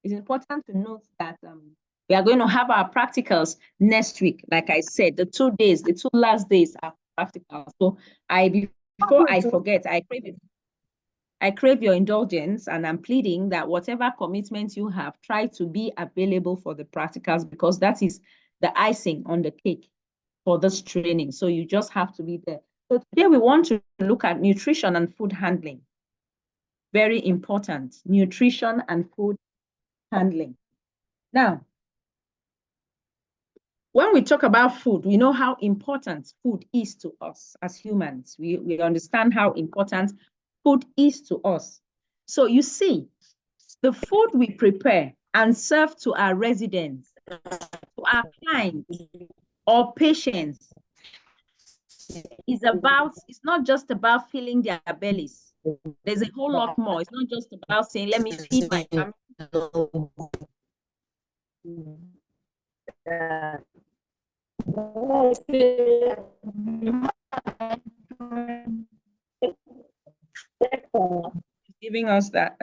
It's important to note that we are going to have our practicals next week. Like I said, the 2 days, the 2 last days are practicals. So before I forget, I crave your indulgence, and I'm pleading that whatever commitments you have, try to be available for the practicals, because that is the icing on the cake for this training. So you just have to be there. So today we want to look at nutrition and food handling. Very important, nutrition and food handling. Now, when we talk about food, we know how important food is to us as humans. We understand how important food is to us. So you see, the food we prepare and serve to our residents, to our clients or patients, it's not just about filling their bellies. There's a whole lot more. It's not just about saying, let me feed my family. Giving us that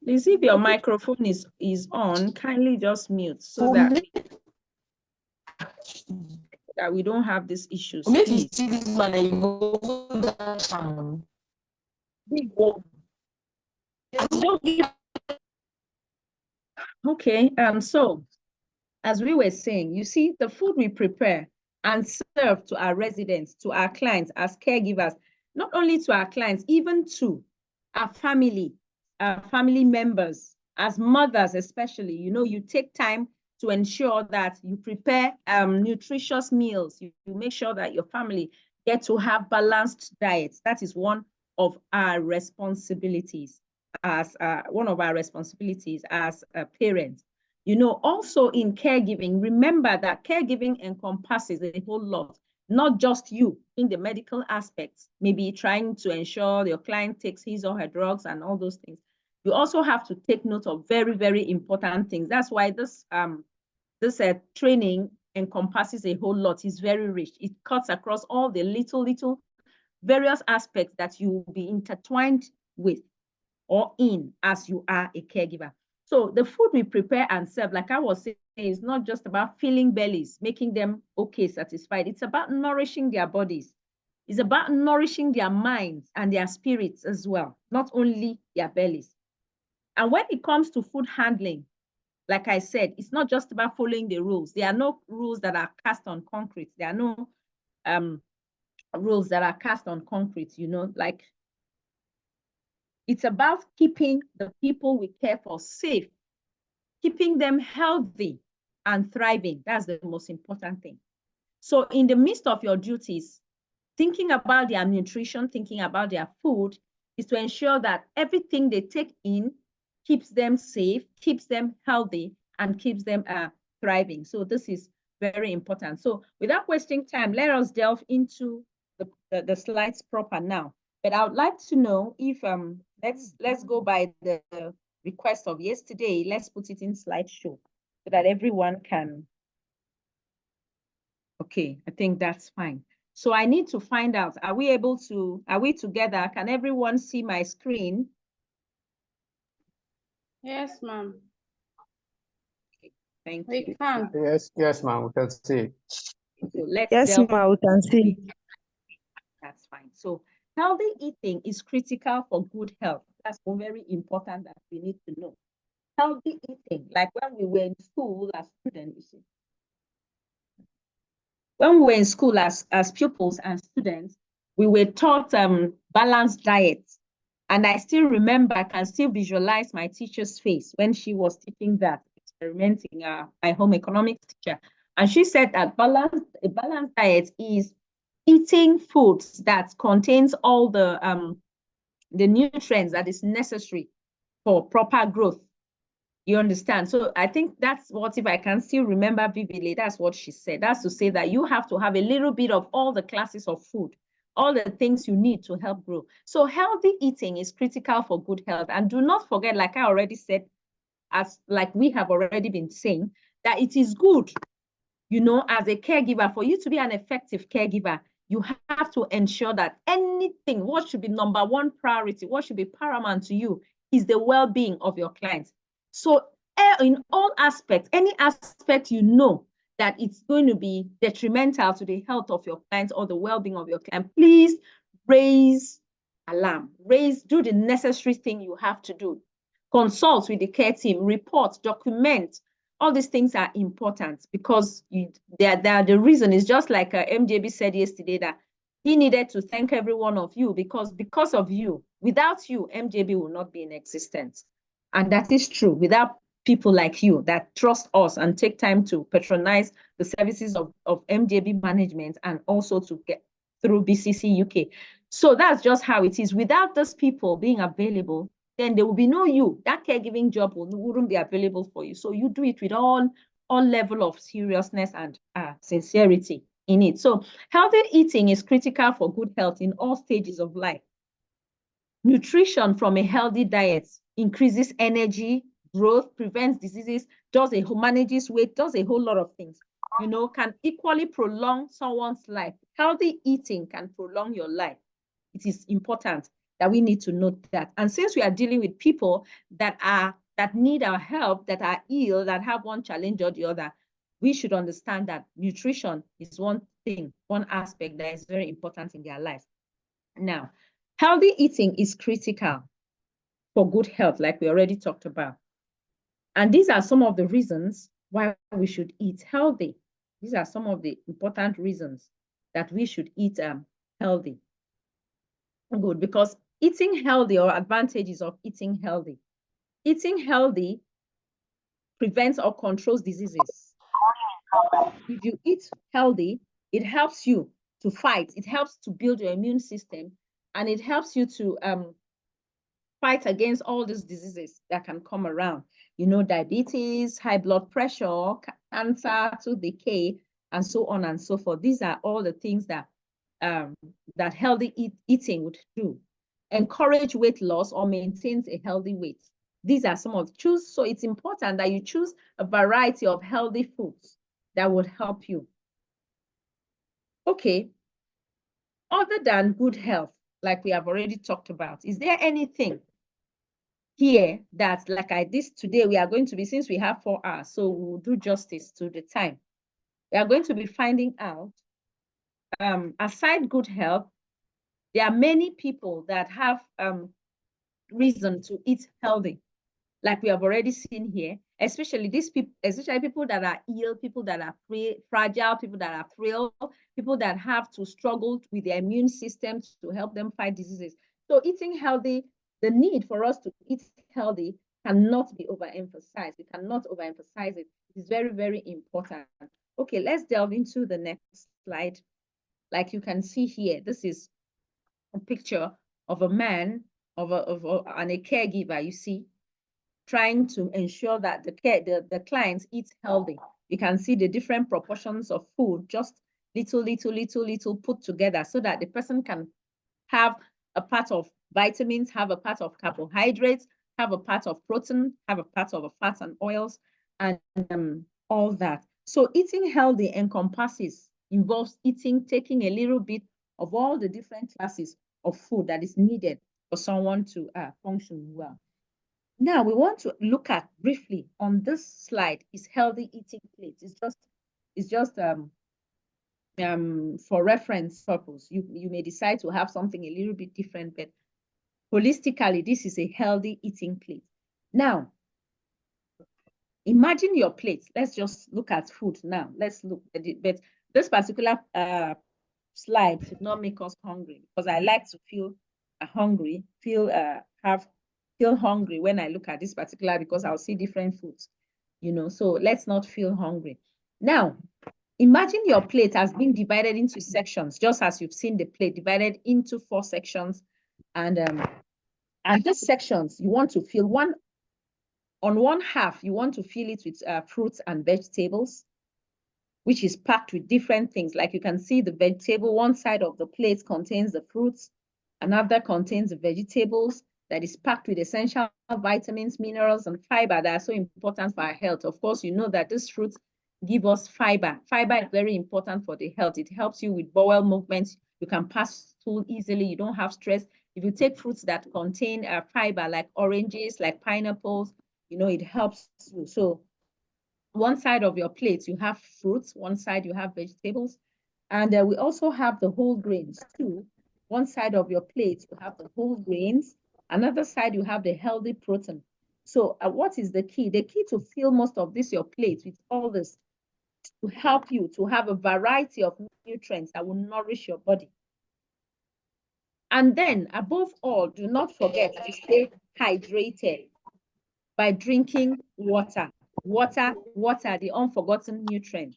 please, if your microphone is on, kindly just mute so that we don't have these issues. Maybe see this one. Okay, so as we were saying, you see, the food we prepare and serve to our residents, to our clients as caregivers, not only to our clients, even to our family members, as mothers especially, you take time to ensure that you prepare nutritious meals. You make sure that your family get to have balanced diets. That is one of our responsibilities as parents. Also in caregiving, remember that caregiving encompasses a whole lot, not just you in the medical aspects, maybe trying to ensure your client takes his or her drugs and all those things. You also have to take note of very, very important things. That's why this training encompasses a whole lot. It's very rich. It cuts across all the little various aspects that you will be intertwined with or in as you are a caregiver. So the food we prepare and serve, like I was saying, is not just about filling bellies, making them okay, satisfied. It's about nourishing their bodies. It's about nourishing their minds and their spirits as well, not only their bellies. And when it comes to food handling, like I said, it's not just about following the rules. There are no rules that are cast on concrete. There are no rules that are cast on concrete, like it's about keeping the people we care for safe, keeping them healthy and thriving. That's the most important thing. So in the midst of your duties, thinking about their nutrition, thinking about their food, is to ensure that everything they take in keeps them safe, keeps them healthy, and keeps them thriving. So this is very important. So without wasting time, let us delve into the slides proper now. But I would like to know if let's go by the request of yesterday. Let's put it in slideshow so that everyone can. Okay, I think that's fine. So I need to find out, are we together? Can everyone see my screen? Yes, ma'am. Okay, thank We you. can. Yes, ma'am, we can see. So let's yes, ma'am, we can see. That's fine. So healthy eating is critical for good health. That's very important that we need to know. Healthy eating, like when we were in school as students, you see. When we were in school as pupils and students, we were taught balanced diets. And I still remember, I can still visualize my teacher's face when she was teaching that, experimenting, my home economics teacher. And she said that a balanced diet is eating foods that contains all the nutrients that is necessary for proper growth. You understand? So I think that's what, if I can still remember vividly, that's what she said. That's to say that you have to have a little bit of all the classes of food, all the things you need to help grow. So healthy eating is critical for good health. And do not forget, like I already said, like we have already been saying, that it is good, as a caregiver, for you to be an effective caregiver, You have to ensure that anything, what should be number one priority, what should be paramount to you is the well-being of your clients. So in all aspects, any aspect you know that it's going to be detrimental to the health of your clients or the well-being of your client, please raise alarm, do the necessary thing you have to do. Consult with the care team, report, document. All these things are important because the reason is just like MJB said yesterday that he needed to thank every one of you because of you, without you, MJB will not be in existence. And that is true. Without people like you that trust us and take time to patronize the services of MJB management and also to get through BCC UK. So that's just how it is. Without those people being available, then there will be no you. That caregiving job wouldn't be available for you. So you do it with all level of seriousness and sincerity in it. So healthy eating is critical for good health in all stages of life. Nutrition from a healthy diet increases energy, growth, prevents diseases, manages weight, does a whole lot of things, can equally prolong someone's life. Healthy eating can prolong your life. It is important that we need to note that. And since we are dealing with people that need our help, that are ill, that have one challenge or the other, we should understand that nutrition is one thing, one aspect that is very important in their life. Now, healthy eating is critical for good health, like we already talked about. And these are some of the reasons why we should eat healthy. These are some of the important reasons that we should eat healthy. Good, because eating healthy, or advantages of eating healthy. Eating healthy prevents or controls diseases. If you eat healthy, it helps you to fight. It helps to build your immune system, and it helps you to fight against all these diseases that can come around. Diabetes, high blood pressure, cancer, tooth decay, and so on and so forth. These are all the things that that healthy eating would do. Encourage weight loss or maintains a healthy weight. These are some of choose. So it's important that you choose a variety of healthy foods that would help you. Okay. Other than good health, like we have already talked about, is there anything here that, like this today, we are going to be, since we have 4 hours, so we'll do justice to the time. We are going to be finding out, aside good health, there are many people that have reason to eat healthy, like we have already seen here, especially people that are ill, people that are fragile, people that are frail, people that have to struggle with their immune system to help them fight diseases. So eating healthy, the need for us to eat healthy cannot be overemphasized. We cannot overemphasize it. It is very, very important. Okay, let's delve into the next slide. Like you can see here, this is a picture of a man, and a caregiver, you see, trying to ensure that the clients eat healthy. You can see the different proportions of food, just little put together, so that the person can have a part of vitamins, have a part of carbohydrates, have a part of protein, have a part of fats and oils, and all that. So eating healthy involves taking a little bit of all the different classes of food that is needed for someone to function well. Now we want to look at briefly on this slide is healthy eating plates. It's just for reference purpose. You may decide to have something a little bit different, but holistically, this is a healthy eating plate. Now, imagine your plate. Let's just look at food now. Let's look at it. But this particular slide should not make us hungry, because I like to feel hungry, feel hungry when I look at this particular, because I'll see different foods, so let's not feel hungry. Now, imagine your plate has been divided into sections, just as you've seen the plate divided into 4 sections. And these sections, you want to fill on one half, you want to fill it with fruits and vegetables, which is packed with different things. Like you can see the vegetable, one side of the plate contains the fruits, another contains the vegetables, that is packed with essential vitamins, minerals, and fiber that are so important for our health. Of course, you know that these fruits give us fiber. Fiber is very important for the health. It helps you with bowel movements. You can pass stool easily. You don't have stress. If you take fruits that contain fiber, like oranges, like pineapples, it helps you. So one side of your plate, you have fruits. One side, you have vegetables. And we also have the whole grains too. One side of your plate, you have the whole grains. Another side, you have the healthy protein. So what is the key? The key to fill most of this, your plate, with all this, to help you to have a variety of nutrients that will nourish your body. And then, above all, do not forget to stay hydrated by drinking water. Water, the unforgotten nutrient.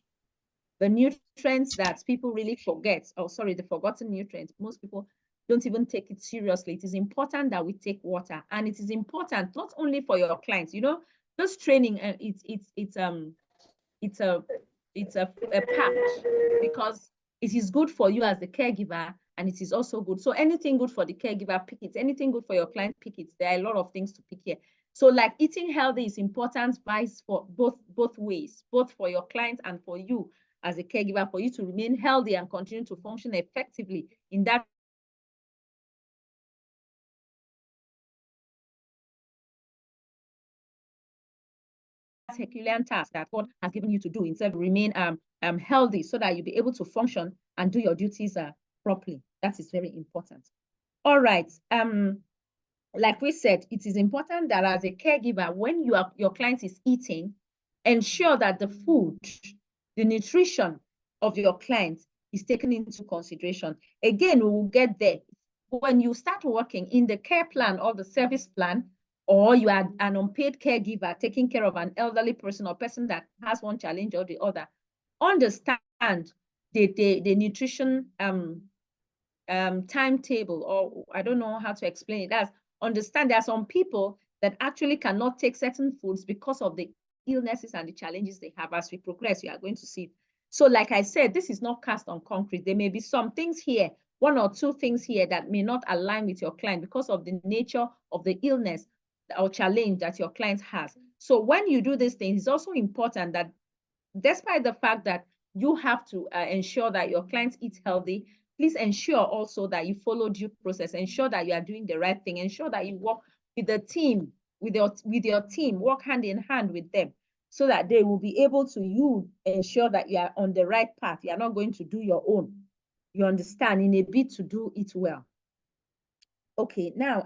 The nutrients that people really forget. Oh, sorry, the forgotten nutrients. Most people don't even take it seriously. It is important that we take water, and it is important not only for your clients. This training, it's a package, because it is good for you as the caregiver, and it is also good. So anything good for the caregiver, pick it. Anything good for your client, pick it. There are a lot of things to pick here. So like eating healthy is important, vice for both ways, both for your client and for you as a caregiver, for you to remain healthy and continue to function effectively in that Herculean task that God has given you to do, instead of remain healthy, so that you'll be able to function and do your duties properly. That is very important. All right. Like we said, it is important that as a caregiver, when your client is eating, ensure that the food, the nutrition of your client is taken into consideration. Again, we will get there. When you start working in the care plan or the service plan, or you are an unpaid caregiver taking care of an elderly person or person that has one challenge or the other, understand the nutrition timetable, or I don't know how to explain it. That's understand there are some people that actually cannot take certain foods because of the illnesses and the challenges they have. As we progress, we are going to see it. So like I said, this is not cast on concrete. There may be some things here, one or two things here that may not align with your client because of the nature of the illness or challenge that your client has. So when you do these things, it's also important that despite the fact that you have to ensure that your clients eat healthy, please ensure also that you follow due process. Ensure that you are doing the right thing. Ensure that you work with the team, with your team, work hand in hand with them, so that they will be able to ensure that you are on the right path. You are not going to do your own. You understand, in a bid to do it well. Okay, now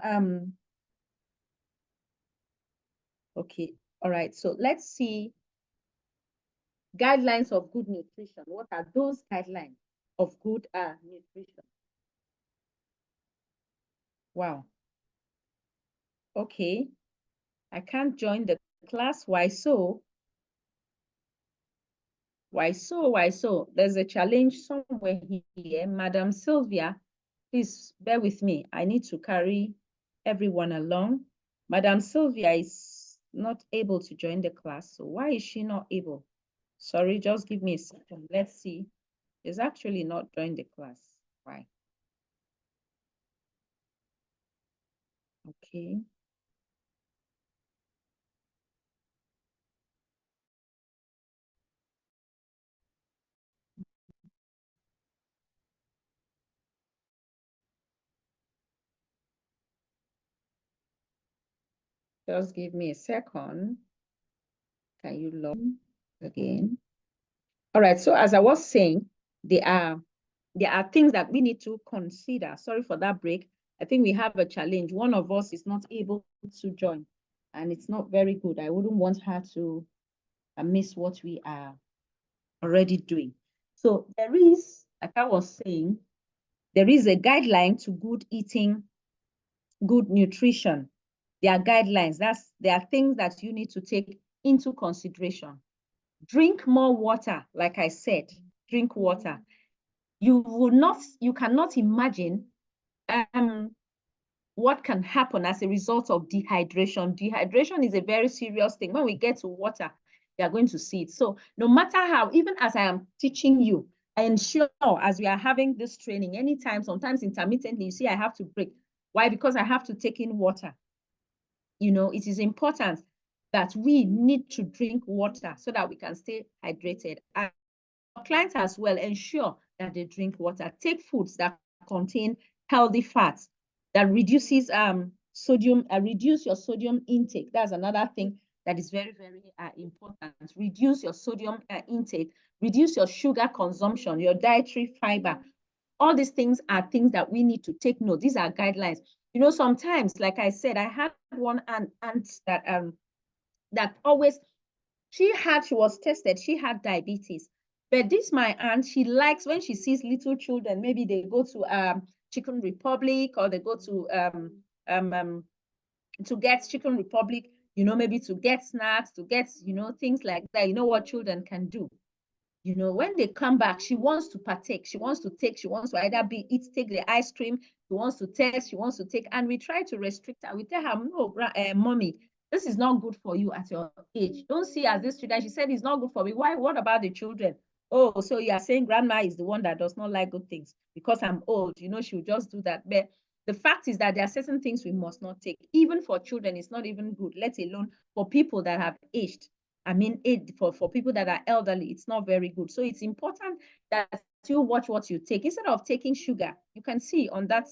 okay, all right. So let's see guidelines of good nutrition. What are those guidelines of good nutrition? Wow. Okay. I can't join the class. Why so? Why so? Why so? There's a challenge somewhere here. Madam Sylvia, please bear with me. I need to carry everyone along. Madam Sylvia is not able to join the class. So why is she not able? Sorry, just give me a second. Let's see. She's actually not joined the class. Why? Okay. Just give me a second. Can you log in again? All right. So as I was saying, there are things that we need to consider. Sorry for that break. I think we have a challenge. One of us is not able to join, and it's not very good. I wouldn't want her to miss what we are already doing. So there is, like I was saying, there is a guideline to good eating, good nutrition. There are guidelines. There are things that you need to take into consideration. Drink more water, like I said, drink water. You cannot imagine what can happen as a result of dehydration. Dehydration is a very serious thing. When we get to water, you are going to see it. So no matter how, even as I am teaching you, I ensure as we are having this training, anytime, sometimes intermittently, you see I have to break. Why? Because I have to take in water. It is important that we need to drink water so that we can stay hydrated. And our clients as well, ensure that they drink water. Take foods that contain healthy fats, that reduces sodium, reduce your sodium intake. That's another thing that is very, very important. Reduce your sodium intake, reduce your sugar consumption, your dietary fiber. All these things are things that we need to take note. These are guidelines. You know, sometimes, like I said, I had one aunt that always, she was tested, she had diabetes. But this my aunt, she likes when she sees little children, maybe they go to Chicken Republic, or they go to get Chicken Republic, you know, maybe to get snacks, to get, you know, things like that. You know what children can do. You know, when they come back, she wants to partake. She wants to take. She wants to either take the ice cream. She wants to taste. She wants to take. And we try to restrict her. We tell her, no, mommy, this is not good for you at your age. Don't see as this children. She said it's not good for me. Why? What about the children? Oh, so you are saying grandma is the one that does not like good things because I'm old. You know, she'll just do that. But the fact is that there are certain things we must not take. Even for children, it's not even good, let alone for people that have aged. I mean, for people that are elderly, it's not very good. So it's important that you watch what you take. Instead of taking sugar, you can see on that,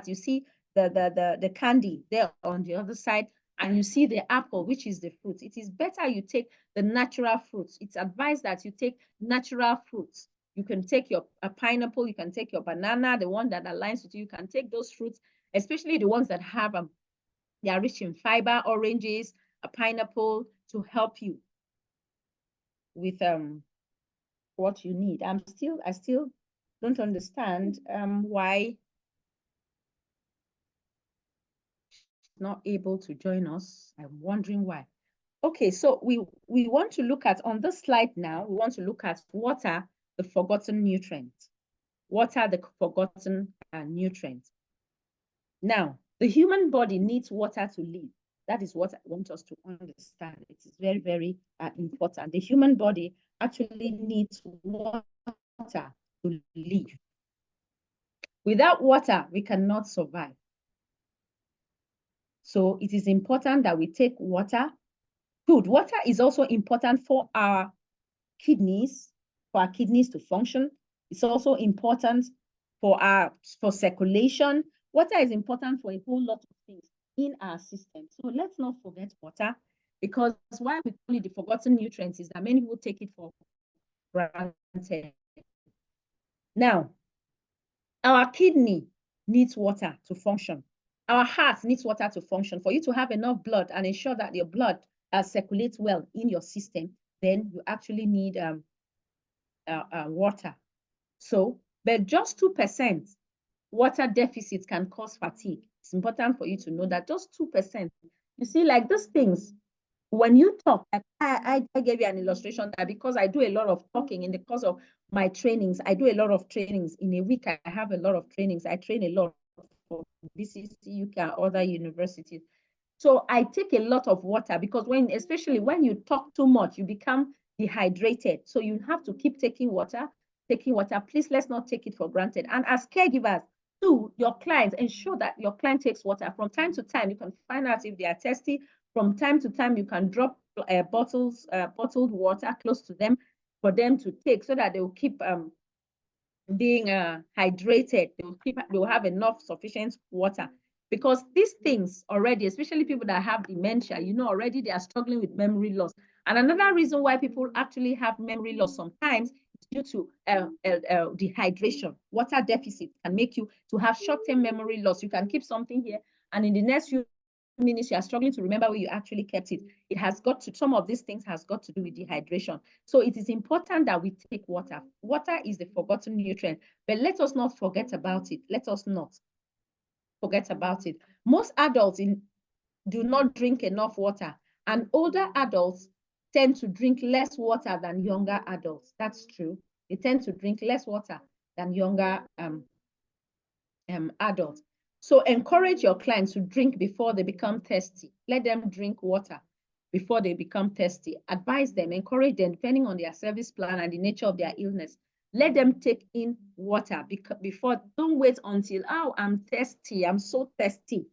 you see the candy there on the other side, and you see the apple, which is the fruit. It is better you take the natural fruits. It's advised that you take natural fruits. You can take a pineapple, you can take your banana, the one that aligns with you. You can take those fruits, especially the ones that have they are rich in fiber, oranges, a pineapple, to help you with what you need. I still don't understand why she's not able to join us. I'm wondering why. Okay, so we want to look at, on this slide now, we want to look at what are the forgotten nutrients. What are the forgotten nutrients? Now, the human body needs water to live. That is what I want us to understand. It is very, very important. The human body actually needs water to live. Without water, we cannot survive. So it is important that we take water. Good. Water is also important for our kidneys to function. It's also important for circulation. Water is important for a whole lot of things in our system. So let's not forget water, because why we call it the forgotten nutrients is that many people take it for granted. Now, our kidney needs water to function. Our heart needs water to function. For you to have enough blood and ensure that your blood circulates well in your system, then you actually need water. So, but just 2% water deficit can cause fatigue. It's important for you to know that just 2%. You see, like these things, when you talk, I gave you an illustration that because I do a lot of talking in the course of my trainings, I do a lot of trainings. In a week, I have a lot of trainings. I train a lot for BCC, UK, and other universities. So I take a lot of water because especially when you talk too much, you become dehydrated. So you have to keep taking water. Please, let's not take it for granted. And as caregivers, to your clients, ensure that your client takes water. From time to time, you can find out if they are thirsty. From time to time, you can drop bottled water close to them for them to take, so that they will keep being hydrated. They will have enough sufficient water, because these things already, especially people that have dementia, you know, already they are struggling with memory loss. And another reason why people actually have memory loss sometimes is due to dehydration. Water deficit can make you to have short-term memory loss. You can keep something here, and in the next few minutes you are struggling to remember where you actually kept it. Some of these things has got to do with dehydration. So it is important that we take water. Water is the forgotten nutrient, but let us not forget about it. Let us not forget about it. Most adults do not drink enough water, and older adults tend to drink less water than younger adults. That's true. They tend to drink less water than younger adults. So encourage your clients to drink before they become thirsty. Let them drink water before they become thirsty. Advise them, encourage them, depending on their service plan and the nature of their illness. Let them take in water before. Don't wait until, oh, I'm thirsty, I'm so thirsty,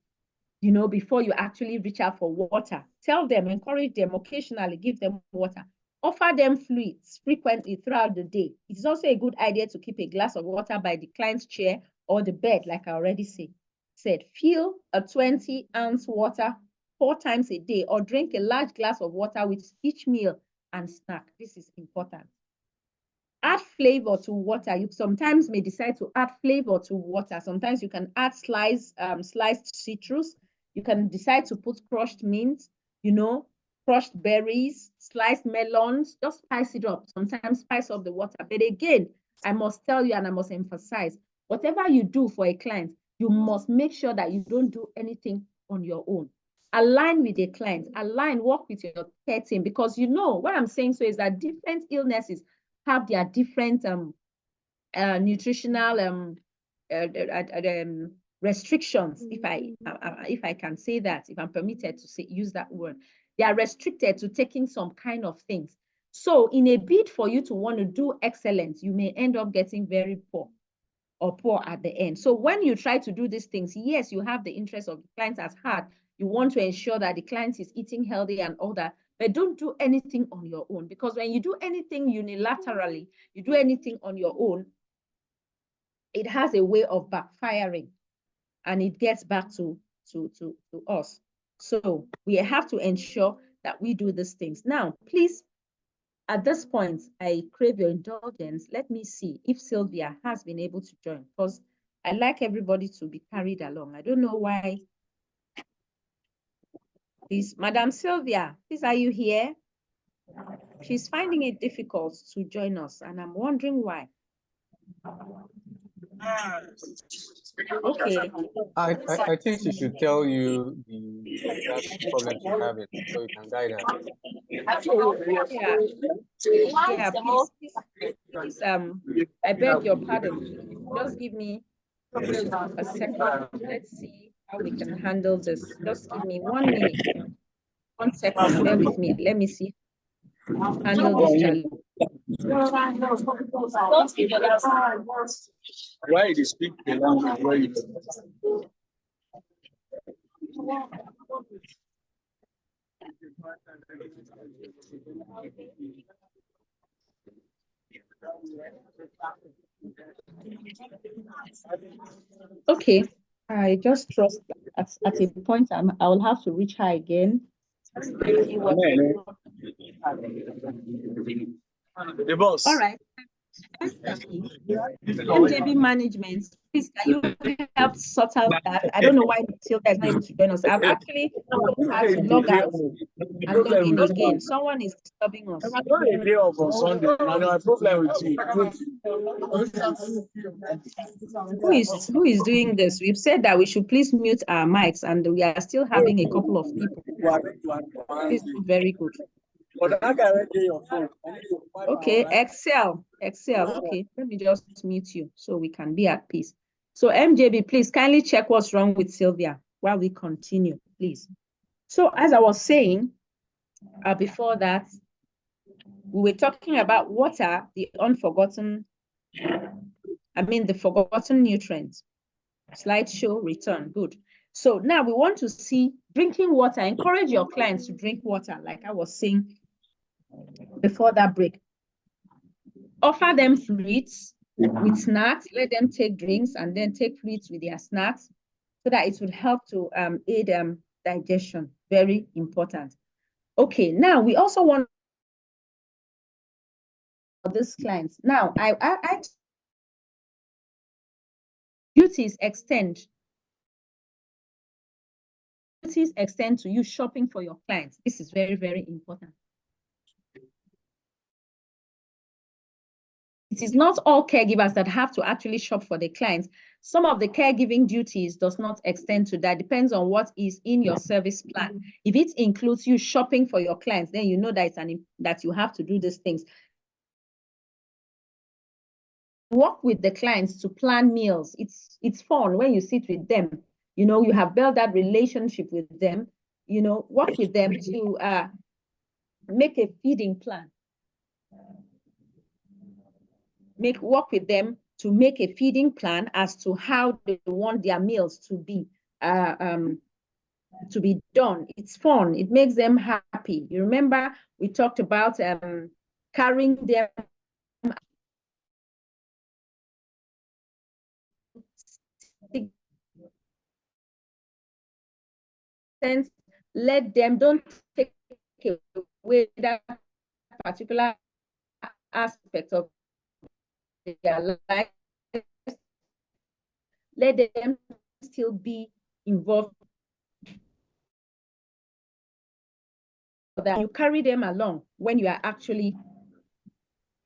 you know, before you actually reach out for water. Tell them, encourage them, occasionally give them water. Offer them fluids frequently throughout the day. It's also a good idea to keep a glass of water by the client's chair or the bed, like I already said. Fill a 20-ounce water 4 times a day, or drink a large glass of water with each meal and snack. This is important. Add flavor to water. You sometimes may decide to add flavor to water. Sometimes you can add sliced citrus. You can decide to put crushed mint, crushed berries, sliced melons. Just spice it up. Sometimes spice up the water. But again, I must tell you and I must emphasize, whatever you do for a client, you must make sure that you don't do anything on your own. Align with the client. Work with your care team, because what I'm saying so is that different illnesses have their different nutritional restrictions, if I can say that, if I'm permitted to use that word. They are restricted to taking some kind of things. So in a bid for you to want to do excellence, you may end up getting very poor at the end. So when you try to do these things, yes, you have the interest of the client at heart. You want to ensure that the client is eating healthy and all that, but don't do anything on your own, because when you do anything unilaterally, you do anything on your own, it has a way of backfiring, and it gets back to us. So we have to ensure that we do these things. Now, please, at this point, I crave your indulgence. Let me see if Sylvia has been able to join, because I like everybody to be carried along. I don't know why. Please, Madam Sylvia, please, are you here? She's finding it difficult to join us, and I'm wondering why. Okay. I think she should tell you the exact problem she's having, so you can guide her. Yeah, please, I beg your pardon. Just give me a second. Let's see how we can handle this. Just give me 1 minute. 1 second. Bear with me. Let me see. Handle this challenge. Why you speak the language where you Okay, I just trust that at a point I will have to reach her again. the boss. All right. MJB management, please, can you help sort out that? I don't know why Sylvia is not able to join us. I've actually had to log out and log in again. Someone is disturbing us. I got a day off on Sunday, and my problem with you. Who is doing this? We've said that we should please mute our mics, and we are still having a couple of people. This is very good. Okay, Excel. Okay, let me just mute you so we can be at peace. So MJB, please kindly check what's wrong with Sylvia while we continue, please. So as I was saying, before that, we were talking about water, the forgotten nutrients. Slideshow return, good. So now we want to see drinking water. Encourage your clients to drink water, like I was saying before that break. Offer them fluids with snacks. Let them take drinks and then take fluids with their snacks, so that it would help to aid digestion. Very important. Okay, now we also want these clients. Now, I duties extend to you shopping for your clients. This is very, very important. It is not all caregivers that have to actually shop for the clients. Some of the caregiving duties does not extend to that. Depends on what is in your service plan. If it includes you shopping for your clients, then you know that that you have to do these things. Work with the clients to plan meals. It's fun when you sit with them. You have built that relationship with them. Work with them to make a feeding plan. Work with them to make a feeding plan as to how they want their meals to be done. It's fun. It makes them happy. You remember we talked about carrying them sense, let them, don't take away that particular aspect of their life. Let them still be involved. That you carry them along when you are actually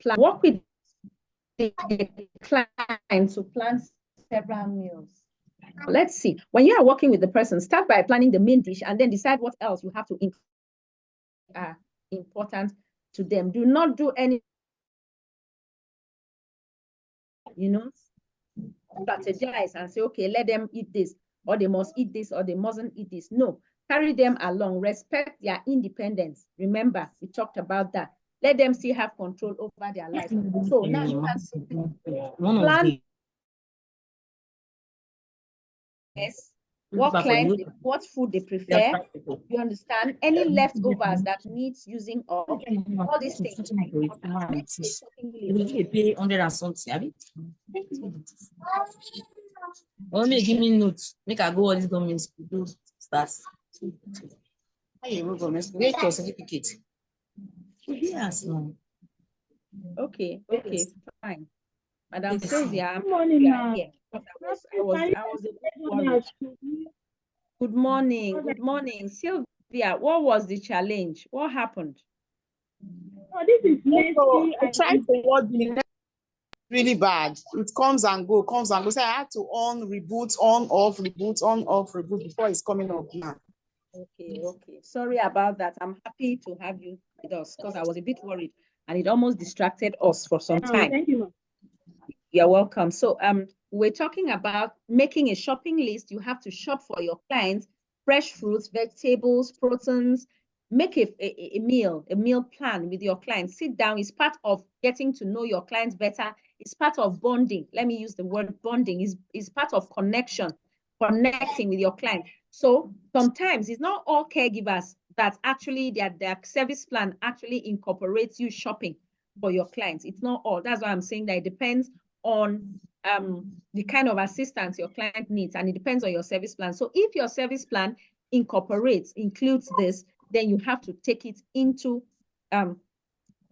planning. Work with the client to plan several meals. Let's see. When you are working with the person, start by planning the main dish and then decide what else you have to include important to them. Do not do any, strategize and say, okay, let them eat this, or they must eat this, or they mustn't eat this. No, carry them along. Respect their independence. Remember, we talked about that. Let them still have control over their lives. So now you can see plan. Yes. What clients, what food they prefer. You understand? Any leftovers that needs using up, all these things. You pay 100 and something. Only give me notes. Make I go all these government school, those stars. How you go government school? Wait your certificate. Yes, no. Okay, fine. Madam Sylvia, good morning, ma'am. I was a bit worried. Good morning, Sylvia. What was the challenge? What happened? Oh, this is so I tried to work the really bad. It comes and go, comes and goes. So I had to reboot, on, off, reboot before it's coming up now. Okay. Sorry about that. I'm happy to have you with us because I was a bit worried and it almost distracted us for some time. Thank you. You're welcome. So we're talking about making a shopping list. You have to shop for your clients, fresh fruits, vegetables, proteins. Make a meal plan with your clients. Sit down. It's part of getting to know your clients better. It's part of bonding. Let me use the word bonding. Is part of connecting with your client. So sometimes it's not all caregivers that actually their service plan actually incorporates you shopping for your clients. It's not all. That's why I'm saying that it depends on the kind of assistance your client needs, and it depends on your service plan. So if your service plan includes this, then you have to take it into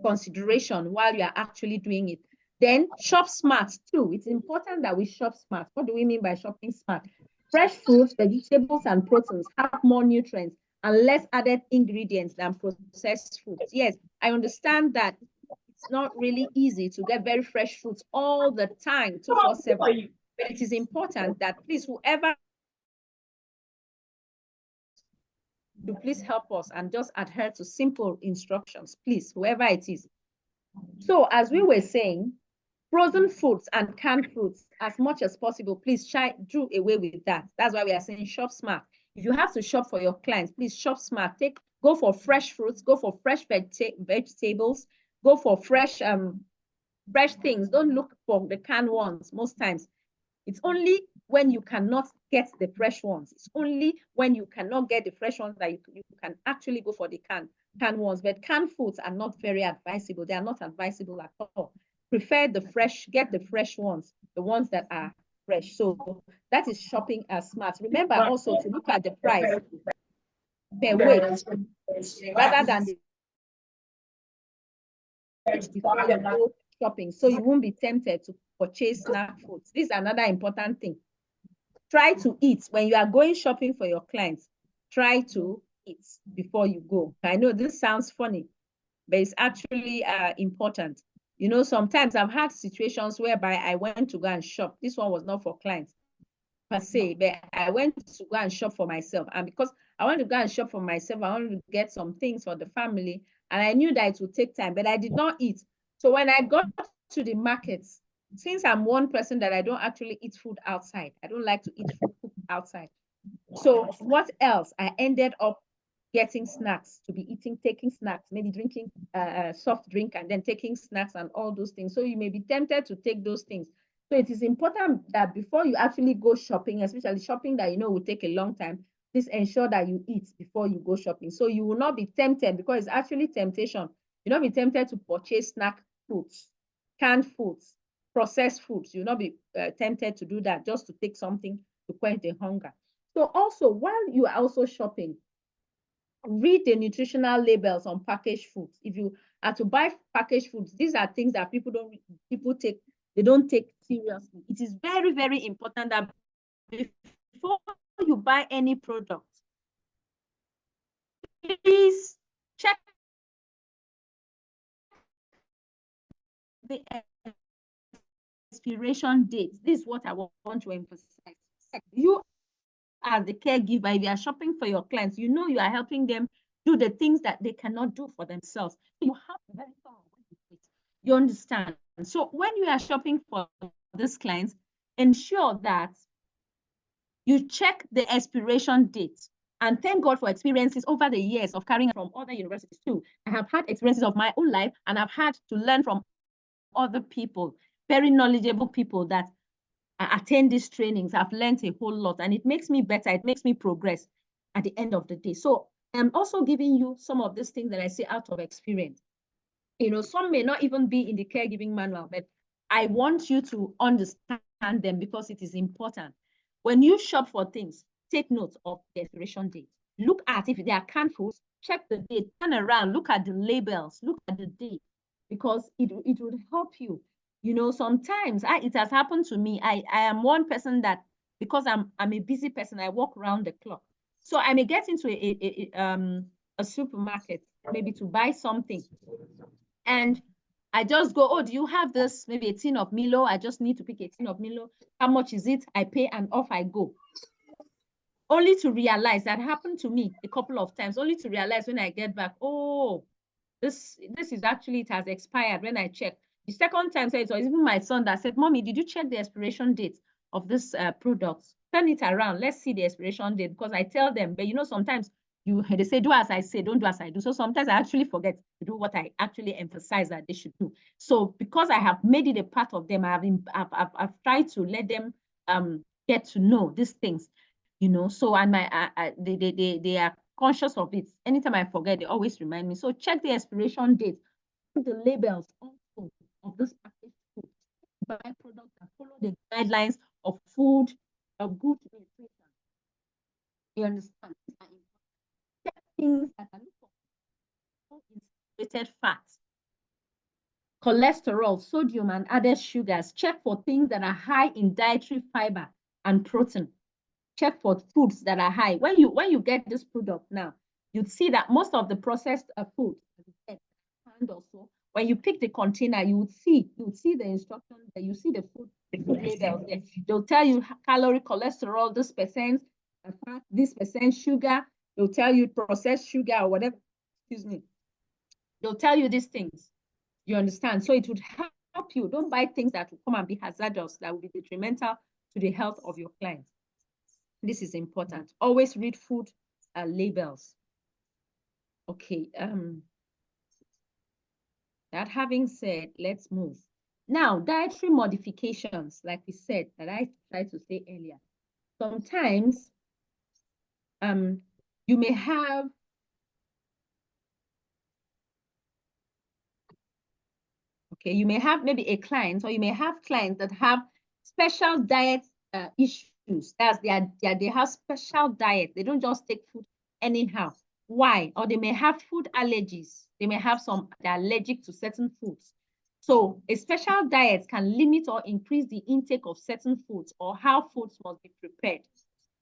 consideration while you are actually doing it. Then shop smart too. It's important that we shop smart. What do we mean by shopping smart? Fresh fruits, vegetables, and proteins have more nutrients and less added ingredients than processed foods. Yes, I understand that it's not really easy to get very fresh fruits all the time, 24/7. But it is important that please, whoever, to please help us and just adhere to simple instructions, please, whoever it is. So as we were saying, frozen foods and canned fruits, as much as possible, please do away with that. That's why we are saying shop smart. If you have to shop for your clients, please shop smart. Go for fresh fruits, go for fresh vegetables, go for fresh things. Don't look for the canned ones most times. It's only when you cannot get the fresh ones. It's only when you cannot get the fresh ones that you can actually go for the canned ones. But canned foods are not very advisable. They are not advisable at all. Prefer the fresh, get the fresh ones, the ones that are fresh. So that is shopping as smart. Remember also to look at the price per weight rather than the before you go shopping, so you won't be tempted to purchase snack foods. This is another important thing. Try to eat when you are going shopping for your clients. Try to eat before you go. I know this sounds funny, but it's actually important. Sometimes I've had situations whereby I went to go and shop. This one was not for clients per se, but I went to go and shop for myself. And because I wanted to go and shop for myself, I wanted to get some things for the family. And I knew that it would take time, but I did not eat. So when I got to the markets, since I'm one person that I don't actually eat food outside, I don't like to eat food outside. So what else? I ended up getting snacks to be eating, taking snacks, maybe drinking soft drink and then taking snacks and all those things. So you may be tempted to take those things. So it is important that before you actually go shopping, especially shopping that will take a long time, please ensure that you eat before you go shopping. So you will not be tempted, because it's actually temptation. You'll not be tempted to purchase snack foods, canned foods, processed foods. You'll not be tempted to do that just to take something to quench the hunger. So also, while you are also shopping, read the nutritional labels on packaged foods. If you are to buy packaged foods, these are things that people don't take seriously. It is very, very important that before you buy any product, please check the expiration date. This is what I want to emphasize. You as the caregiver, if you are shopping for your clients, you know you are helping them do the things that they cannot do for themselves. You have to very thorough. You understand? So when you are shopping for these clients, ensure that you check the expiration date. And thank God for experiences over the years of carrying from other universities too. I have had experiences of my own life, and I've had to learn from other people, very knowledgeable people that attend these trainings. I've learned a whole lot, and it makes me better. It makes me progress at the end of the day. So I'm also giving you some of these things that I say out of experience. You know, some may not even be in the caregiving manual, but I want you to understand them because it is important. When you shop for things, take note of the expiration date. Look at if they are canned foods, check the date, turn around, look at the labels, look at the date, because it would help you. You know, sometimes it has happened to me. I am one person that, because I'm a busy person, I walk around the clock. So I may get into a supermarket, maybe to buy something. And I just go, oh, do you have this? Maybe a tin of Milo. I just need to pick a tin of Milo. How much is it? I pay and off I go. Only to realize, that happened to me a couple of times, only to realize when I get back, oh, this is actually, it has expired when I check. The second time, so it was even my son that said, Mommy, did you check the expiration date of this product? Turn it around. Let's see the expiration date, because I tell them, but you know, sometimes they say, do as I say, don't do as I do. So sometimes I actually forget to do what I actually emphasize that they should do. So because I have made it a part of them, I've tried to let them get to know these things, you know. So, and they are conscious of it. Anytime I forget, they always remind me. So check the expiration date, the labels also of this packaged food. Buy products that follow the guidelines of food, of good nutrition. You understand? Check things that are saturated fats, cholesterol, sodium, and added sugars. Check for things that are high in dietary fiber and protein. Check for foods that are high. When you get this product now, you'd see that most of the processed foods, and also when you pick the container, you would see the instructions there, you see the food labels there. They'll tell you calorie, cholesterol, this percent fat, this percent sugar. They'll tell you processed sugar or whatever. Excuse me. They'll tell you these things. You understand? So it would help you. Don't buy things that will come and be hazardous, that will be detrimental to the health of your clients. This is important. Always read food labels. Okay. That having said, let's move. Now, dietary modifications, like we said, that I tried to say earlier. Sometimes you may have you may have maybe a client, or you may have clients that have special diet issues. That's they have special diet. They don't just take food anyhow. Why? Or they may have food allergies. They may have they're allergic to certain foods. So a special diet can limit or increase the intake of certain foods, or how foods must be prepared.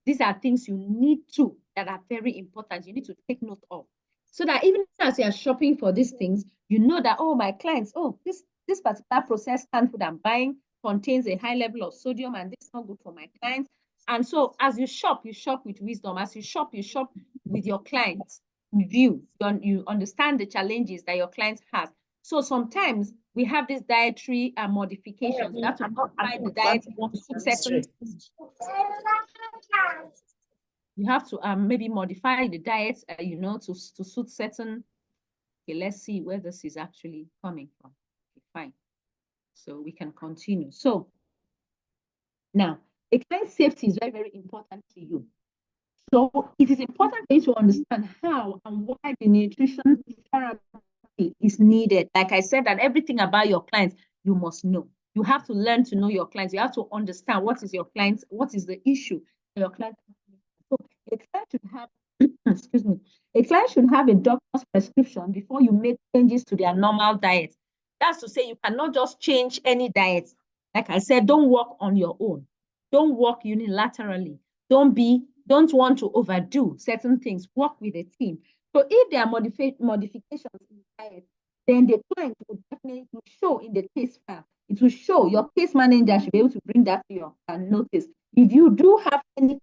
These are things you need to, that are very important. You need to take note of, so that even as you are shopping for these things, you know that, oh, my clients, oh, this particular processed canned food I'm buying contains a high level of sodium, and this is not good for my clients. And so as you shop with wisdom. As you shop with your clients view. You understand the challenges that your clients have. So sometimes we have these dietary modifications. You have to modify the diet to certain. You have to maybe modify the diet, you know, to suit certain. Okay, let's see where this is actually coming from. Okay, fine. So we can continue. So now, a client's safety is very, very important to you. So it is important for you to understand how and why the nutrition therapy is needed. Like I said, that everything about your clients, you must know. You have to learn to know your clients. You have to understand what is your clients, what is the issue your client. A client should have, excuse me, a client should have a doctor's prescription before you make changes to their normal diet. That's to say, you cannot just change any diet. Like I said, don't work on your own. Don't work unilaterally. Don't want to overdo certain things. Work with a team. So if there are modifications in diet, then the client will definitely show in the case file. It will show. Your case manager should be able to bring that to your notice. If you do have any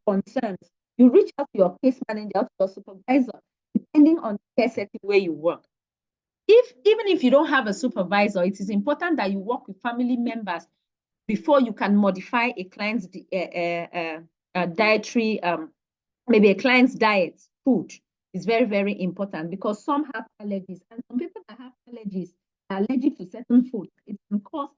concerns, you reach out to your case manager, to your supervisor, depending on the care setting where you work. Even if you don't have a supervisor, it is important that you work with family members before you can modify a client's dietary, maybe a client's diet, food is very, very important because some have allergies, and some people that have allergies are allergic to certain food. It can cause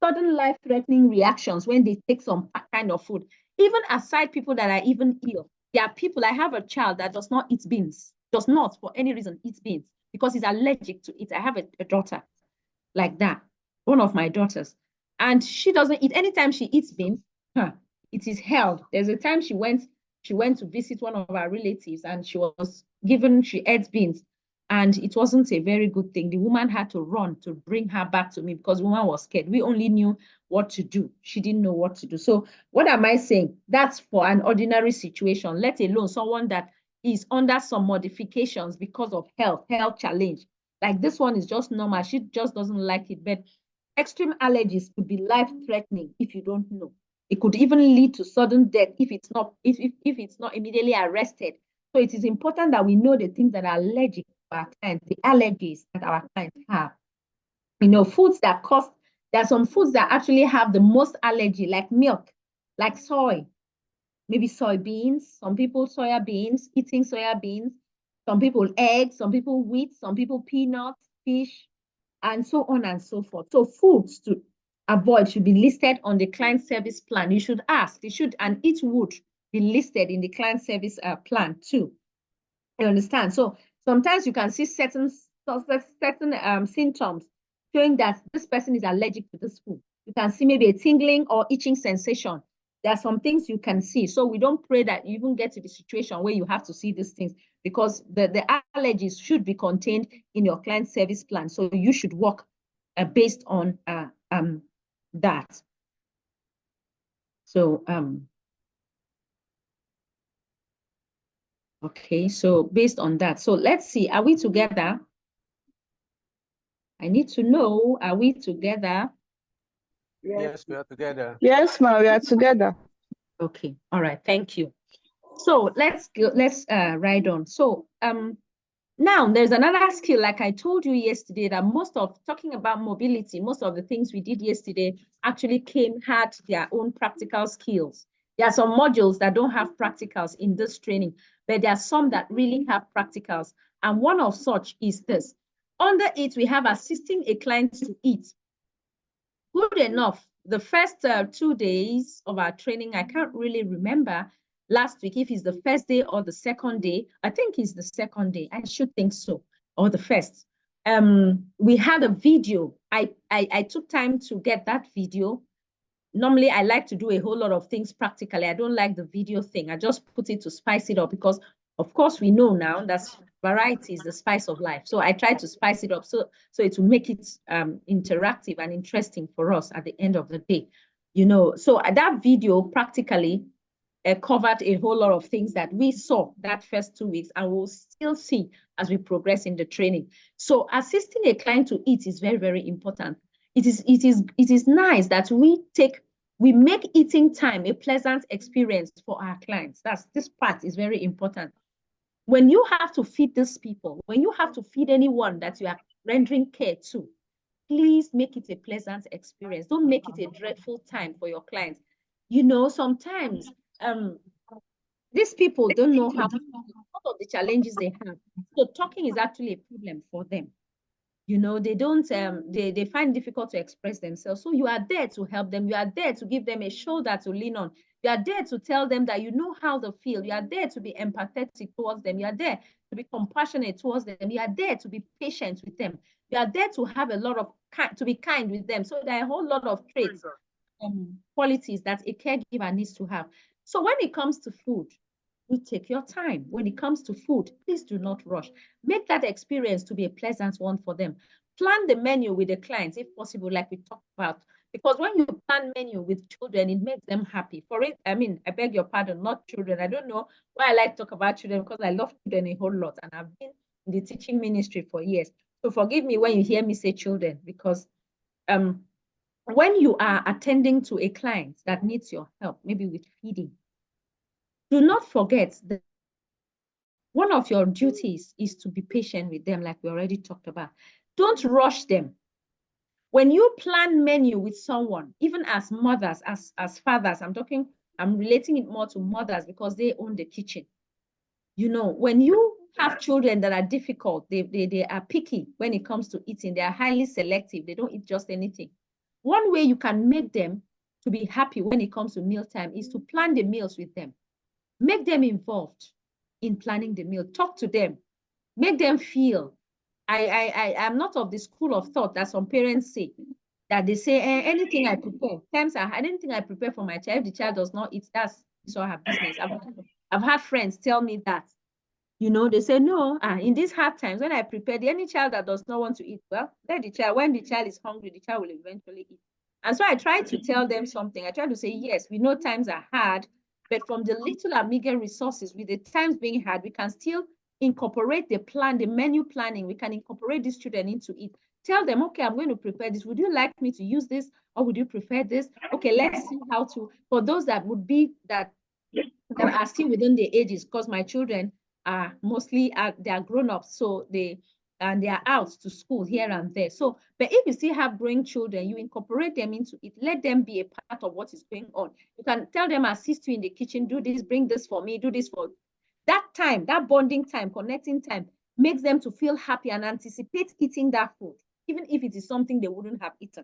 sudden life-threatening reactions when they take some kind of food. Even aside people that are even ill, there are people. I have a child that does not eat beans, does not for any reason eat beans because he's allergic to it. I have a daughter like that, one of my daughters, and she doesn't eat. Anytime she eats beans, it is hell. There's a time she went to visit one of our relatives, and she ate beans, and it wasn't a very good thing. The woman had to run to bring her back to me because the woman was scared. We only knew what to do. She didn't know what to do. So what am I saying? That's for an ordinary situation, let alone someone that is under some modifications because of health challenge. Like this one is just normal. She just doesn't like it. But extreme allergies could be life-threatening if you don't know. It could even lead to sudden death if it's not immediately arrested. So it is important that we know the things that are allergic to our clients, the allergies that our clients have. Foods that cause, there are some foods that actually have the most allergy, like milk, like soy, maybe soybeans, some people soya beans, eating soya beans, some people eggs, some people wheat, some people peanuts, fish, and so on and so forth. So foods to avoid should be listed on the client service plan. You should ask, and each would be listed in the client service plan too. You understand? So sometimes you can see certain symptoms showing that this person is allergic to this food. You can see maybe a tingling or itching sensation. There are some things you can see. So we don't pray that you even get to the situation where you have to see these things, because the allergies should be contained in your client service plan. So you should work based on that. So, okay, so based on that. So let's see, are we together? I need to know, are we together? Yes, we are together. Yes, ma'am, we are together. Okay, all right, thank you. So let's ride on. So now there's another skill, like I told you yesterday, that talking about mobility, most of the things we did yesterday actually had their own practical skills. There are some modules that don't have practicals in this training, but there are some that really have practicals. And one of such is this. Under it, we have assisting a client to eat. Good enough. The first 2 days of our training, I can't really remember last week if it's the first day or the second day. I think it's the second day. I should think so, or the first. We had a video. I took time to get that video. Normally, I like to do a whole lot of things practically. I don't like the video thing. I just put it to spice it up because, of course, we know now that variety is the spice of life. So I try to spice it up so it will make it interactive and interesting for us at the end of the day. So that video practically covered a whole lot of things that we saw that first 2 weeks and we'll still see as we progress in the training. So assisting a client to eat is very, very important. It is nice that we make eating time a pleasant experience for our clients. This part is very important. When you have to feed these people, when you have to feed anyone that you are rendering care to, please make it a pleasant experience. Don't make it a dreadful time for your clients. Sometimes these people don't know how of the challenges they have. So talking is actually a problem for them. They don't, they find it difficult to express themselves. So you are there to help them. You are there to give them a shoulder to lean on. You are there to tell them that you know how they feel. You are there to be empathetic towards them. You are there to be compassionate towards them. You are there to be patient with them. You are there to have a lot of, to be kind with them. So there are a whole lot of traits, qualities that a caregiver needs to have. So when it comes to food, You take your time. When it comes to food, please do not rush. Make that experience to be a pleasant one for them. Plan the menu with the clients, if possible, like we talked about. Because when you plan menu with children, it makes them happy. For it, I mean, I beg your pardon, not children. I don't know why I like to talk about children, because I love children a whole lot. And I've been in the teaching ministry for years. So forgive me when you hear me say children, because when you are attending to a client that needs your help, maybe with feeding, do not forget that one of your duties is to be patient with them, like we already talked about. Don't rush them. When you plan menu with someone, even as mothers, as fathers, I'm relating it more to mothers because they own the kitchen. You know, when you have children that are difficult, they are picky when it comes to eating. They are highly selective. They don't eat just anything. One way you can make them to be happy when it comes to mealtime is to plan the meals with them. Make them involved in planning the meal. Talk to them. Make them feel. I'm not of the school of thought that some parents say, that they say, anything I prepare, anything I prepare for my child, if the child does not eat, that's her business. I've had friends tell me that. You know, they say, no, in these hard times, when I prepare, any child that does not want to eat, well, let the child, when the child is hungry, the child will eventually eat. And so I try to tell them something. I try to say, yes, we know times are hard, but from the little and meager resources, with the times being hard, we can still incorporate the plan, the menu planning. We can incorporate these children into it. Tell them, okay, I'm going to prepare this. Would you like me to use this, or would you prefer this? Okay, let's see how to, for those that would be, that are still within the ages, because my children are mostly, they are grown-ups, so they are out to school here and there. So, but if you still have growing children, you incorporate them into it. Let them be a part of what is going on. You can tell them, assist you in the kitchen, do this, bring this for me, do this for that time, that bonding time, connecting time, makes them to feel happy and anticipate eating that food, even if it is something they wouldn't have eaten.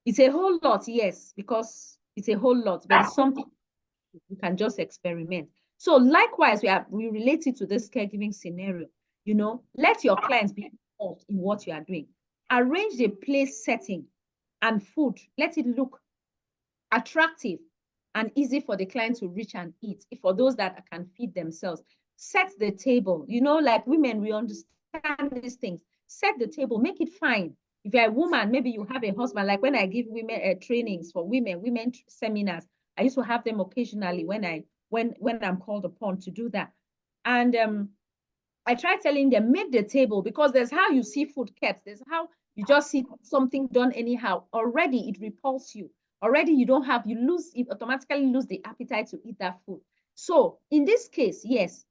It's a whole lot, yes, because it's a whole lot, but it's something you can just experiment. So likewise, we relate it to this caregiving scenario. You know, let your clients be involved in what you are doing. Arrange the place setting and food. Let it look attractive and easy for the client to reach and eat. For those that can feed themselves, set the table. You know, like women, we understand these things. Set the table, make it fine. If you're a woman, maybe you have a husband. Like when I give women trainings for women seminars, I used to have them occasionally when I'm called upon to do that. And I try telling them, make the table, because there's how you see food kept. There's how you just see something done anyhow. Already it repulses you. Already you automatically lose the appetite to eat that food. So in this case, yes,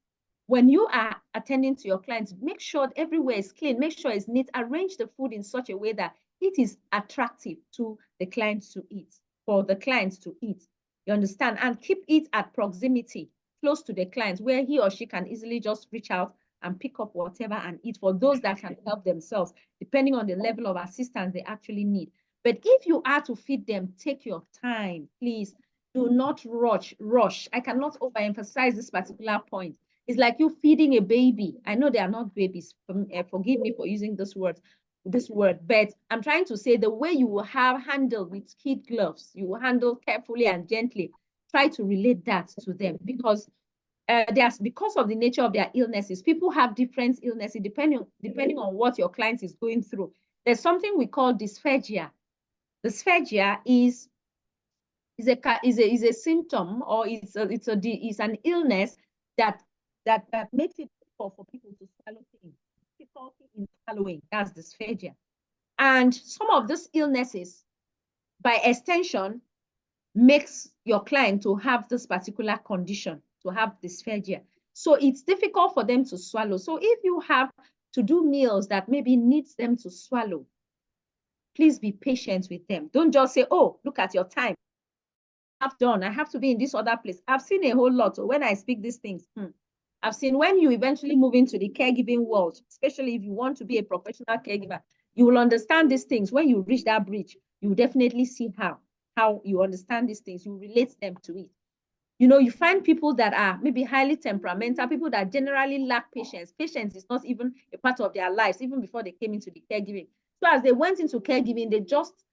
when you are attending to your clients, make sure everywhere is clean, make sure it's neat, arrange the food in such a way that it is attractive to the clients to eat, for the clients to eat. You understand? And keep it at proximity, close to the clients, where he or she can easily just reach out and pick up whatever and eat, for those that can help themselves, depending on the level of assistance they actually need. But if you are to feed them, take your time, please. Do not rush. I cannot overemphasize this particular point. It's like you feeding a baby. I know they are not babies. Forgive me for using this word, but I'm trying to say the way you will have handled with kid gloves, you will handle carefully and gently. Try to relate that to them, because because of the nature of their illnesses, people have different illnesses depending on what your client is going through. There's something we call dysphagia. Dysphagia is a symptom, or it's an illness that makes it difficult for people to swallow things. Difficulty in swallowing, that's dysphagia. And some of these illnesses, by extension, makes your client to have this particular condition, to have dysphagia. So it's difficult for them to swallow. So if you have to do meals that maybe needs them to swallow, please be patient with them. Don't just say, oh, look at your time. I have to be in this other place. I've seen a whole lot. So when I speak these things, I've seen when you eventually move into the caregiving world, especially if you want to be a professional caregiver, you will understand these things. When you reach that bridge, you will definitely see how you understand these things. You relate them to it. You know, you find people that are maybe highly temperamental, people that generally lack patience. Patience is not even a part of their lives, even before they came into the caregiving. So as they went into caregiving, they just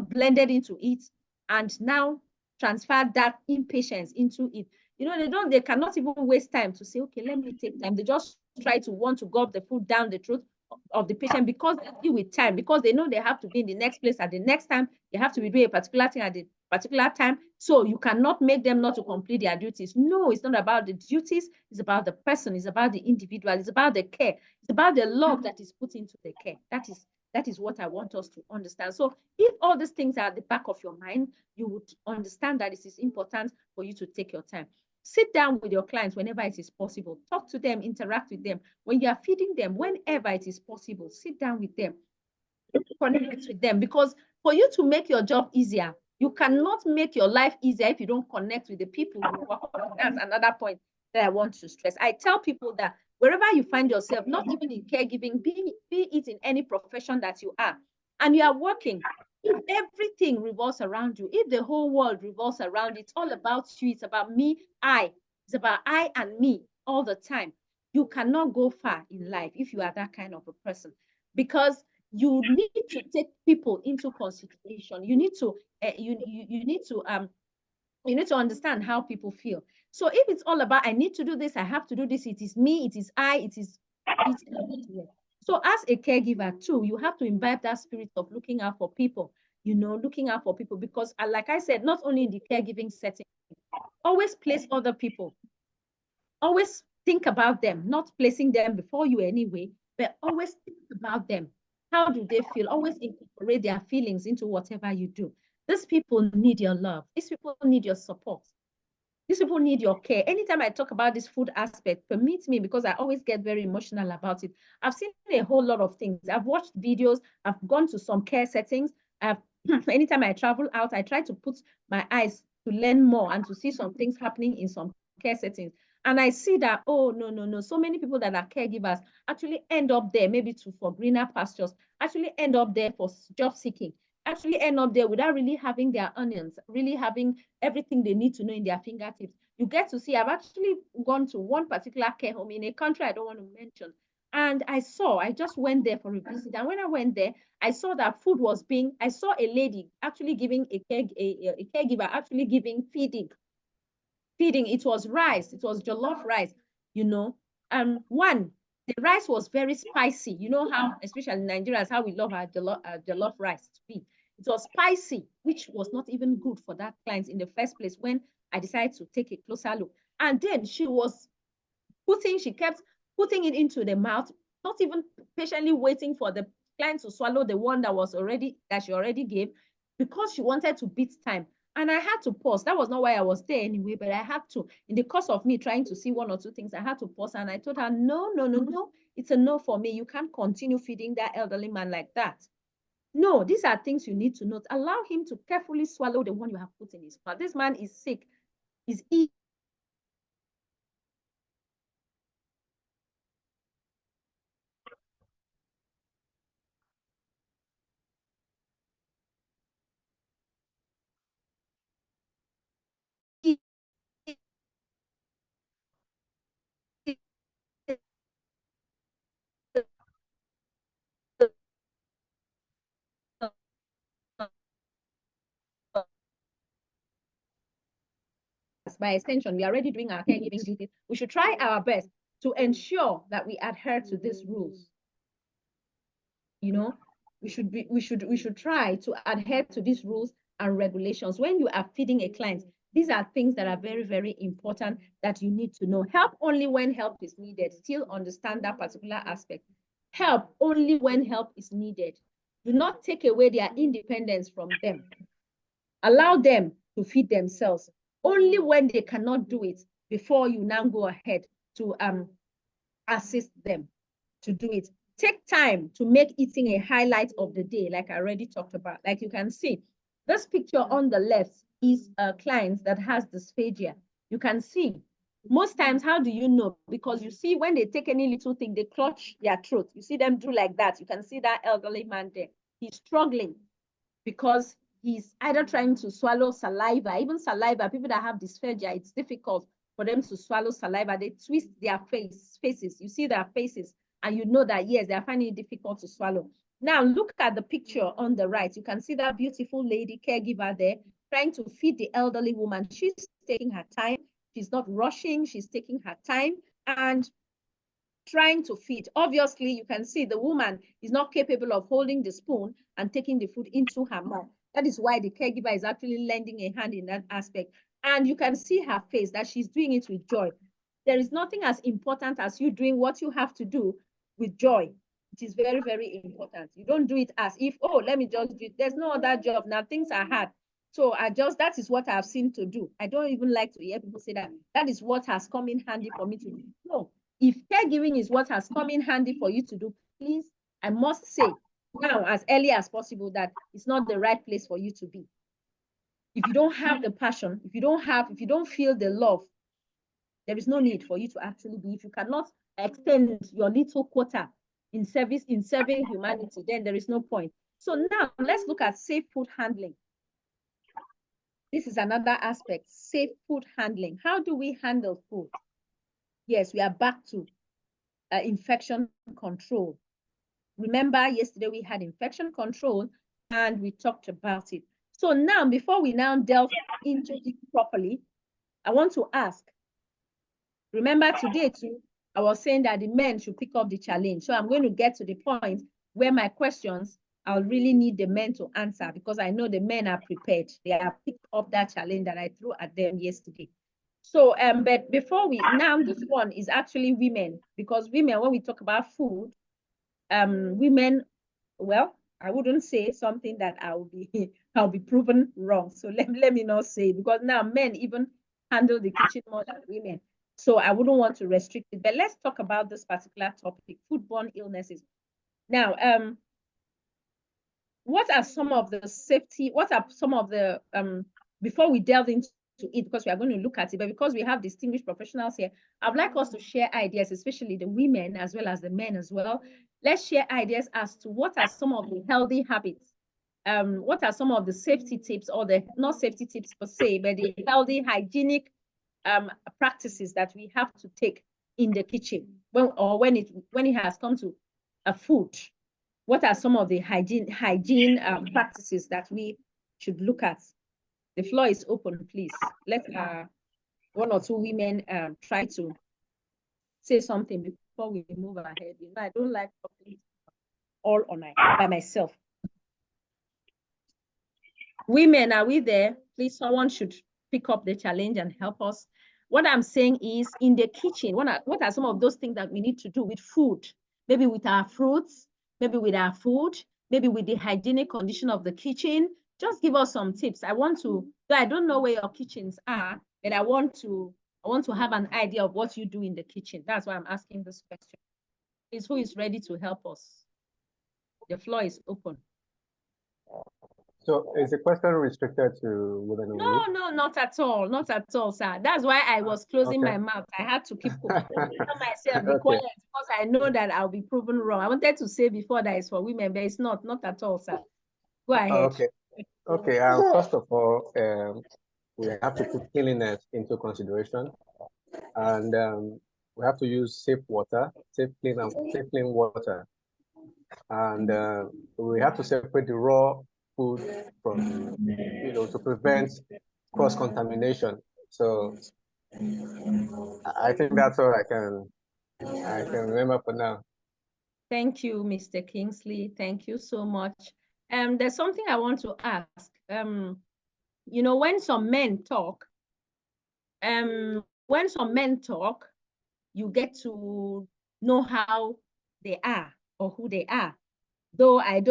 blended into it. And now transfer that impatience into it. You know, they cannot even waste time to say, okay, let me take time. They just try to want to gulp the food down the throat of the patient because they deal with time, because they know they have to be in the next place at the next time. They have to be doing a particular thing at the particular time. So you cannot make them not to complete their duties. No, it's not about the duties. It's about the person. It's about the individual. It's about the care. It's about the love that is put into the care. That is what I want us to understand. So if all these things are at the back of your mind, you would understand that it is important for you to take your time. Sit down with your clients whenever it is possible. Talk to them, interact with them. When you are feeding them, whenever it is possible, sit down with them, connect with them. Because for you to make your job easier, you cannot make your life easier if you don't connect with the people you work with. That's another point that I want to stress. I tell people that wherever you find yourself, not even in caregiving, be it in any profession that you are, and you are working, if everything revolves around you, if the whole world revolves around you, it's all about you, it's about me, it's about I and me all the time. You cannot go far in life if you are that kind of a person, because you need to take people into consideration. You need to you need to understand how people feel. So if it's all about I need to do this, I have to do this, it is me, it is I, it is so as a caregiver too, you have to imbibe that spirit of looking out for people, looking out for people, because like I said, not only in the caregiving setting, always place other people. Always think about them, not placing them before you anyway, but always think about them. How do they feel? Always incorporate their feelings into whatever you do. These people need your love. These people need your support. These people need your care. Anytime I talk about this food aspect, permit me, because I always get very emotional about it. I've seen a whole lot of things. I've watched videos. I've gone to some care settings. Anytime I travel out, I try to put my eyes to learn more and to see some things happening in some care settings. And I see that, oh, no. So many people that are caregivers actually end up there, maybe for greener pastures, actually end up there for job seeking, actually end up there without really having their onions, really having everything they need to know in their fingertips. You get to see, I've actually gone to one particular care home in a country I don't want to mention. And I just went there for a visit. And when I went there, I saw that food was I saw a lady actually giving a caregiver actually giving feeding. It was rice, it was jollof rice, the rice was very spicy. You know how, especially Nigerians, how we love our jollof rice to be. It was spicy, which was not even good for that client in the first place when I decided to take a closer look. And then she kept putting it into the mouth, not even patiently waiting for the client to swallow the one that she already gave, because she wanted to beat time. And I had to pause. That was not why I was there anyway, but I had to, in the course of me trying to see one or two things, I had to pause. And I told her, no, it's a no for me. You can't continue feeding that elderly man like that. No, these are things you need to note. Allow him to carefully swallow the one you have put in his mouth. This man is sick. He's eating. By extension, we are already doing our caregiving duties. We should try our best to ensure that we adhere to these rules. We should try to adhere to these rules and regulations. When you are feeding a client, these are things that are very, very important that you need to know. Help only when help is needed. Still understand that particular aspect. Help only when help is needed. Do not take away their independence from them. Allow them to feed themselves only when they cannot do it, before you now go ahead to assist them to do it. Take time to make eating a highlight of the day, like I already talked about. Like you can see, this picture on the left is a client that has dysphagia. You can see, most times, how do you know? Because you see when they take any little thing, they clutch their throat. You see them do like that. You can see that elderly man there. He's struggling because he's either trying to swallow saliva, even saliva. People that have dysphagia, it's difficult for them to swallow saliva. They twist their faces. You see their faces, and you know that, yes, they're finding it difficult to swallow. Now, look at the picture on the right. You can see that beautiful lady caregiver there. trying to feed the elderly woman. She's taking her time. She's not rushing. She's taking her time and trying to feed. Obviously, you can see the woman is not capable of holding the spoon and taking the food into her mouth. That is why the caregiver is actually lending a hand in that aspect. And you can see her face that she's doing it with joy. There is nothing as important as you doing what you have to do with joy. It is very, very important. You don't do it as if, oh, let me just do it. There's no other job. Now things are hard. So that is what I've seen to do. I don't even like to hear people say that. That is what has come in handy for me to do. No, if caregiving is what has come in handy for you to do, please, I must say now as early as possible that it's not the right place for you to be. If you don't have the passion, if you don't feel the love, there is no need for you to actually be. If you cannot extend your little quota in serving humanity, then there is no point. So now let's look at safe food handling. This is another aspect, safe food handling. How do we handle food? Yes, we are back to infection control. Remember, yesterday we had infection control and we talked about it. So now, before we now delve into it properly, I want to ask, remember today too, I was saying that the men should pick up the challenge. So I'm going to get to the point where my questions, I'll really need the men to answer because I know the men are prepared. They have picked up that challenge that I threw at them yesterday. So, but before now this one is actually women, because women, when we talk about food, women, well, I wouldn't say something that I'll be proven wrong. So let me not say, because now men even handle the kitchen more than women. So I wouldn't want to restrict it. But let's talk about this particular topic, foodborne illnesses. Now, what are some of the before we delve into it, because we are going to look at it, but because we have distinguished professionals here, I'd like us to share ideas, especially the women as well as the men as well. Let's share ideas as to what are some of the healthy habits, what are some of the safety tips, or the not safety tips per se, but the healthy, hygienic practices that we have to take in the kitchen when it has come to a food. What are some of the hygiene practices that we should look at? The floor is open, please. Let one or two women try to say something before we move ahead. You know, I don't like talking all by myself. Women, are we there? Please, someone should pick up the challenge and help us. What I'm saying is, in the kitchen, what are some of those things that we need to do with food? Maybe with our fruits, maybe with our food, maybe with the hygienic condition of the kitchen. Just give us some tips. I don't know where your kitchens are, but I want to have an idea of what you do in the kitchen. That's why I'm asking this question. Please, who is ready to help us? The floor is open. So is the question restricted to women only? No, not at all. Not at all, sir. That's why I was closing my mouth. I had to keep myself be quiet because I know that I'll be proven wrong. I wanted to say before that it's for women, but it's not at all, sir. Go ahead. Okay. First of all, we have to put cleanliness into consideration, and we have to use safe water, safe clean water, and we have to separate the raw food from, to prevent cross-contamination. So I think that's all I can remember for now. Thank you, Mr. Kingsley. Thank you so much. There's something I want to ask. When some men talk, you get to know how they are or who they are. Though I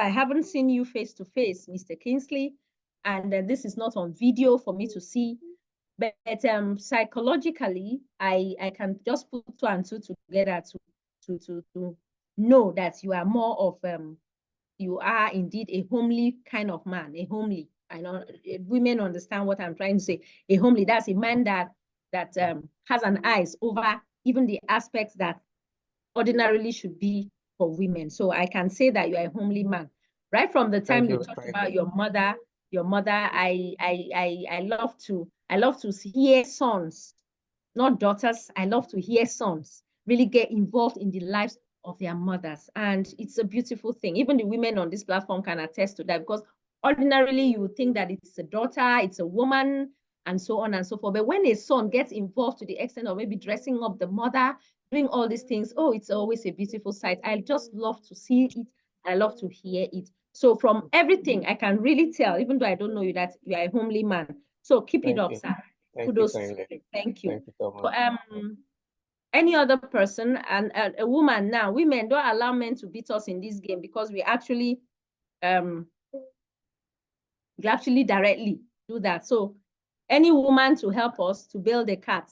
haven't seen you face to face, Mr. Kingsley, and this is not on video for me to see, but psychologically, I can just put two and two together to know that you are more of you are indeed a homely kind of man, a homely. I know women understand what I'm trying to say. A homely, that's a man that has an eyes over even the aspects that ordinarily should be for women. So I can say that you are a homely man. Right from the time you talked about your mother, I love to hear sons, not daughters. I love to hear sons really get involved in the lives of their mothers. And it's a beautiful thing. Even the women on this platform can attest to that, because Ordinarily, you would think that it's a daughter, it's a woman, and so on and so forth. But when a son gets involved to the extent of maybe dressing up the mother, doing all these things, oh, it's always a beautiful sight. I just love to see it. I love to hear it. So from everything, I can really tell, even though I don't know you, that you are a homely man. So keep it up, sir. Thank you Kudos. kindly. Thank you. Thank you so So, much. any other person, and a woman now, women don't allow men to beat us in this game, because we actually directly do that. So any woman to help us to build a cat.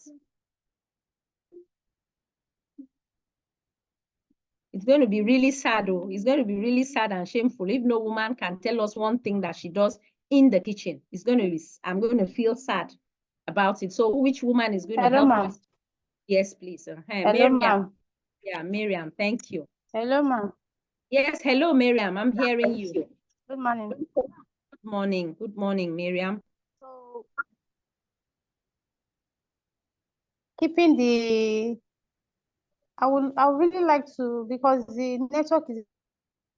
It's going to be really sad, though. It's going to be really sad and shameful if no woman can tell us one thing that she does in the kitchen. It's going to be, I'm going to feel sad about it. So which woman is going to help us? Yes, please. Hello, Miriam. ma'am. Yeah, Miriam, thank you. Hello, ma'am. Yes, hello, Miriam. I'm hearing you. Good morning. Good morning. Good morning, Miriam. So, keeping the, I would really like to, because the network is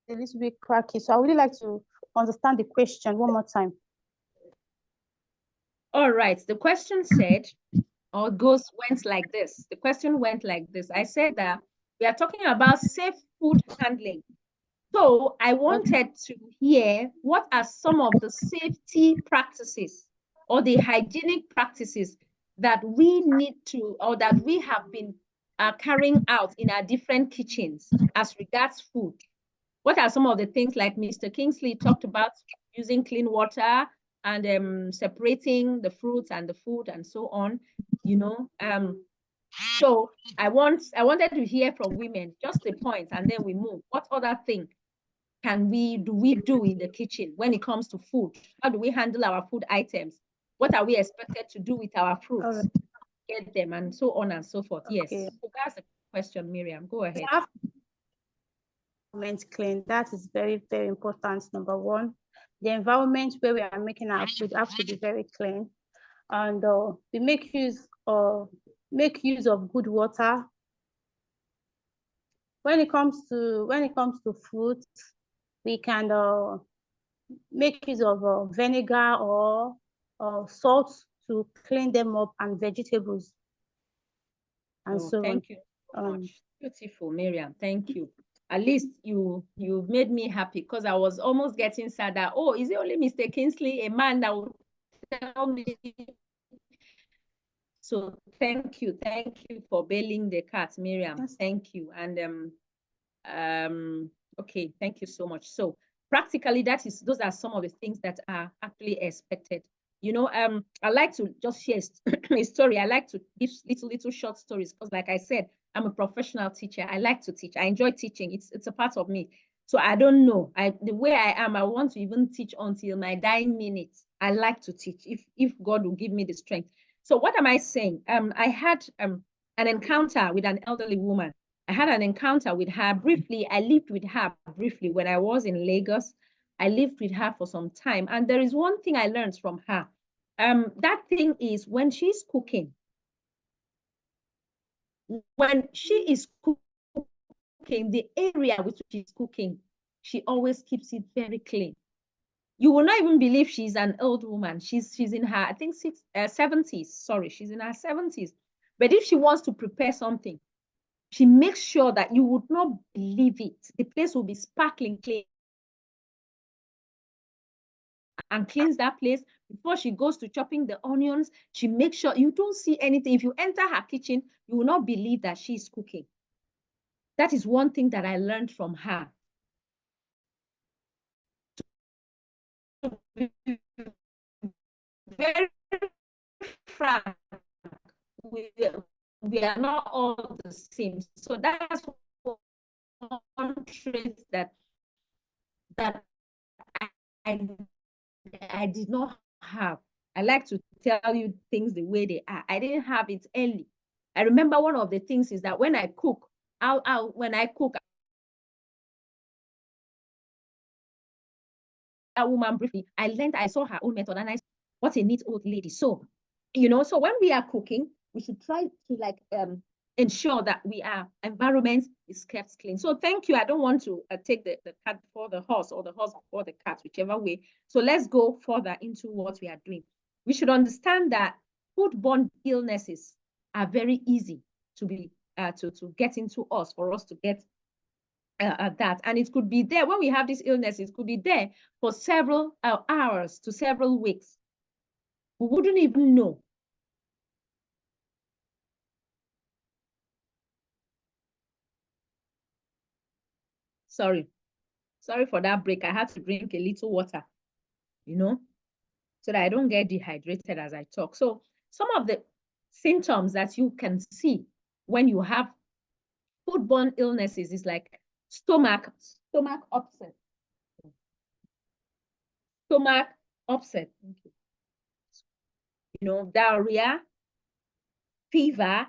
a little bit cracky, so I would really like to understand the question one more time. All right. The question said, or went like this. The question went like this. I said that we are talking about safe food handling. So I wanted to hear what are some of the safety practices or the hygienic practices that we need to, or that we have been carrying out in our different kitchens as regards food. What are some of the things, like Mr. Kingsley talked about, using clean water and separating the fruits and the food and so on, you know? So I wanted to hear from women, just a point, and then we move. What other thing do we do in the kitchen when it comes to food? How do we handle our food items? What are we expected to do with our fruits? Get them, and so on and so forth. Yes. So that's the question, Miriam. Go ahead. Clean. That is very, very important. Number one, the environment where we are making our food has to be very clean, and we make use of good water. When it comes to fruits, we can make use of vinegar or salt to clean them up, and vegetables. And so thank you so much. Beautiful, Miriam. Thank you. At least you've made me happy, because I was almost getting sad that, oh, is it only Mr. Kingsley, a man, that will tell me? So thank you for bailing the cat, Miriam. Thank you. And okay, thank you so much. So practically, those are some of the things that are actually expected. You know, I like to just share a story. I like to give little short stories, because like I said, I'm a professional teacher. I like to teach. I enjoy teaching. It's a part of me. So I don't know. The way I am, I want to even teach until my dying minutes. I like to teach if God will give me the strength. So what am I saying? I had an encounter with an elderly woman. I had an encounter with her briefly. I lived with her briefly when I was in Lagos. I lived with her for some time. And there is one thing I learned from her. That thing is, when she's cooking, when she is cooking, the area which she's cooking, she always keeps it very clean. You will not even believe she's an old woman. She's in her, I think, 70s. Sorry, she's in her 70s. But if she wants to prepare something, she makes sure that you would not believe it. The place will be sparkling clean, and cleans that place. Before she goes to chopping the onions, she makes sure you don't see anything. If you enter her kitchen, you will not believe that she's cooking. That is one thing that I learned from her. Very frank, we are not all the same. So that's one trait that I did not have. I like to tell you things the way they are. I didn't have it early. I remember one of the things is that when I cook, when I cook, a woman briefly, I saw her own method, and I saw what a neat old lady. So, you know, so when we are cooking, we should try to ensure that our environment is kept clean. So thank you. I don't want to take the cat before the horse or the horse before the cat, whichever way. So let's go further into what we are doing. We should understand that foodborne illnesses are very easy to be to get into us, for us to get that. And it could be there when we have this illness, it could be there for several hours to several weeks. We wouldn't even know. Sorry for that break. I had to drink a little water, you know, so that I don't get dehydrated as I talk. So some of the symptoms that you can see when you have foodborne illnesses is like stomach upset. Stomach upset. You know, diarrhea, fever,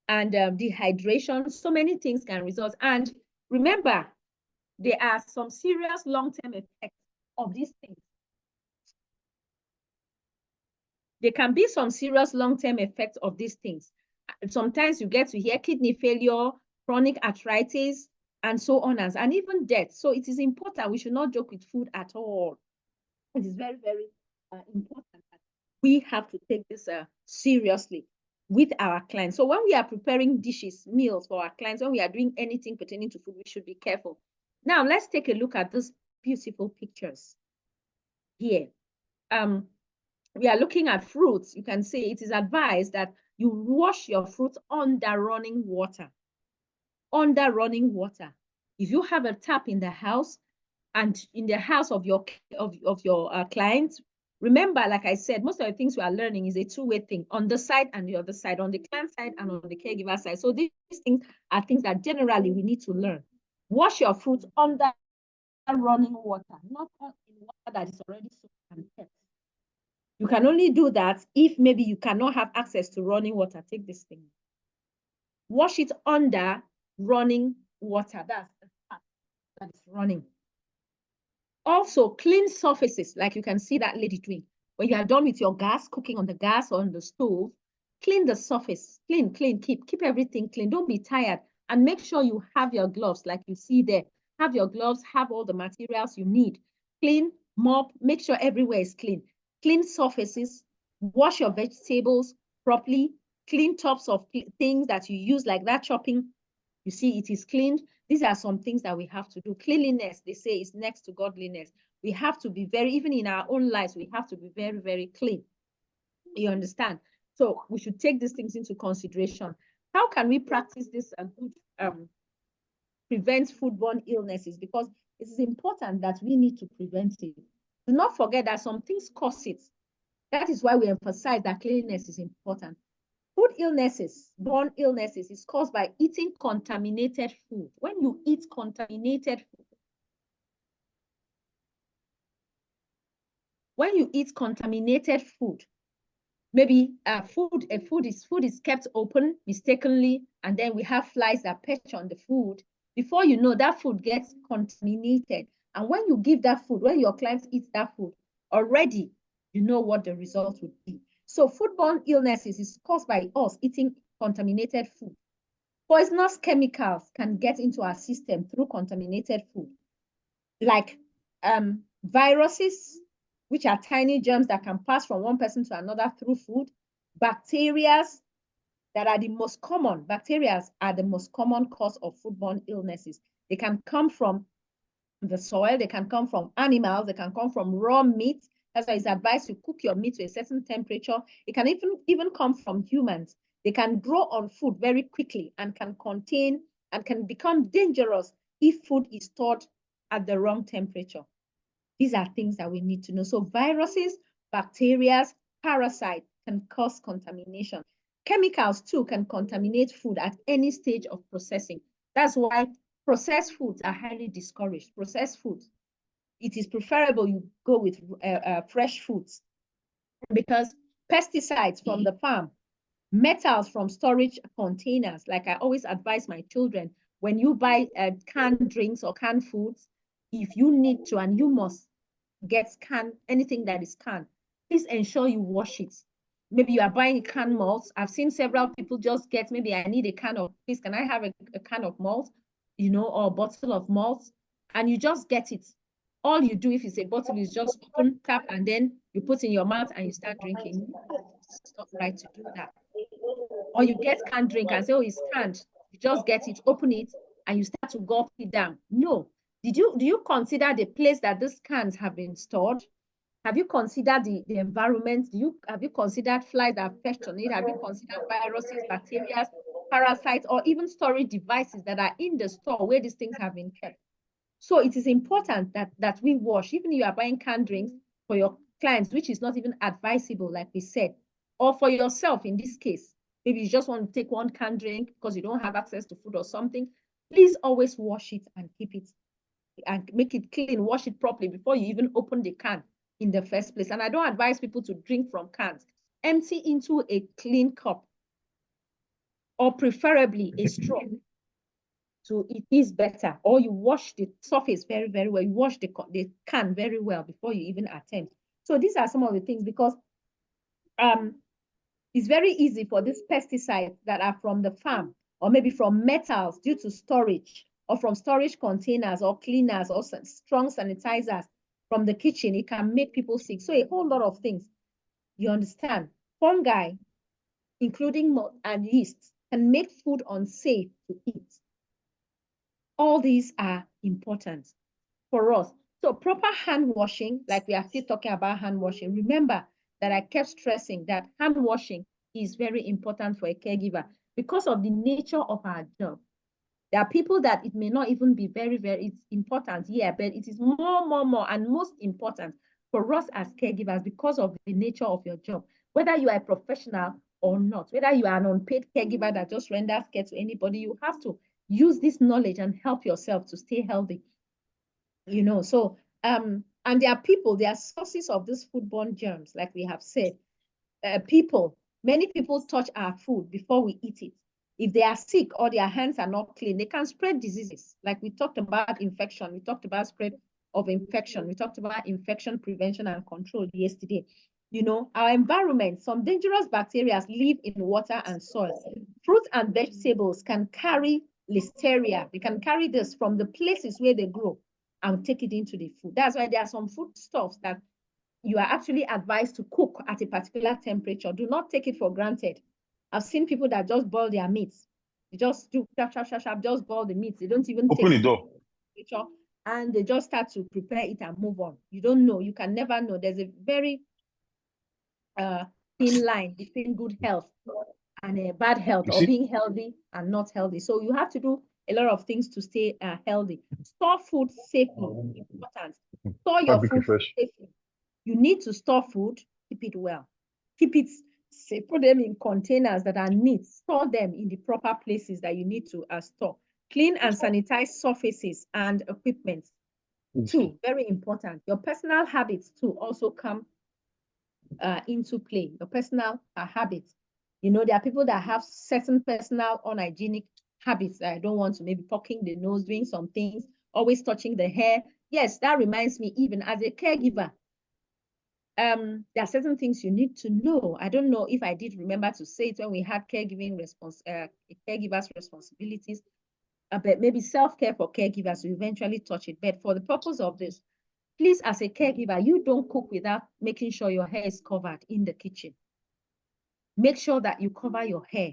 and dehydration. So many things can result. And remember, there are some serious long-term effects of these things. There can be some serious long-term effects of these things. Sometimes you get to hear kidney failure, chronic arthritis, and so on, and even death. So it is important. We should not joke with food at all. It is very, very important that we have to take this seriously with our clients. So when we are preparing dishes, meals for our clients, when we are doing anything pertaining to food, we should be careful. Now, let's take a look at these beautiful pictures here. We are looking at fruits. You can see it is advised that you wash your fruits under running water. Under running water. If you have a tap in the house and in the house of your clients, remember, like I said, most of the things we are learning is a two-way thing, on the side and the other side, on the client side and on the caregiver side. So these things are things that generally we need to learn. Wash your fruits under running water, not in water that is already soaked and kept. You can only do that if maybe you cannot have access to running water. Take this thing. Wash it under running water. That's the part that is running. Also, clean surfaces, like you can see that lady doing. When you are done with your gas, cooking on the gas or on the stove, clean the surface. Clean, keep everything clean. Don't be tired. And make sure you have your gloves, like you see there. Have your gloves, have all the materials you need. Clean, mop, make sure everywhere is clean. Clean surfaces, wash your vegetables properly, clean tops of things that you use, like that chopping. You see, it is cleaned. These are some things that we have to do. Cleanliness, they say, is next to godliness. We have to be even in our own lives, we have to be very, very clean. You understand? So we should take these things into consideration. How can we practice this and prevent foodborne illnesses? Because it is important that we need to prevent it. Do not forget that some things cause it. That is why we emphasize that cleanliness is important. Foodborne illnesses is caused by eating contaminated food. When you eat contaminated food, maybe food is kept open mistakenly, and then we have flies that perch on the food. Before you know, that food gets contaminated. And when you give that food, when your clients eat that food, already you know what the result would be. So foodborne illnesses is caused by us eating contaminated food. Poisonous chemicals can get into our system through contaminated food, like viruses, which are tiny germs that can pass from one person to another through food. Bacteria that are the most common. Bacteria are the most common cause of foodborne illnesses. They can come from the soil, they can come from animals, they can come from raw meat. That's why it's advised to cook your meat to a certain temperature. It can even come from humans. They can grow on food very quickly and can contain and can become dangerous if food is stored at the wrong temperature. These are things that we need to know. So viruses, bacteria, parasites can cause contamination. Chemicals too can contaminate food at any stage of processing. That's why processed foods are highly discouraged. Processed foods, it is preferable you go with fresh foods, because pesticides from the farm, metals from storage containers, like I always advise my children, when you buy canned drinks or canned foods, if you need to and you must get anything that is canned, please ensure you wash it. maybe you are buying canned malt. I've seen several people just get, maybe I need a can of, please, can I have a can of malt, you know, or a bottle of malt, and you just get it. All you do, if it's a bottle, is just open, tap, and then you put in your mouth and you start drinking. It's not right to do that. Or you get canned drink and say, oh, it's canned. You just get it, open it, and you start to gulp it down. No. Do you consider the place that these cans have been stored? Have you considered the environment? Have you considered flies that fetched on it? Have you considered viruses, bacteria, parasites, or even storage devices that are in the store where these things have been kept? So it is important that we wash, even if you are buying canned drinks for your clients, which is not even advisable, like we said, or for yourself in this case. Maybe you just want to take one canned drink because you don't have access to food or something. Please always wash it and keep it and make it clean, wash it properly before you even open the can in the first place. And I don't advise people to drink from cans. Empty into a clean cup, or preferably a straw. So it is better. Or you wash the surface very, very well. You wash the can very well before you even attempt. So these are some of the things, because it's very easy for these pesticides that are from the farm, or maybe from metals due to storage, or from storage containers or cleaners or strong sanitizers from the kitchen. It can make people sick. So a whole lot of things, you understand. Fungi, including mold and yeast, can make food unsafe to eat. All these are important for us. So proper hand washing, like we are still talking about hand washing. Remember that I kept stressing that hand washing is very important for a caregiver because of the nature of our job. There are people that it may not even be very, it's important, yeah, but it is more, and most important for us as caregivers because of the nature of your job. Whether you are a professional or not, whether you are an unpaid caregiver that just renders care to anybody, you have to use this knowledge and help yourself to stay healthy. You know, so and there are sources of these foodborne germs, like we have said. Many people touch our food before we eat it. If they are sick or their hands are not clean, they can spread diseases. Like we talked about infection, we talked about spread of infection, we talked about infection prevention and control yesterday. You know, our environment, some dangerous bacteria live in water and soil. Fruits and vegetables can carry listeria. They can carry this from the places where they grow and take it into the food. That's why there are some foodstuffs that you are actually advised to cook at a particular temperature. Do not take it for granted. I've seen people that just boil their meats. They just do sharp, just boil the meats. They don't even Open the door. Temperature, and they just start to prepare it and move on. You don't know. You can never know. There's a very thin line between good health and bad health, or being healthy and not healthy. So you have to do a lot of things to stay healthy. Store food safely. Important. Store your food safely. You need to store food, keep it well. Keep it safe. Put them in containers that are neat. Store them in the proper places that you need to store. Clean and sanitize surfaces and equipment. Two, very important. Your personal habits too also come into play. Your personal habits. You know, there are people that have certain personal unhygienic habits. I don't want to, maybe poking the nose, doing some things, always touching the hair. Yes, that reminds me, even as a caregiver, there are certain things you need to know. I don't know if I did remember to say it when we had caregivers' responsibilities, but maybe self-care for caregivers, we eventually touch it. But for the purpose of this, please, as a caregiver, you don't cook without making sure your hair is covered in the kitchen. Make sure that you cover your hair.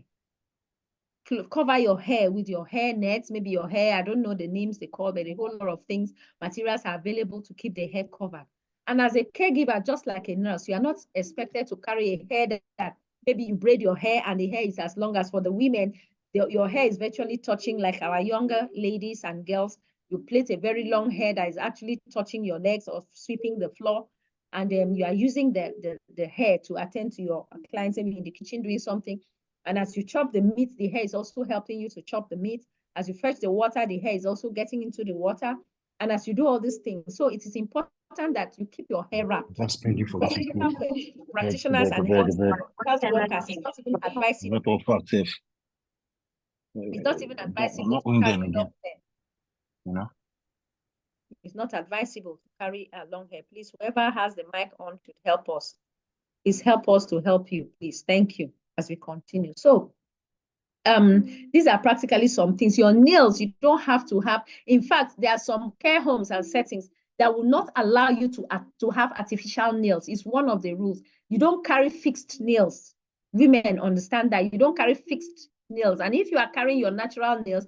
Cover your hair with your hair nets, maybe your hair, I don't know the names they call, but a whole lot of things, materials are available to keep the hair covered. And as a caregiver, just like a nurse, you are not expected to carry a hair that maybe you braid your hair and the hair is as long as for the women, your hair is virtually touching, like our younger ladies and girls. You plait a very long hair that is actually touching your legs or sweeping the floor. And then you are using the hair to attend to your clients, maybe in the kitchen doing something. And as you chop the meat, the hair is also helping you to chop the meat. As you fetch the water, the hair is also getting into the water. And as you do all these things, so it is important that you keep your hair wrapped. That's paying for practitioners and health workers, it's not even advisable. It's not even advisable to carry long hair. You know? It's not advisable to carry long hair. Please, whoever has the mic on should help us. Please help us to help you, please. Thank you as we continue. So these are practically some things. Your nails, you don't have to have. In fact, there are some care homes and settings that will not allow you to have artificial nails. It's one of the rules. You don't carry fixed nails. Women understand that you don't carry fixed nails. And if you are carrying your natural nails,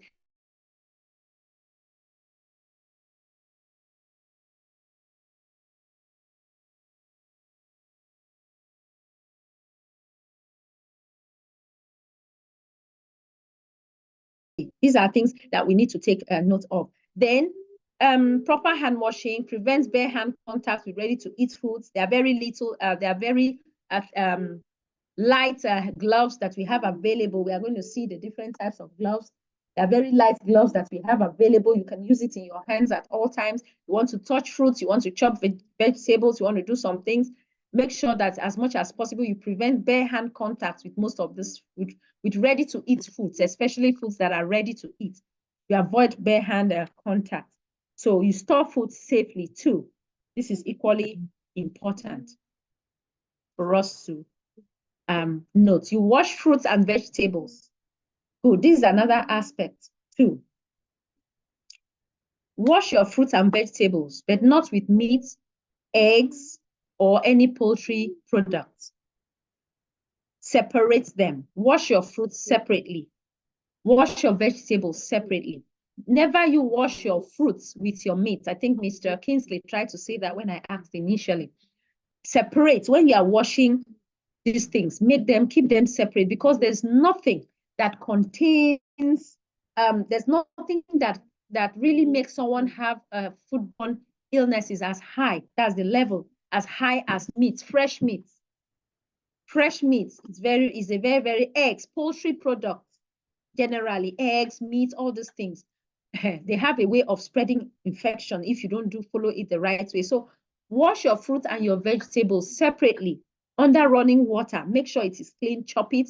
these are things that we need to take note of. Then proper hand washing prevents bare hand contact with ready-to-eat foods. They are very little, they are very light gloves that we have available. We are going to see the different types of gloves. They are very light gloves that we have available. You can use it in your hands at all times. You want to touch fruits, you want to chop vegetables, you want to do some things. Make sure that as much as possible, you prevent bare hand contact with most of this, with ready-to-eat foods, especially foods that are ready to eat. You avoid bare hand contact. So you store food safely too. This is equally important for us to note. You wash fruits and vegetables. Oh, this is another aspect too. Wash your fruits and vegetables, but not with meat, eggs, or any poultry products. Separate them. Wash your fruits separately. Wash your vegetables separately. Never you wash your fruits with your meat. I think Mr. Kingsley tried to say that when I asked initially. Separate. When you are washing these things, keep them separate, because there's nothing that contains, there's nothing that really makes someone have foodborne illnesses as high, that's the level, as high as meat, fresh meat. Fresh meat is a very, very eggs, poultry products, generally eggs, meat, all these things. They have a way of spreading infection if you don't follow it the right way. So wash your fruit and your vegetables separately under running water. Make sure it is clean, chop it.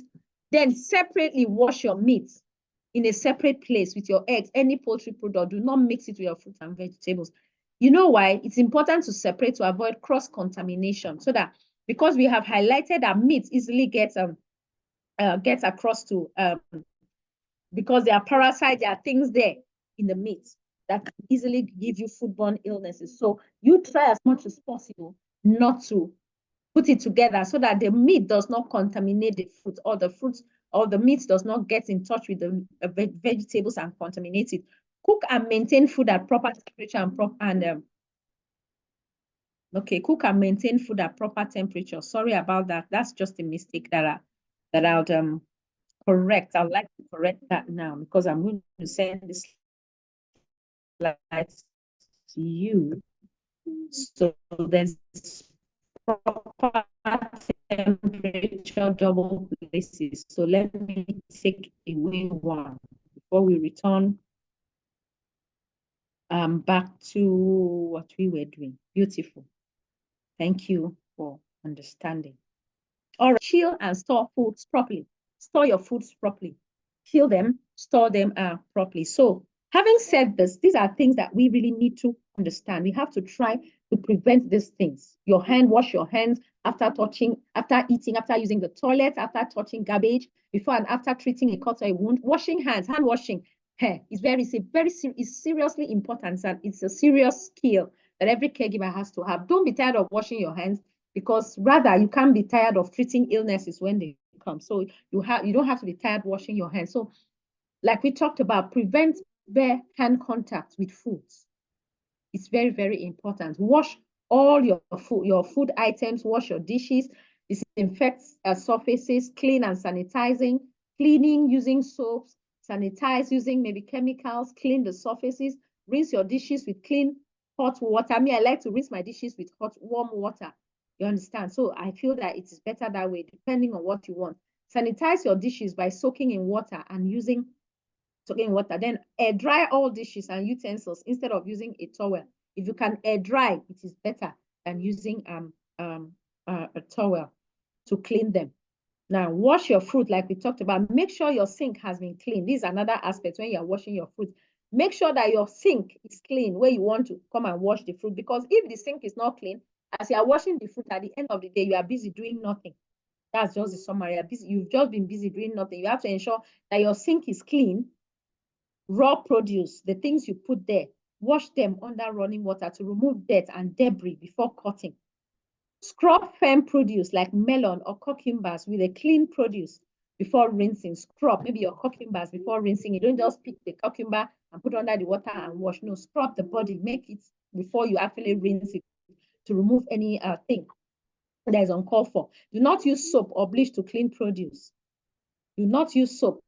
Then separately wash your meat in a separate place with your eggs, any poultry product. Do not mix it with your fruit and vegetables. You know why? It's important to separate to avoid cross-contamination, so that, because we have highlighted that meat easily gets across to, because there are parasites, there are things there in the meat that can easily give you foodborne illnesses. So you try as much as possible not to put it together, so that the meat does not contaminate the fruit, or the fruit or the meat does not get in touch with the vegetables and contaminate it. Cook and maintain food at proper temperature cook and maintain food at proper temperature. Sorry about that. That's just a mistake that I'll correct. I'd like to correct that now, because I'm going to send this slide to you. So there's proper temperature double places. So let me take away one before we return back to what we were doing. Beautiful. Thank you for understanding. All right, chill and store foods properly. Store your foods properly. Chill them, store them properly. So having said this, these are things that we really need to understand. We have to try to prevent these things. Wash your hands after touching, after eating, after using the toilet, after touching garbage, before and after treating a cut or a wound. Washing hands, hand washing is seriously important, and it's a serious skill that every caregiver has to have. Don't be tired of washing your hands, because rather you can't be tired of treating illnesses when they come. So you don't have to be tired washing your hands. So like we talked about, prevent bare hand contact with foods. It's very, very important. Wash all your food items, wash your dishes, disinfect surfaces, clean and sanitizing, cleaning using soaps, sanitize using maybe chemicals, clean the surfaces, rinse your dishes with clean hot water. I like to rinse my dishes with warm water. You understand? So I feel that it is better that way, depending on what you want. Sanitize your dishes by soaking in water and using water. Then air dry all dishes and utensils instead of using a towel. If you can air dry, it is better than using a towel to clean them. Now, wash your fruit like we talked about. Make sure your sink has been cleaned. This is another aspect when you're washing your fruit. Make sure that your sink is clean where you want to come and wash the fruit, because if the sink is not clean As you are washing the fruit, at the end of the day, you are busy doing nothing. That's just the summary. You've just been busy doing nothing. You have to ensure that your sink is clean. Raw produce, the things you put there, wash them under running water to remove dirt and debris before cutting. Scrub firm produce like melon or cucumbers with a clean produce before rinsing. Scrub maybe your cucumbers before rinsing. You don't just pick the cucumber and put under the water and wash. No, scrub the body, make it before you actually rinse it to remove any thing that is uncalled for. Do not use soap or bleach to clean produce. Do not use soap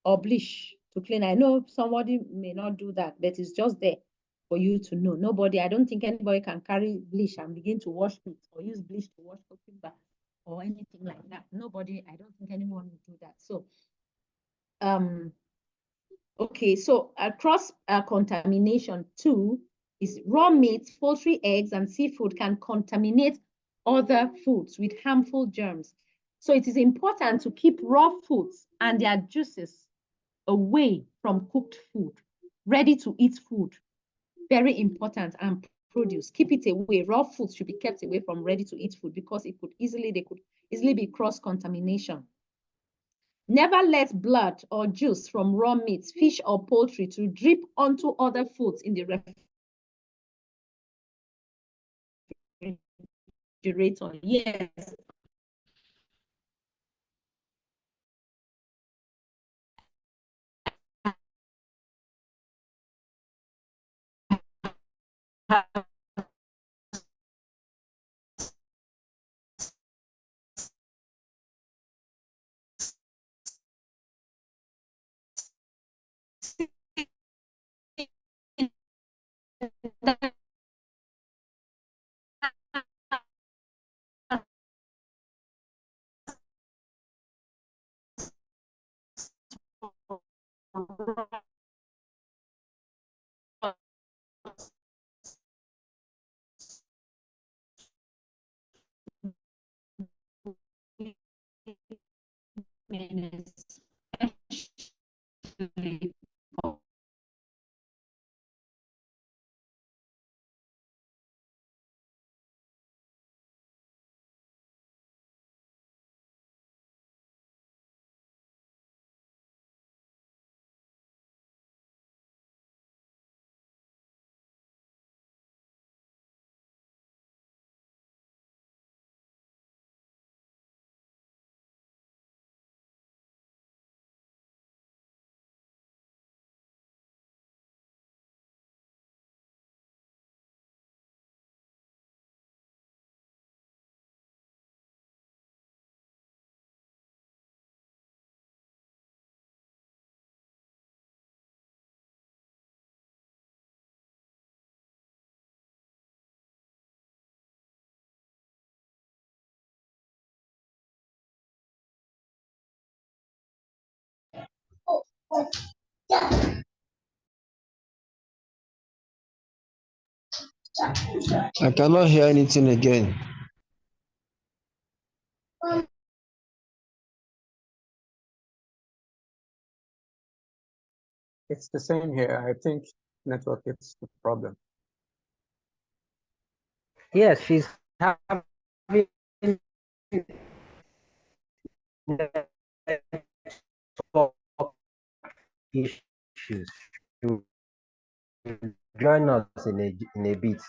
or bleach to clean. I know somebody may not do that, but it's just there for you to know. I don't think anybody can carry bleach and begin to wash it or use bleach to wash cucumber or anything like that. Nobody, I don't think anyone would do that. So, okay, so cross contamination too is raw meat, poultry, eggs, and seafood can contaminate other foods with harmful germs. So it is important to keep raw foods and their juices away from cooked food, ready to eat food. Very important. And produce, keep it away. Raw foods should be kept away from ready to eat food because they could easily be cross contamination. Never let blood or juice from raw meats, fish or poultry to drip onto other foods in the refrigerator. Yes. I cannot hear anything again. It's the same here. I think network is the problem. Yes, she's having issues. She will join us in a bit.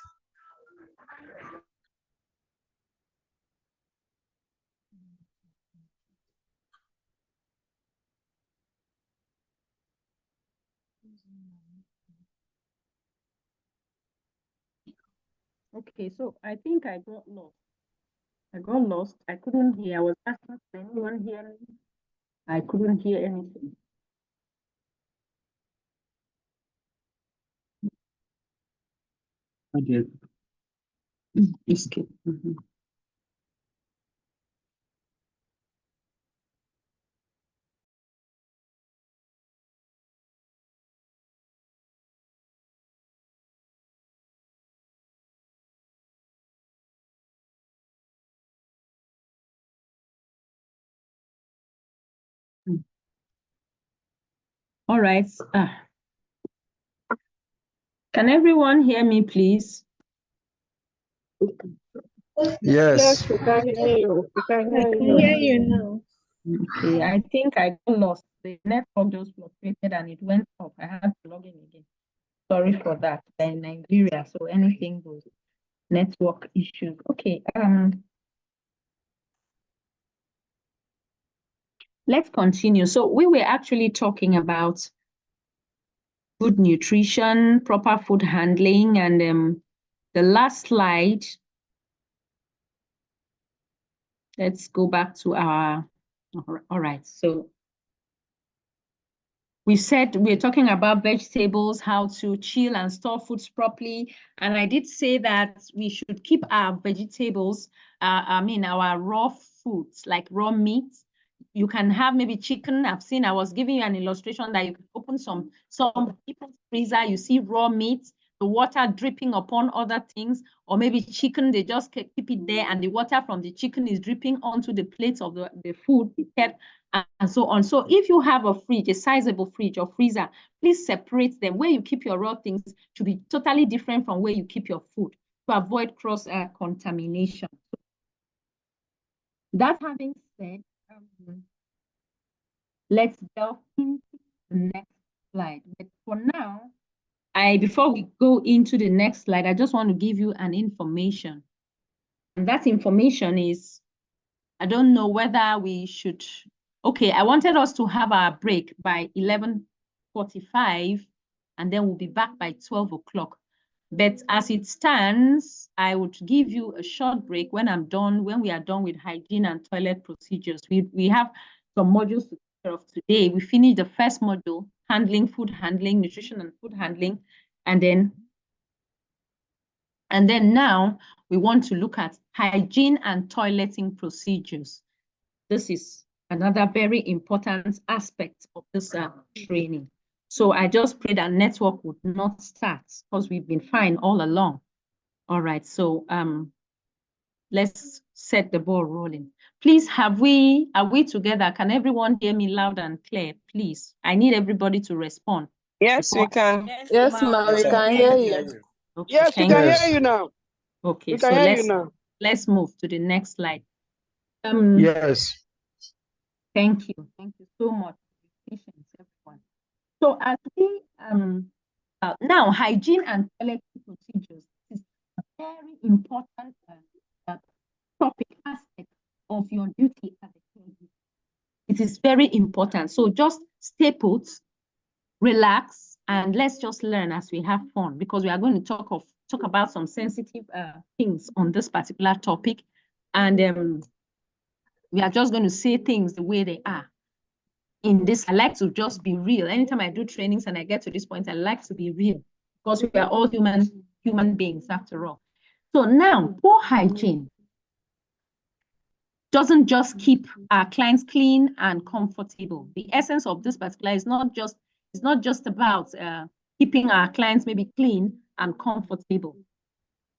Okay, so I think I got lost. I couldn't hear. I was asking, did anyone hear me? I couldn't hear anything. I did. Escape. All right. Can everyone hear me, please? Yes. we can hear you. We can I hear can you. hear you now. Okay, I think I got lost. The network just fluctuated and it went off. I had to log in again. Sorry for that. They're in Nigeria, so anything goes. Network issues. Okay. Let's continue. So we were actually talking about good nutrition, proper food handling, and the last slide. Let's go back to our. All right. So we said we're talking about vegetables, how to chill and store foods properly. And I did say that we should keep our vegetables, our raw foods, like raw meat. You can have maybe chicken. I was giving you an illustration that you can open some people's freezer, you see raw meat, the water dripping upon other things, or maybe chicken, they just keep it there and the water from the chicken is dripping onto the plates of the food kept, and so on. So if you have a fridge, a sizable fridge or freezer, please separate them. Where you keep your raw things should be totally different from where you keep your food to avoid cross contamination. That having said, let's delve into the next slide. But for now, before we go into the next slide, I just want to give you an information. And that information is, I don't know whether we should, okay, I wanted us to have our break by 11:45, and then we'll be back by 12 o'clock. But as it stands, I would give you a short break when we are done with hygiene and toilet procedures. We have some modules to take care of today. We finished the first module, food handling, nutrition and food handling, and then now we want to look at hygiene and toileting procedures. This is another very important aspect of this training. So I just pray that network would not start because we've been fine all along. All right, so let's set the ball rolling. Please, are we together? Can everyone hear me loud and clear, please? I need everybody to respond. Yes, we can. Yes, ma, we can hear you. Okay, Yes, we can Yes. hear you now. Okay, We so can hear you now. let's move to the next slide. Yes. Thank you so much for your patience, everyone. So as we now hygiene and toilet procedures is a very important topic aspect of your duty as a caregiver. It is very important. So just stay put, relax, and let's just learn as we have fun, because we are going to talk about some sensitive things on this particular topic, and we are just going to say things the way they are. In this, I like to just be real. Anytime I do trainings and I get to this point, I like to be real because we are all human beings after all. So now, poor hygiene doesn't just keep our clients clean and comfortable. The essence of this particular is not just about keeping our clients maybe clean and comfortable.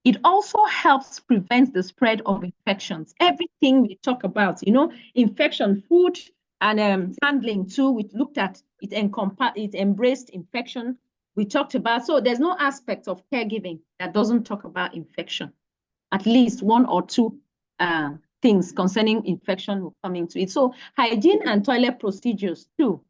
It also helps prevent the spread of infections. Everything we talk about, infection, food, and handling too, we looked at it, it embraced infection. We talked about, so there's no aspect of caregiving that doesn't talk about infection. At least one or two things concerning infection will come into it. So hygiene and toilet procedures too,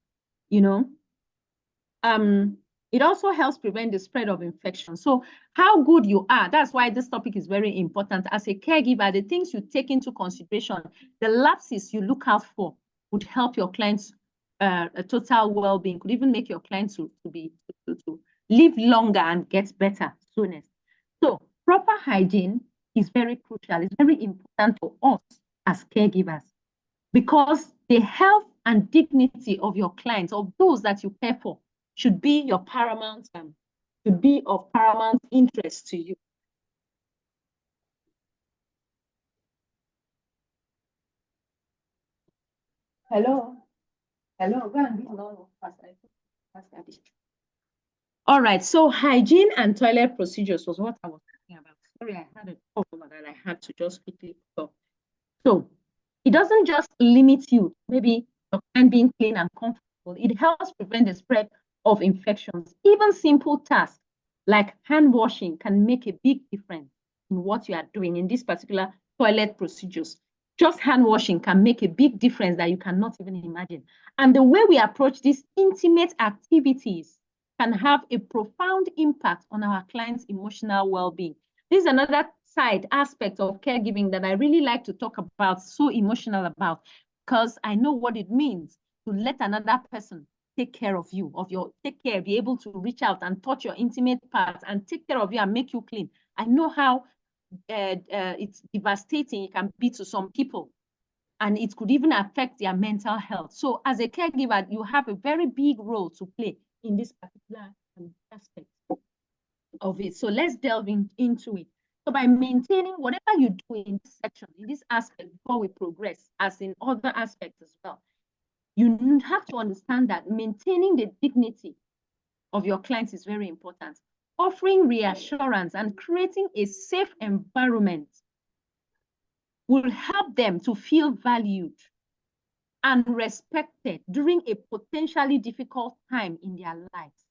it also helps prevent the spread of infection. So how good you are, that's why this topic is very important. As a caregiver, the things you take into consideration, the lapses you look out for would help your clients a total well-being, could even make your clients to live longer and get better soonest. So proper hygiene is very crucial. It's very important to us as caregivers because the health and dignity of your clients, of those that you care for, should be your paramount, should be of paramount interest to you. Hello. All right, so hygiene and toilet procedures was what I was talking about. Sorry, I had a problem that I had to just quickly stop. So it doesn't just limit you, maybe your client being clean and comfortable. It helps prevent the spread of infections. Even simple tasks like hand washing can make a big difference. in what you are doing in this particular toilet procedures. Just hand washing can make a big difference that you cannot even imagine. And the way we approach these intimate activities can have a profound impact on our clients' emotional well-being. This is another side aspect of caregiving that I really like to talk about, so emotional about, because I know what it means to let another person take care of you, be able to reach out and touch your intimate parts and take care of you and make you clean. I know how it's devastating it can be to some people, and it could even affect their mental health. So as a caregiver, you have a very big role to play in this particular aspect of it. So let's delve into it. So by maintaining whatever you do in this section, in this aspect, before we progress, as in other aspects as well, you have to understand that maintaining the dignity of your clients is very important. Offering reassurance and creating a safe environment will help them to feel valued and respected during a potentially difficult time in their lives.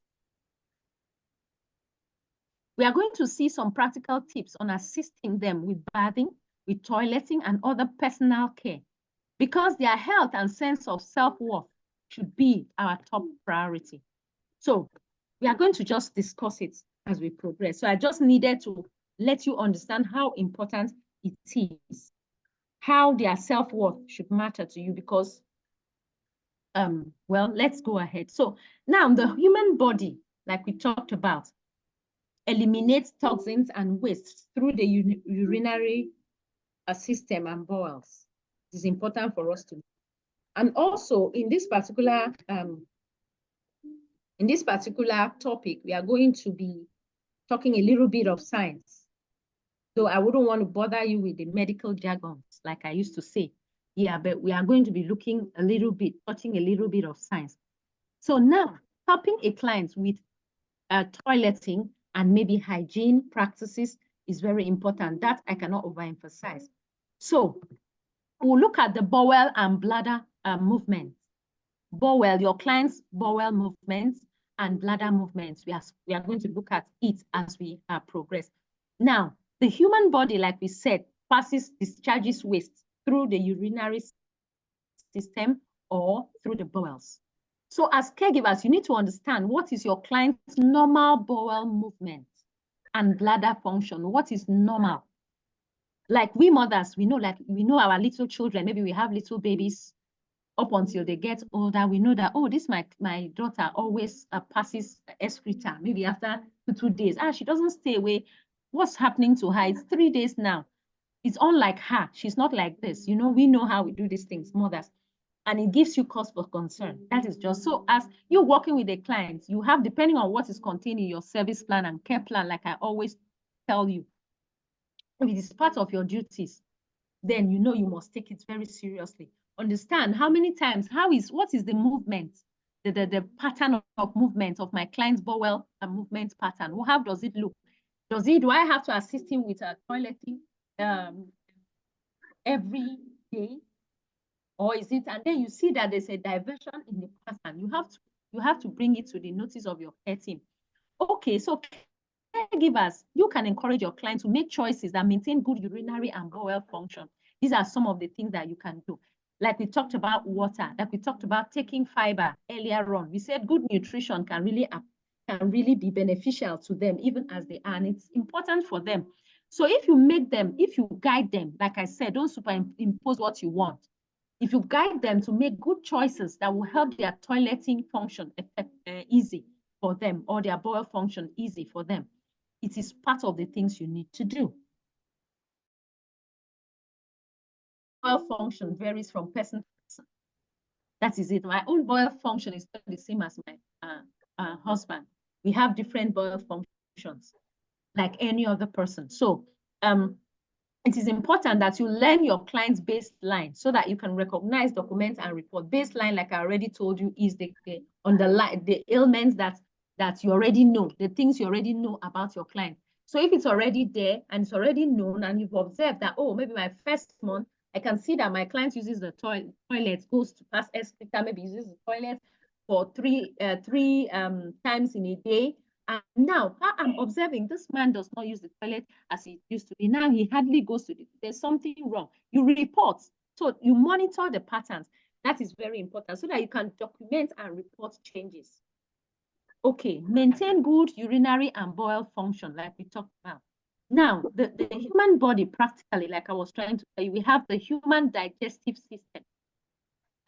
We are going to see some practical tips on assisting them with bathing, with toileting, and other personal care, because their health and sense of self-worth should be our top priority. So we are going to just discuss it as we progress. So I just needed to let you understand how important it is, how their self-worth should matter to you, because, well, let's go ahead. So now the human body, like we talked about, eliminates toxins and wastes through the urinary system and bowels. It is important for us to know. And also in this particular topic, we are going to be talking a little bit of science. So I wouldn't want to bother you with the medical jargons, like I used to say. Yeah, but we are going to be looking a little bit, touching a little bit of science. So now, helping a client with toileting and maybe hygiene practices is very important. That I cannot overemphasize. So we'll look at the bowel and bladder movements. Bowel, your client's bowel movements and bladder movements. We are going to look at it as we progress. Now, the human body, like we said, discharges waste through the urinary system or through the bowels. So as caregivers, you need to understand what is your client's normal bowel movement and bladder function. What is normal? Like we mothers, we know our little children, maybe we have little babies up until they get older. We know that, oh, this my daughter always passes excreta, maybe after 2 days. She doesn't stay away. What's happening to her? It's 3 days now. It's unlike her. She's not like this. We know how we do these things, mothers. And it gives you cause for concern. That is just so. As you're working with a client, you have, depending on what is contained in your service plan and care plan, like I always tell you, if it is part of your duties, then you must take it very seriously. Understand how many times, what is the movement, the pattern of movement of my client's bowel movement pattern? How does it look? Do I have to assist him with toileting every day? Or is it, and then you see that there's a diversion in the pattern. You have to bring it to the notice of your care team. Okay, so caregivers, you can encourage your clients to make choices that maintain good urinary and bowel function. These are some of the things that you can do. Like we talked about water, like we talked about taking fiber earlier on. We said good nutrition can really be beneficial to them even as they are, and it's important for them. So if you guide them, like I said, don't superimpose what you want. If you guide them to make good choices that will help their toileting function easy for them, or their bowel function easy for them, it is part of the things you need to do. Bowel function varies from person to person. That is it. My own bowel function is not the same as my husband. We have different bowel functions, like any other person. So it is important that you learn your client's baseline so that you can recognize, document, and report. Baseline, like I already told you, is the ailments that you already know, the things you already know about your client. So if it's already there and it's already known, and you've observed that, oh, maybe my first month, I can see that my client uses the toilet, goes to pass excreta, maybe uses the toilet for three times in a day, And now, how I'm observing, this man does not use the toilet as he used to be. Now he hardly goes to there's something wrong. You report. So you monitor the patterns. That is very important so that you can document and report changes. Okay, maintain good urinary and bowel function, like we talked about. Now, the human body, practically, like I was trying to tell you, we have the human digestive system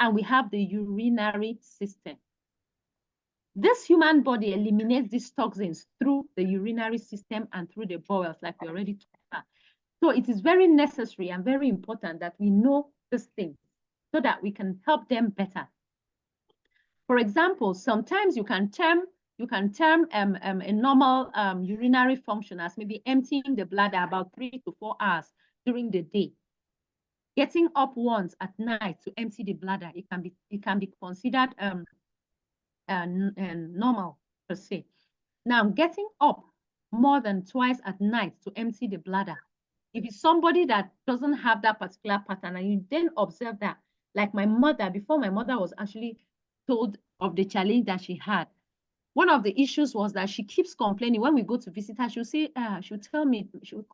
and we have the urinary system. This human body eliminates these toxins through the urinary system and through the bowels, like we already talked about. So it is very necessary and very important that we know these things so that we can help them better. For example, sometimes you can term a normal urinary function as maybe emptying the bladder about 3 to 4 hours during the day. Getting up once at night to empty the bladder, it can be considered normal per se. Now, getting up more than twice at night to empty the bladder, if it's somebody that doesn't have that particular pattern and you then observe that, like my mother, before my mother was actually told of the challenge that she had, one of the issues was that she keeps complaining. When we go to visit her, she'll say, she'll tell me, she'll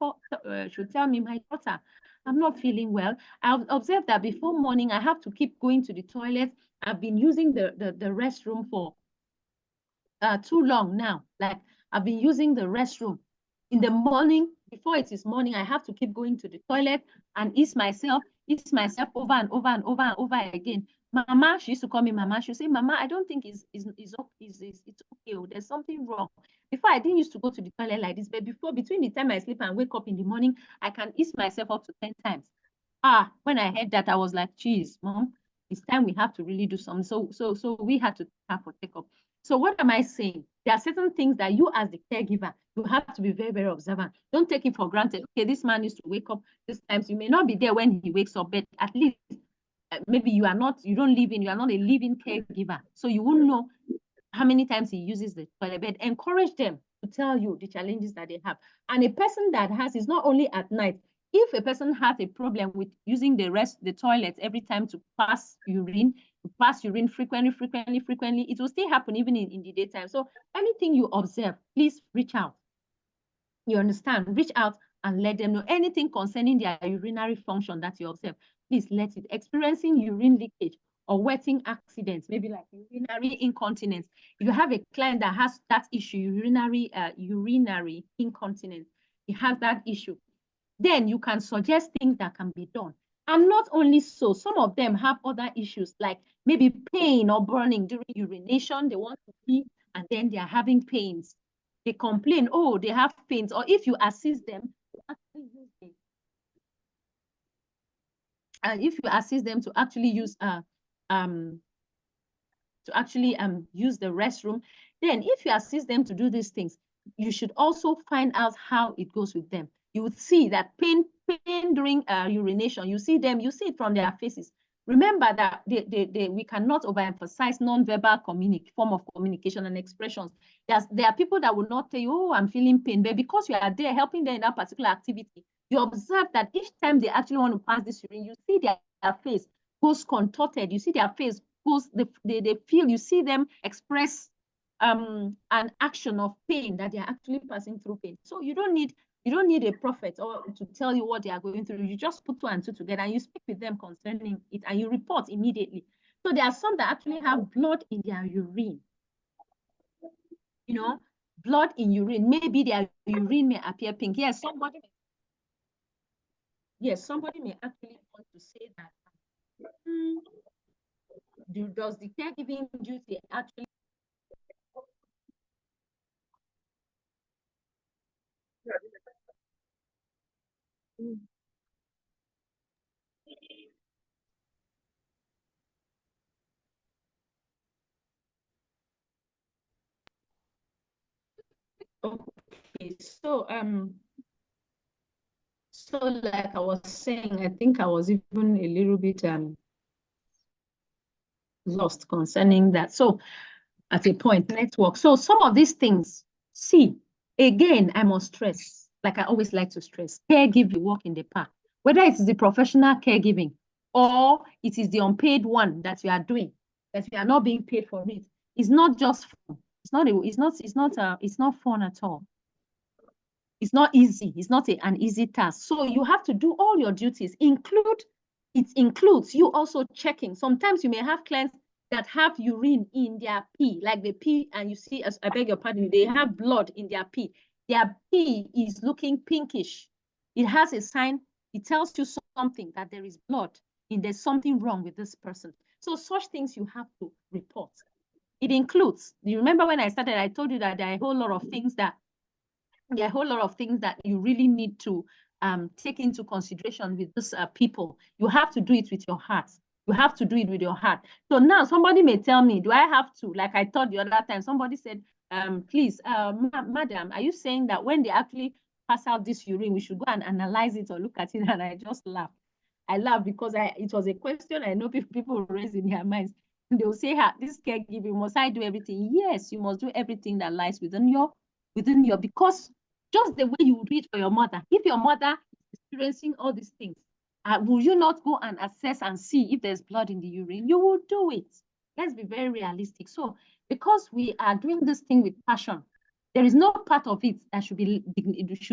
tell me, my daughter, I'm not feeling well. I've observed that before morning, I have to keep going to the toilet. I've been using the restroom for too long now. Like I've been using the restroom in the morning. Before it is morning, I have to keep going to the toilet and ease myself over and over and over and over again. Mama, she used to call me Mama. She'll say, Mama, I don't think it's okay. There's something wrong. Before, I didn't used to go to the toilet like this, but between the time I sleep and wake up in the morning, I can ease myself up to 10 times. When I heard that, I was like, geez, Mom, it's time we have to really do something. So we had to have for take up. So what am I saying? There are certain things that you as the caregiver, you have to be very, very observant. Don't take it for granted. Okay, this man used to wake up this time. So you may not be there when he wakes up, but at least maybe you are not a living caregiver. So you won't know how many times he uses the toilet. But encourage them to tell you the challenges that they have. And a person that is not only at night. If a person has a problem with using the toilet every time to pass urine frequently, it will still happen even in the daytime. So anything you observe, please reach out. You understand? Reach out and let them know anything concerning their urinary function that you observe. Please let it. Experiencing urine leakage or wetting accidents, maybe like urinary incontinence. If you have a client that has that issue, urinary incontinence, he has that issue, then you can suggest things that can be done. And not only so, some of them have other issues like maybe pain or burning during urination. They want to pee and then they are having pains. They complain, oh, they have pains. Or if you assist them, to actually use use the restroom, then if you assist them to do these things, you should also find out how it goes with them. You would see that pain during urination. You see it from their faces. Remember that we cannot overemphasize non-verbal form of communication and expressions. There are people that will not tell you, oh, I'm feeling pain, but because you are there helping them in that particular activity, you observe that each time they actually want to pass this urine, you see their face goes contorted. You see their face goes, they feel, you see them express an action of pain, that they are actually passing through pain. So you don't need a prophet or to tell you what they are going through. You just put 2 and 2 together and you speak with them concerning it and you report immediately. So there are some that actually have blood in their urine. Blood in urine. Maybe their urine may appear pink. Yes, somebody may actually want to say that. Does the caregiving duty actually Okay, so like I was saying, I think I was even a little bit lost concerning that. So at a point, network. So some of these things, see, again, I must stress, like I always like to stress, caregiving work in the park, whether it is the professional caregiving or it is the unpaid one that you are doing, that you are not being paid for it. It's not just fun. It's not fun at all. It's not easy. It's not an easy task. So you have to do all your duties. It includes you also checking. Sometimes you may have clients that have urine in their pee, like they pee and you see, I beg your pardon, they have blood in their pee. Their pee is looking pinkish. It has a sign. It tells you something that there is blood and there's something wrong with this person. So such things you have to report. It includes, you remember when I started, I told you that there are a whole lot of things that you really need to take into consideration with these people. You have to do it with your heart. You have to do it with your heart. So now somebody may tell me, do I have to, like I thought the other time, somebody said, please, madam, are you saying that when they actually pass out this urine, we should go and analyze it or look at it? And I just laughed. I laughed because it was a question I know people raise in their minds. They'll say, this caregiving, must I do everything? Yes, you must do everything that lies within your, because just the way you would do it for your mother. If your mother is experiencing all these things, will you not go and assess and see if there's blood in the urine? You will do it. Let's be very realistic. So because we are doing this thing with passion, there is no part of it that should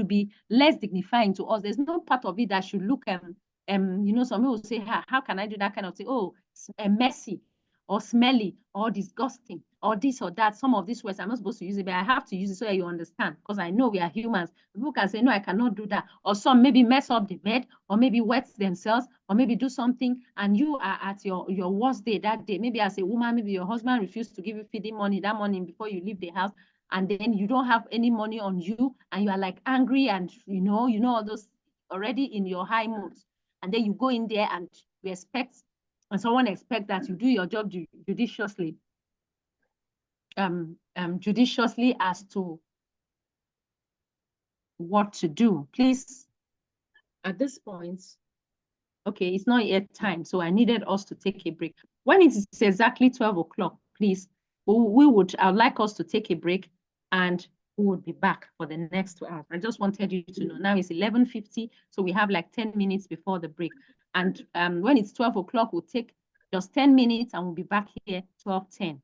be less dignifying to us. There's no part of it that should look, some people say, how can I do that kind of thing? Oh, messy or smelly or disgusting or this or that. Some of these words I'm not supposed to use it, but I have to use it so that you understand, because I know we are humans. People can say, no, I cannot do that. Or some maybe mess up the bed, or maybe wet themselves, or maybe do something, and you are at your worst day that day. Maybe as a woman, maybe your husband refused to give you feeding money that morning before you leave the house, and then you don't have any money on you, and you are like angry, and you know all those already in your high moods. And then you go in there and you expect, and someone expects that you do your job judiciously, judiciously as to what to do. Please, at this point, okay, it's not yet time, so I needed us to take a break. When it is exactly 12 o'clock, please, I would like us to take a break, and we would be back for the next 2 hours. I just wanted you to know now it's 11:50, so we have like 10 minutes before the break. And when it's 12 o'clock, we'll take just 10 minutes and we'll be back here 12:10,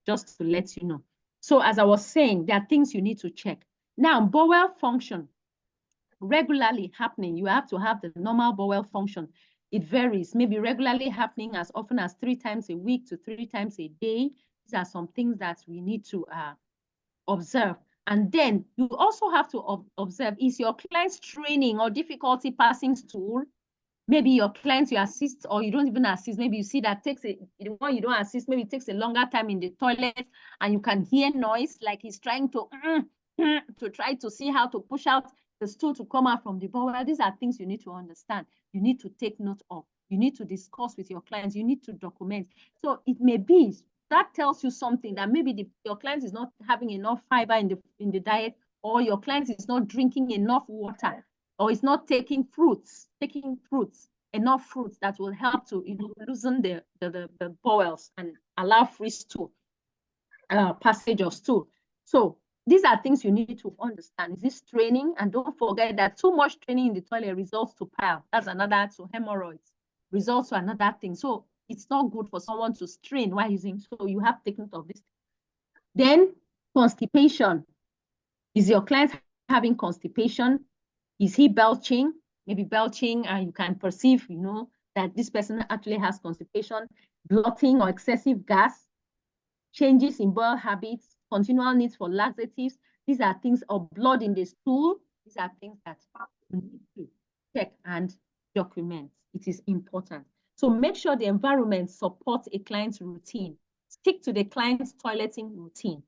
just to let you know. So as I was saying, there are things you need to check. Now, bowel function regularly happening. You have to have the normal bowel function. It varies, maybe regularly happening as often as 3 times a week to 3 times a day. These are some things that we need to observe. And then you also have to observe, is your client's training or difficulty passing stool? Maybe your clients you assist or you don't even assist. Maybe you see that the one you don't assist, maybe it takes a longer time in the toilet and you can hear noise like he's trying to try to see how to push out the stool to come out from the bowel. These are things you need to understand. You need to take note of. You need to discuss with your clients. You need to document. So it may be that tells you something that maybe your client is not having enough fiber in the diet, or your client is not drinking enough water, or is not taking enough fruits that will help to loosen the bowels and allow free stool, passage of stool. So these are things you need to understand. Is this training? And don't forget that too much training in the toilet results to pile. That's another, to hemorrhoids, results to another thing. So it's not good for someone to strain while using. So you have to take note of this. Then constipation. Is your client having constipation? Is he belching? Maybe belching, and you can perceive, that this person actually has constipation. Bloating or excessive gas, changes in bowel habits, continual needs for laxatives. These are things, or blood in the stool. These are things that you need to check and document. It is important. So make sure the environment supports a client's routine. Stick to the client's toileting routine.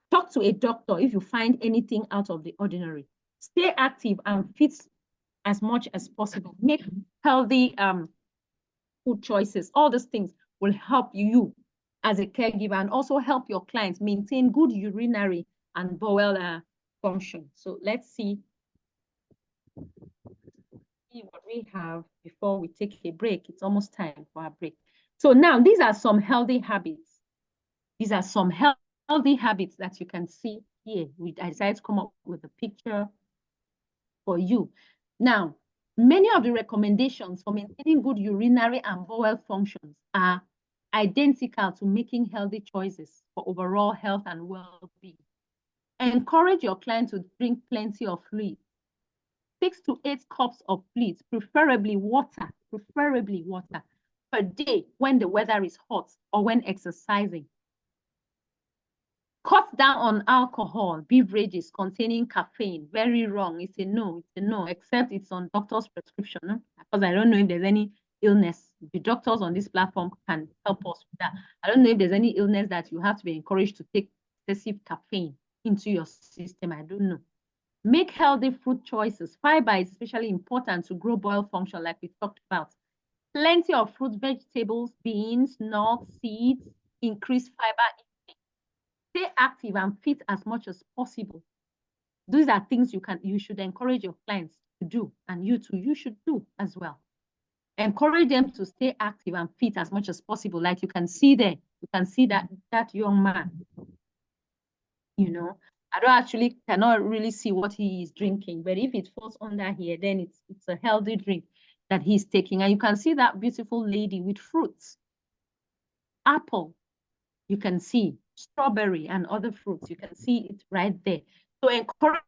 Talk to a doctor if you find anything out of the ordinary. Stay active and fit as much as possible. Make healthy food choices. All these things will help you as a caregiver and also help your clients maintain good urinary and bowel function. So let's see what we have before we take a break. It's almost time for a break. So now these are some healthy habits. These are some healthy habits that you can see here. I decided to come up with a picture for you. Now, many of the recommendations for maintaining good urinary and bowel functions are identical to making healthy choices for overall health and well-being. Encourage your client to drink plenty of fluid. 6 to 8 cups of fluids, preferably water per day when the weather is hot or when exercising. Cut down on alcohol, beverages containing caffeine. Very wrong. It's a no, except it's on doctor's prescription. No? Because I don't know if there's any illness. The doctors on this platform can help us with that. I don't know if there's any illness that you have to be encouraged to take excessive caffeine into your system. I don't know. Make healthy food choices. Fiber is especially important to grow bowel function, like we talked about. Plenty of fruit, vegetables, beans, nuts, seeds, increase fiber intake. Stay active and fit as much as possible. These are things you should encourage your clients to do, and you too, you should do as well. Encourage them to stay active and fit as much as possible. Like you can see there, you can see that young man, you know, cannot really see what he is drinking, but if it falls under here, then it's a healthy drink that he's taking. And you can see that beautiful lady with fruits. Apple, you can see strawberry and other fruits. You can see it right there. So encourage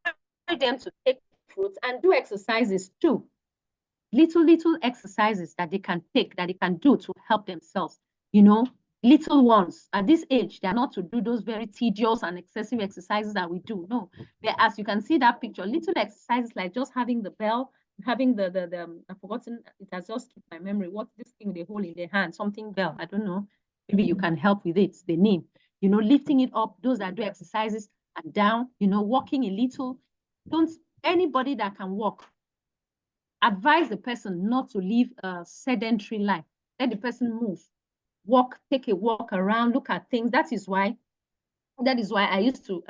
them to take fruits and do exercises too. Little exercises that they can take, that they can do to help themselves, you know. Little ones at this age, they are not to do those very tedious and excessive exercises that we do. No, as you can see that picture, little exercises like just having the bell, having the I've forgotten, it has just skipped my memory. What's this thing they hold in their hand? Something bell, I don't know. Maybe you can help with it, the name. You know, lifting it up, those that do exercises and down, you know, walking a little. Anybody that can walk, advise the person not to live a sedentary life. Let the person move. Walk, take a walk around, look at things. That is why I used to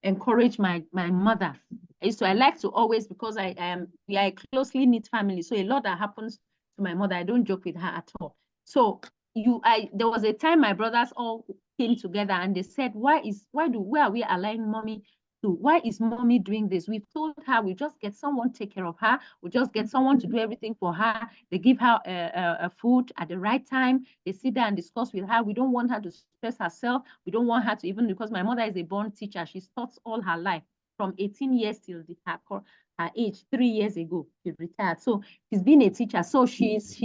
encourage my mother. I like to always, because we are a closely knit family, so a lot that happens to my mother, I don't joke with her at all. So there was a time my brothers all came together and they said, why are we allowing mommy to, why is mommy doing this? We've told her we just get someone take care of her, we just get someone to do everything for her. They give her a food at the right time. They sit there and discuss with her. We don't want her to stress herself. We don't want her to, even because my mother is a born teacher, she's taught all her life from 18 years till her age. 3 years ago she retired, so she's been a teacher. So she has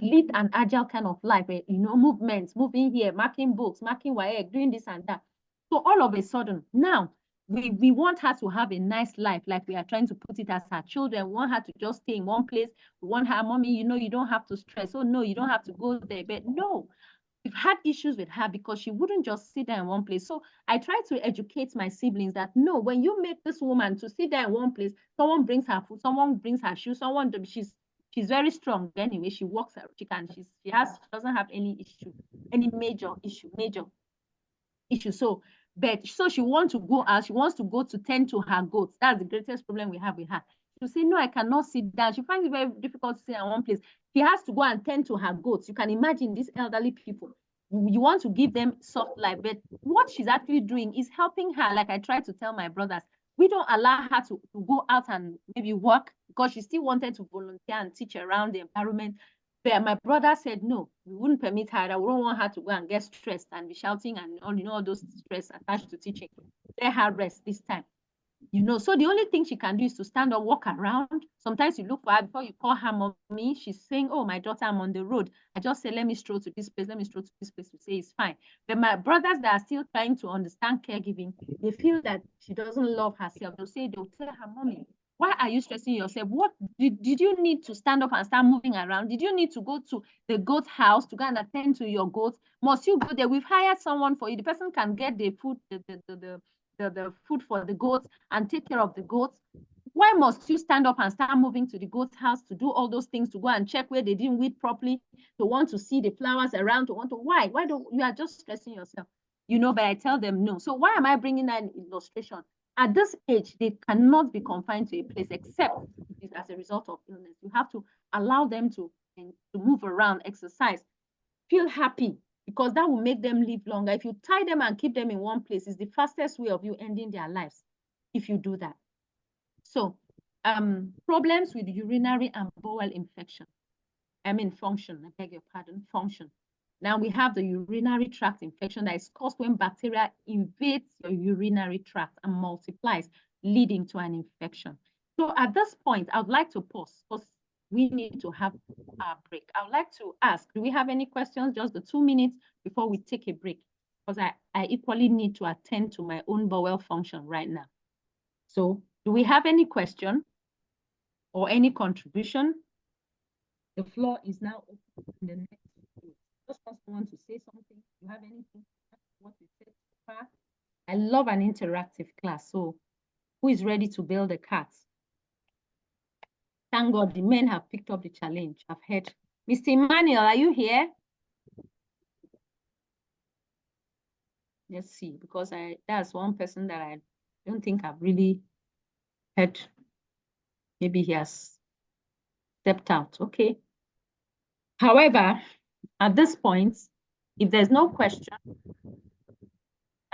lived an agile kind of life, you know, movements, moving here, marking books, marking WAEC, doing this and that. So all of a sudden now we want her to have a nice life, like we are trying to put it as her children. We want her to just stay in one place. We want her, mommy, you know, you don't have to stress. Oh no, you don't have to go there. But no, we've had issues with her because she wouldn't just sit there in one place. So I try to educate my siblings that no, when you make this woman to sit there in one place, someone brings her food, someone brings her shoes, she's very strong anyway. She walks, she doesn't have any issue, any major issue. So she wants to go out, she wants to go to tend to her goats. That's the greatest problem we have with her. She'll say, no, I cannot sit down. She finds it very difficult to sit in one place. She has to go and tend to her goats. You can imagine these elderly people. You want to give them soft life, but what she's actually doing is helping her. Like I try to tell my brothers, we don't allow her to go out and maybe work because she still wanted to volunteer and teach around the environment. But my brother said, no, we wouldn't permit her. We don't want her to go and get stressed and be shouting and all those stress attached to teaching. Let her rest this time. You know, so the only thing she can do is to stand up, walk around. Sometimes you look for her before you call her mommy. She's saying, oh, my daughter, I'm on the road. I just say, let me stroll to this place. Let me stroll to this place. You say it's fine. But my brothers that are still trying to understand caregiving, they feel that she doesn't love herself. They'll tell her, mommy, why are you stressing yourself? What did you need to stand up and start moving around? Did you need to go to the goat house to go and attend to your goats? Must you go there? We've hired someone for you. The person can get the food, the food for the goats and take care of the goats. Why must you stand up and start moving to the goat's house to do all those things, to go and check where they didn't weed properly, to want to see the flowers around, why don't you are just stressing yourself? You know, but I tell them no. So why am I bringing that illustration? At this age, they cannot be confined to a place except as a result of illness. You have to allow them to move around, exercise, feel happy, because that will make them live longer. If you tie them and keep them in one place, it's the fastest way of you ending their lives if you do that. So problems with urinary and bowel infection. Function, I beg your pardon, function. Now we have the urinary tract infection that is caused when bacteria invades your urinary tract and multiplies, leading to an infection. So at this point, I would like to pause because we need to have our break. I would like to ask, do we have any questions? Just the 2 minutes before we take a break, because I equally need to attend to my own bowel function right now. So do we have any question or any contribution? The floor is now open in the next group. Just want to say something. You have anything? What we said so far? I love an interactive class. So who is ready to build a cat? Thank God the men have picked up the challenge. I've heard. Mr. Emmanuel, are you here? Let's see, because that's one person that I don't think I've really heard. Maybe he has stepped out. Okay. However, at this point, if there's no question,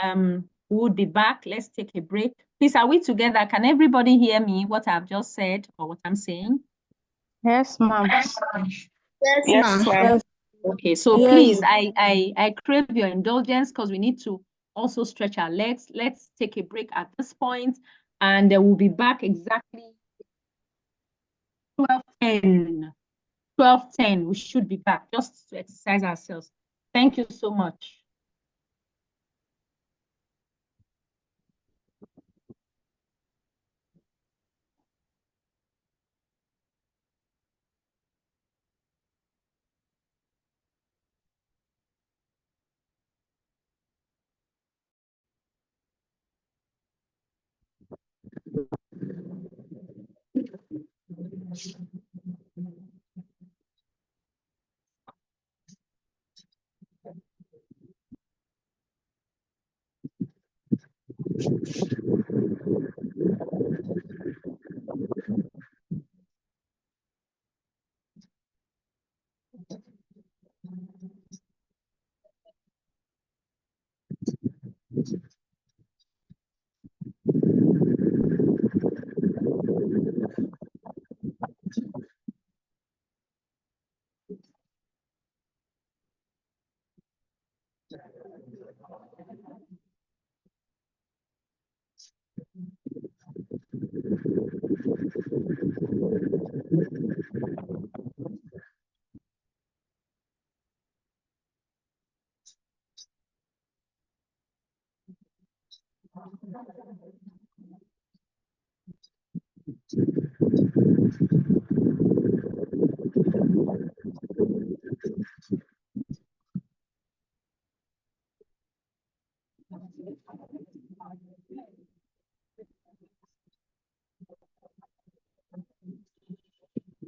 we would be back. Let's take a break. Please, are we together? Can everybody hear me, what I've just said or what I'm saying? Yes, ma'am. Yes, ma'am. Okay, so please, I crave your indulgence because we need to also stretch our legs. Let's take a break at this point, and we'll be back exactly 12:10. 12:10, we should be back just to exercise ourselves. Thank you so much.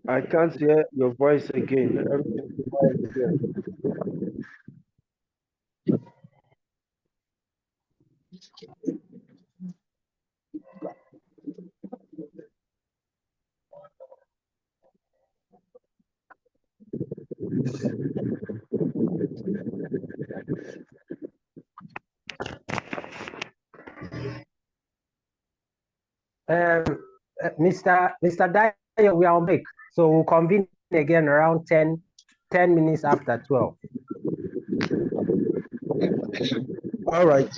I can't hear your voice again. Everything is quiet again. Mr. Dyer, we are on break. So we'll convene again around 10 minutes after 12. All right.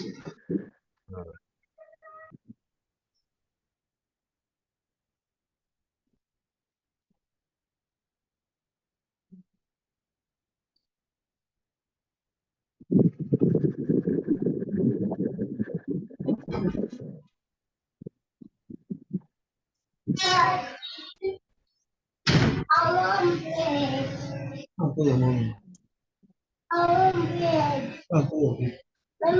My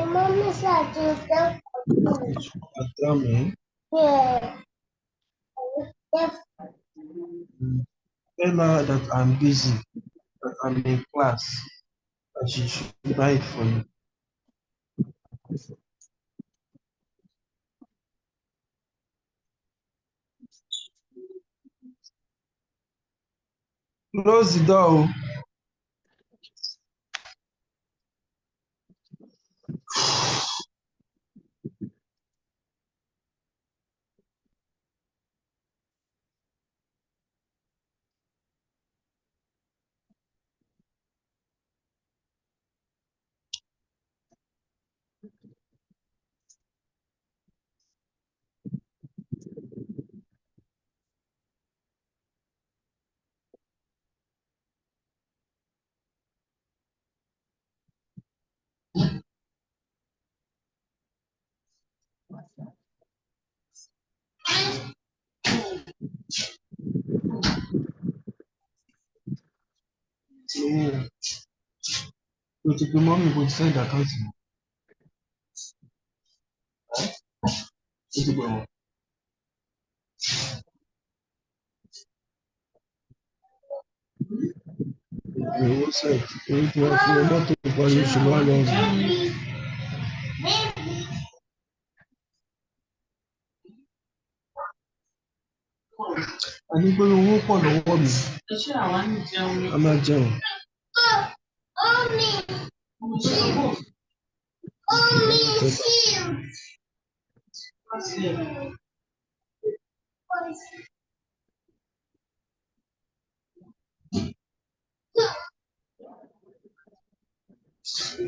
mom said to tell me. Tell her that I'm busy, that I'm in class, that she should buy it for me. Close the door. O ti pe mọ́mì kò ti send account mi. O ti pè wọ́n. Owó send torí tí wọ́n fún ọmọ tó parí oṣù wá lọ. A ní pé owó pọ̀ lọ́wọ́ mi. A máa jẹun.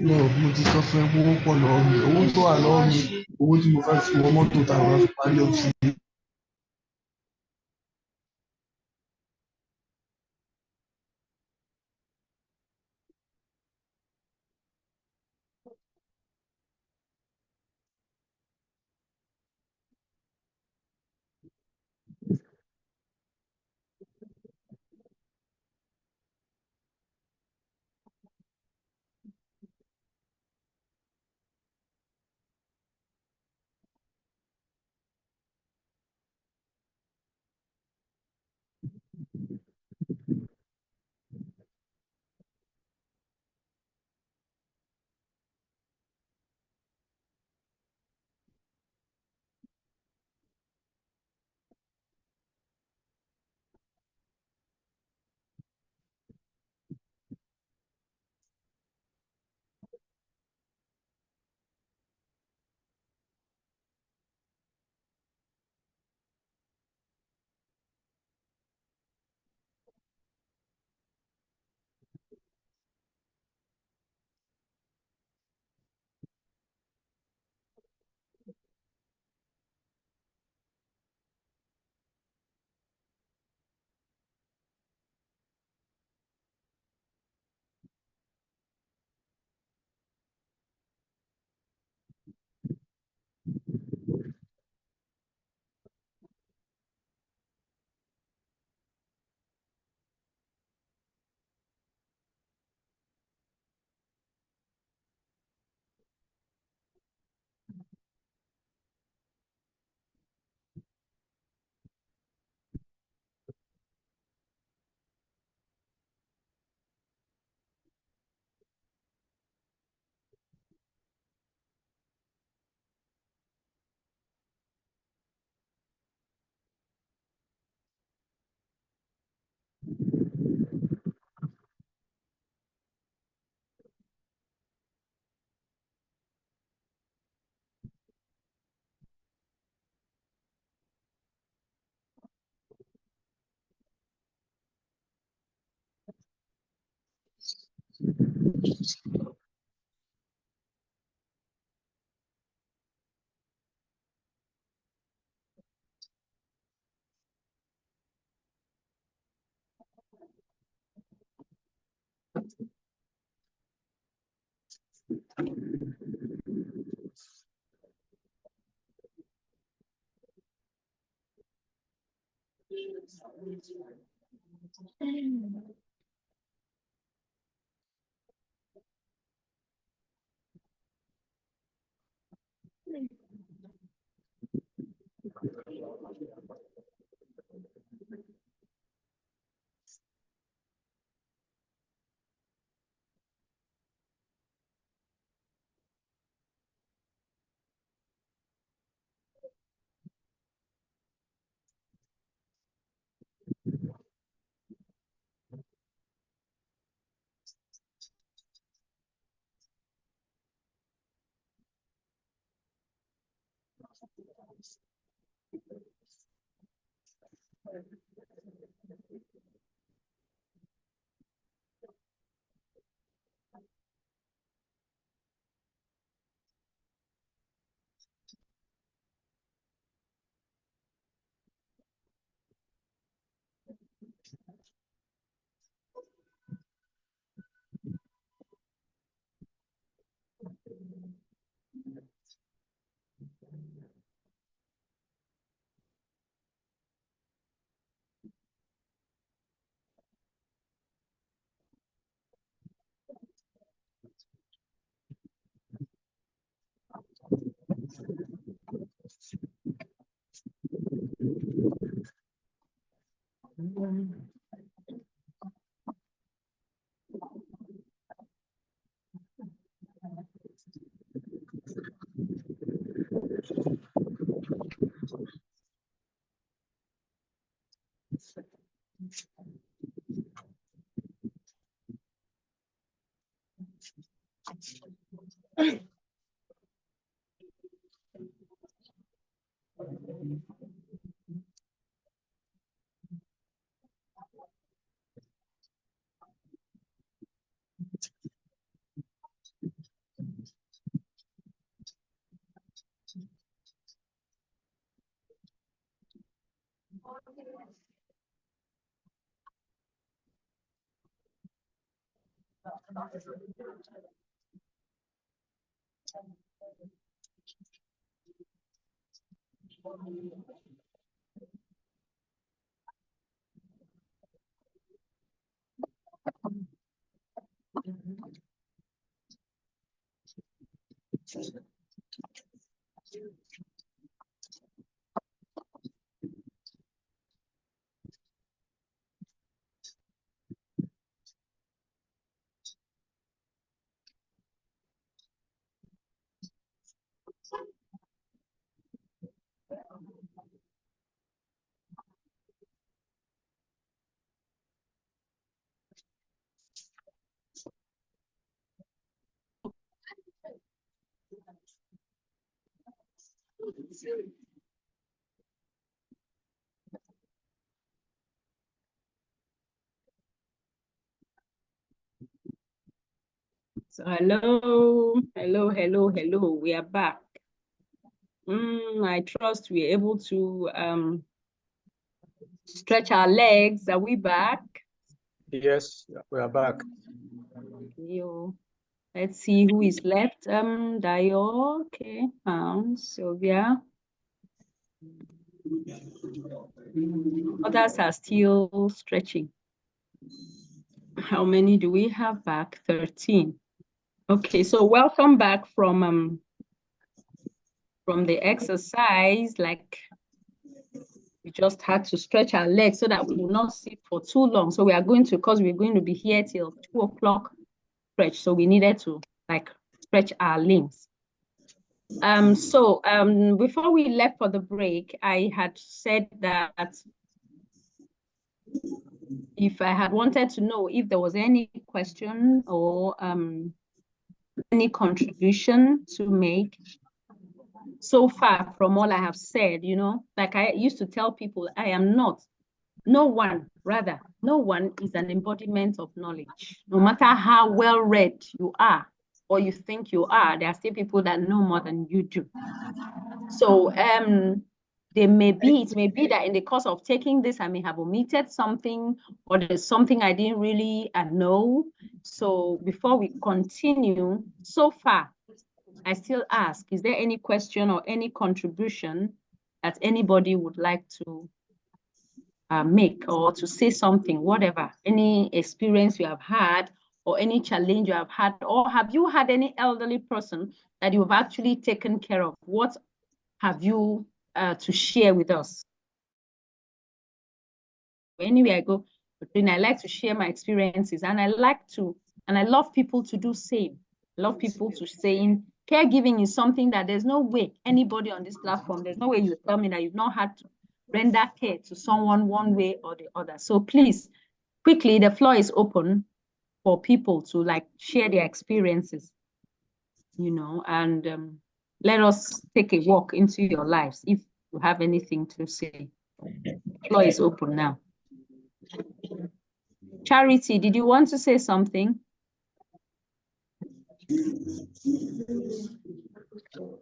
No, mo ti sọ fún ẹ pé owó pọ̀ lọ́wọ́ mi. Owó tó wà lọ́wọ́ mi, owó tí mo fẹ́ fi wọ mọ́tò táwọn fi parí oṣù yìí. So hello. We are back. I trust we're able to stretch our legs. Are we back? Yes, we are back. Let's see who is left. Dio, okay, Sylvia. Others are still stretching. How many do we have back? 13. Okay, so welcome back from the exercise. Like, we just had to stretch our legs so that we will not sit for too long. So we are going to, because we're going to be here till 2 o'clock stretch. So we needed to like stretch our limbs. Before we left for the break, I had said that if I had wanted to know if there was any question or any contribution to make so far from all I have said, you know, like I used to tell people, no one is an embodiment of knowledge. No matter how well read you are or you think you are, there are still people that know more than you do. So it may be that in the course of taking this, I may have omitted something, or there's something I didn't really know. So before we continue, so far, I still ask, is there any question or any contribution that anybody would like to make, or to say something, whatever, any experience you have had or any challenge you have had, or have you had any elderly person that you've actually taken care of? What have you to share with us? Anywhere I go, I like to share my experiences, and I love people to do same. I love people to say caregiving is something that there's no way anybody on this platform, there's no way you tell me that you've not had to render care to someone one way or the other. So please, quickly, the floor is open for people to like share their experiences, you know, and let us take a walk into your lives if you have anything to say. The floor is open now. Charity, did you want to say something?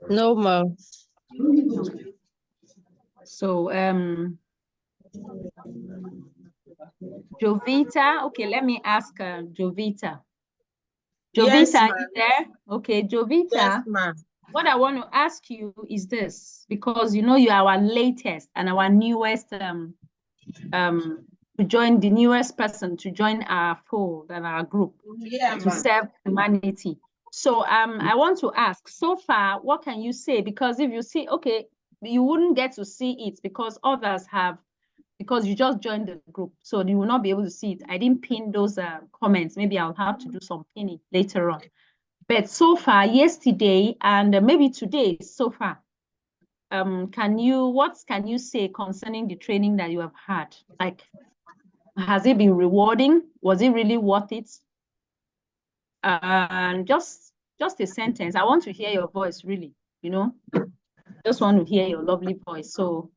No, ma'am. Okay. So, Jovita, okay, let me ask Jovita. Jovita, Yes, are you there? Okay, Jovita. Yes, ma'am. What I want to ask you is this, because you know you are our latest and our newest to join the newest person to join our fold and our group to serve humanity. So I want to ask, so far, what can you say? Because if you see, okay, you wouldn't get to see it because others have, because you just joined the group, so you will not be able to see it. I didn't pin those comments. Maybe I'll have to do some pinning later on. But so far, yesterday and maybe today, so far, what can you say concerning the training that you have had? Like, has it been rewarding? Was it really worth it? And just a sentence. I want to hear your voice, really, you know. Just want to hear your lovely voice. So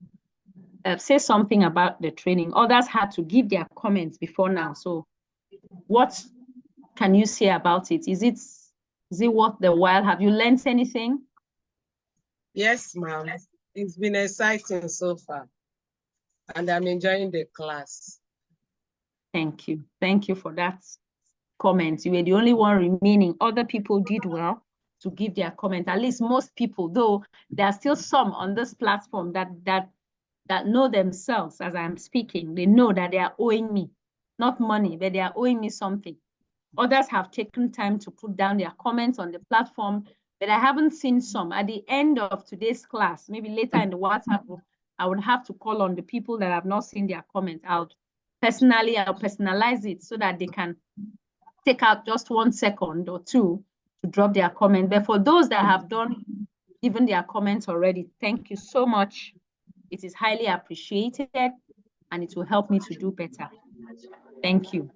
say something about the training. Others had to give their comments before now. So what can you say about it? Is it worth the while? Have you learned anything? Yes, ma'am. It's been exciting so far. And I'm enjoying the class. Thank you. Thank you for that comment. You were the only one remaining. Other people did well to give their comment. At least most people, though there are still some on this platform that know themselves as I'm speaking. They know that they are owing me, not money, but they are owing me something. Others have taken time to put down their comments on the platform, but I haven't seen some. At the end of today's class, maybe later in the WhatsApp group, I would have to call on the people that have not seen their comments out. Personally, I'll personalize it so that they can take out just 1 second or 2 to drop their comment. But for those that have given their comments already, thank you so much. It is highly appreciated and it will help me to do better. Thank you.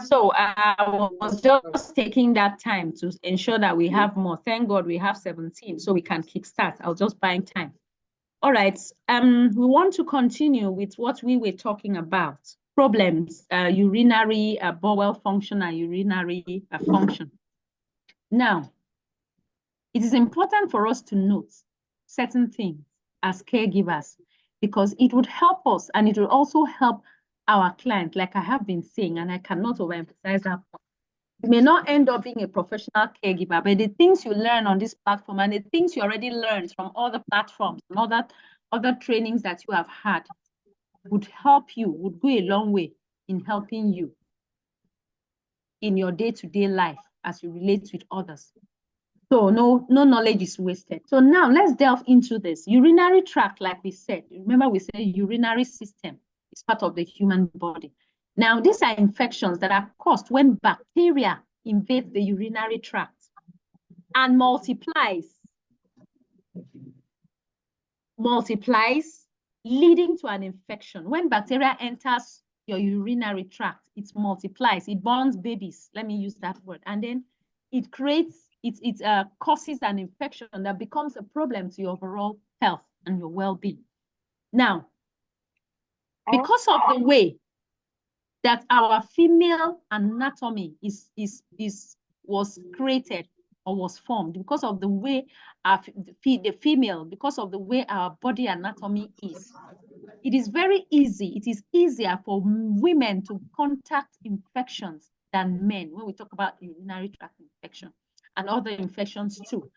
So I was just taking that time to ensure that we have more. Thank God we have 17, so we can kickstart. I'll just buy time. All right. We want to continue with what we were talking about. Problems, urinary bowel function and urinary function. Now, it is important for us to note certain things as caregivers because it would help us and it will also help our client, like I have been saying, and I cannot overemphasize that. You may not end up being a professional caregiver, but the things you learn on this platform and the things you already learned from other platforms and other trainings that you have had would help you, would go a long way in helping you in your day-to-day life as you relate with others. So no knowledge is wasted. So now let's delve into this. Urinary tract, like we said, remember we said urinary system is part of the human body. Now, these are infections that are caused when bacteria invade the urinary tract and multiplies, leading to an infection. When bacteria enters your urinary tract, it multiplies, it borns babies, let me use that word, and then it creates, it causes an infection that becomes a problem to your overall health and your well-being. Now, because of the way that our female anatomy was created or was formed, because of the way the female, because of the way our body anatomy is, it is very easy. It is easier for women to contact infections than men when we talk about urinary tract infection and other infections too.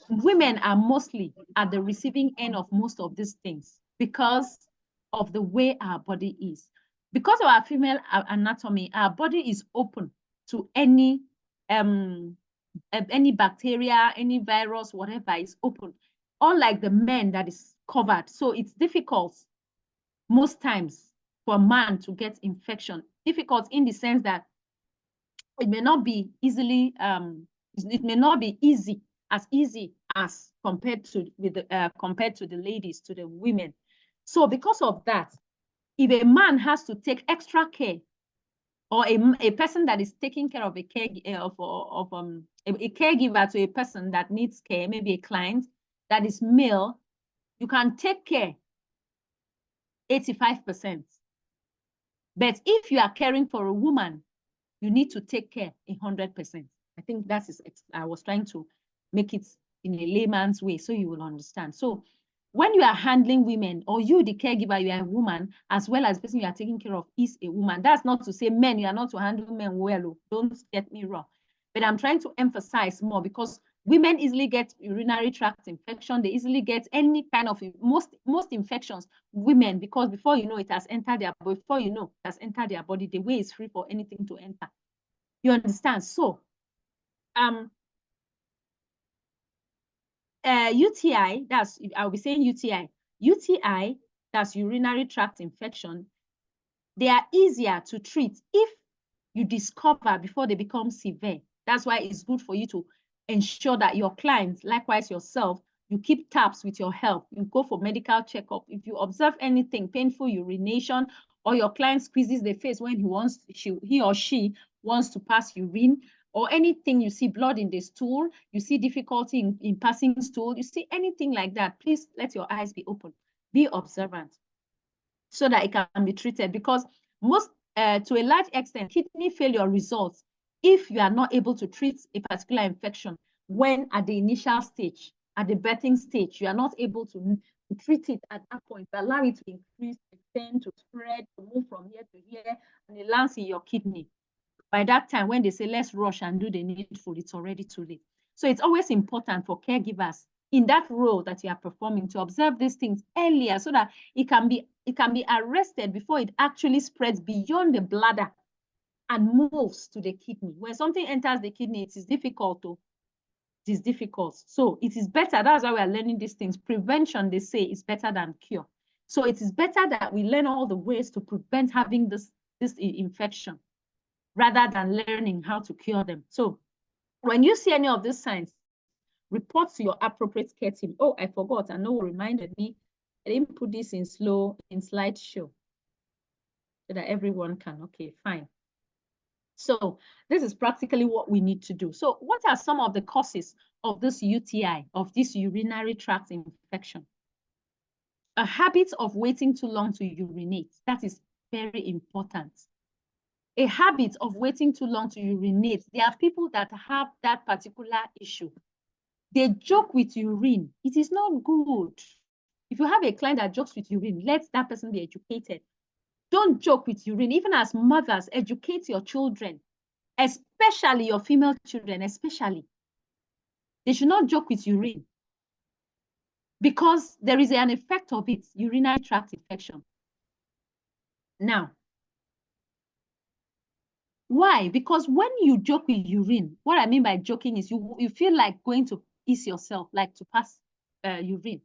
Women are mostly at the receiving end of most of these things because of the way our body is. Because of our female anatomy, our body is open to any bacteria, any virus, whatever is open. Unlike the men that is covered. So it's difficult most times for a man to get infection. Difficult in the sense that it may not be easily, it may not be easy as compared to the ladies, to the women. So because of that, if a man has to take extra care, or a person that is taking care of a caregiver to a person that needs care, maybe a client that is male, you can take care 85%. But if you are caring for a woman, you need to take care 100%. I think that is, I was trying to make it in a layman's way so you will understand. So when you are handling women, or you, the caregiver, you are a woman, as well as the person you are taking care of is a woman. That's not to say men, you are not to handle men well. Don't get me wrong. But I'm trying to emphasize more because women easily get urinary tract infection. They easily get any kind of, most infections, women, because before you know it has entered their body, before you know it has entered their body, the way is free for anything to enter. You understand? So, UTI, that's, I'll be saying UTI, that's urinary tract infection, they are easier to treat if you discover before they become severe. That's why it's good for you to ensure that your clients, likewise yourself, You keep tabs with your health. You go for medical checkup. If you observe anything, painful urination, or your client squeezes the face when he or she wants to pass urine, or anything you see blood in the stool, you see difficulty in passing stool, you see anything like that, please let your eyes be open. Be observant so that it can be treated, because to a large extent, kidney failure results if you are not able to treat a particular infection when at the initial stage, at the birthing stage, you are not able to treat it at that point, allow it to increase, extend, to spread, to move from here to here, and it lands in your kidney. By that time, when they say, let's rush and do the needful, it's already too late. So it's always important for caregivers in that role that you are performing to observe these things earlier so that it can be arrested before it actually spreads beyond the bladder and moves to the kidney. When something enters the kidney, it is difficult to. It is difficult. So it is better. That's why we are learning these things. Prevention, they say, is better than cure. So it is better that we learn all the ways to prevent having this infection, rather than learning how to cure them. So when you see any of these signs, report to your appropriate care team. Oh, I forgot. I know reminded me. I didn't put this in slideshow so that everyone can. Okay, fine. So this is practically what we need to do. So what are some of the causes of this UTI, of this urinary tract infection? A habit of waiting too long to urinate. That is very important. A habit of waiting too long to urinate. There are people that have that particular issue. They joke with urine. It is not good. If you have a client that jokes with urine, let that person be educated. Don't joke with urine. Even as mothers, educate your children, especially your female children, especially. They should not joke with urine because there is an effect of it, urinary tract infection. Now, why? Because when you joke with urine, what I mean by joking is you feel like going to ease yourself, like to pass urine.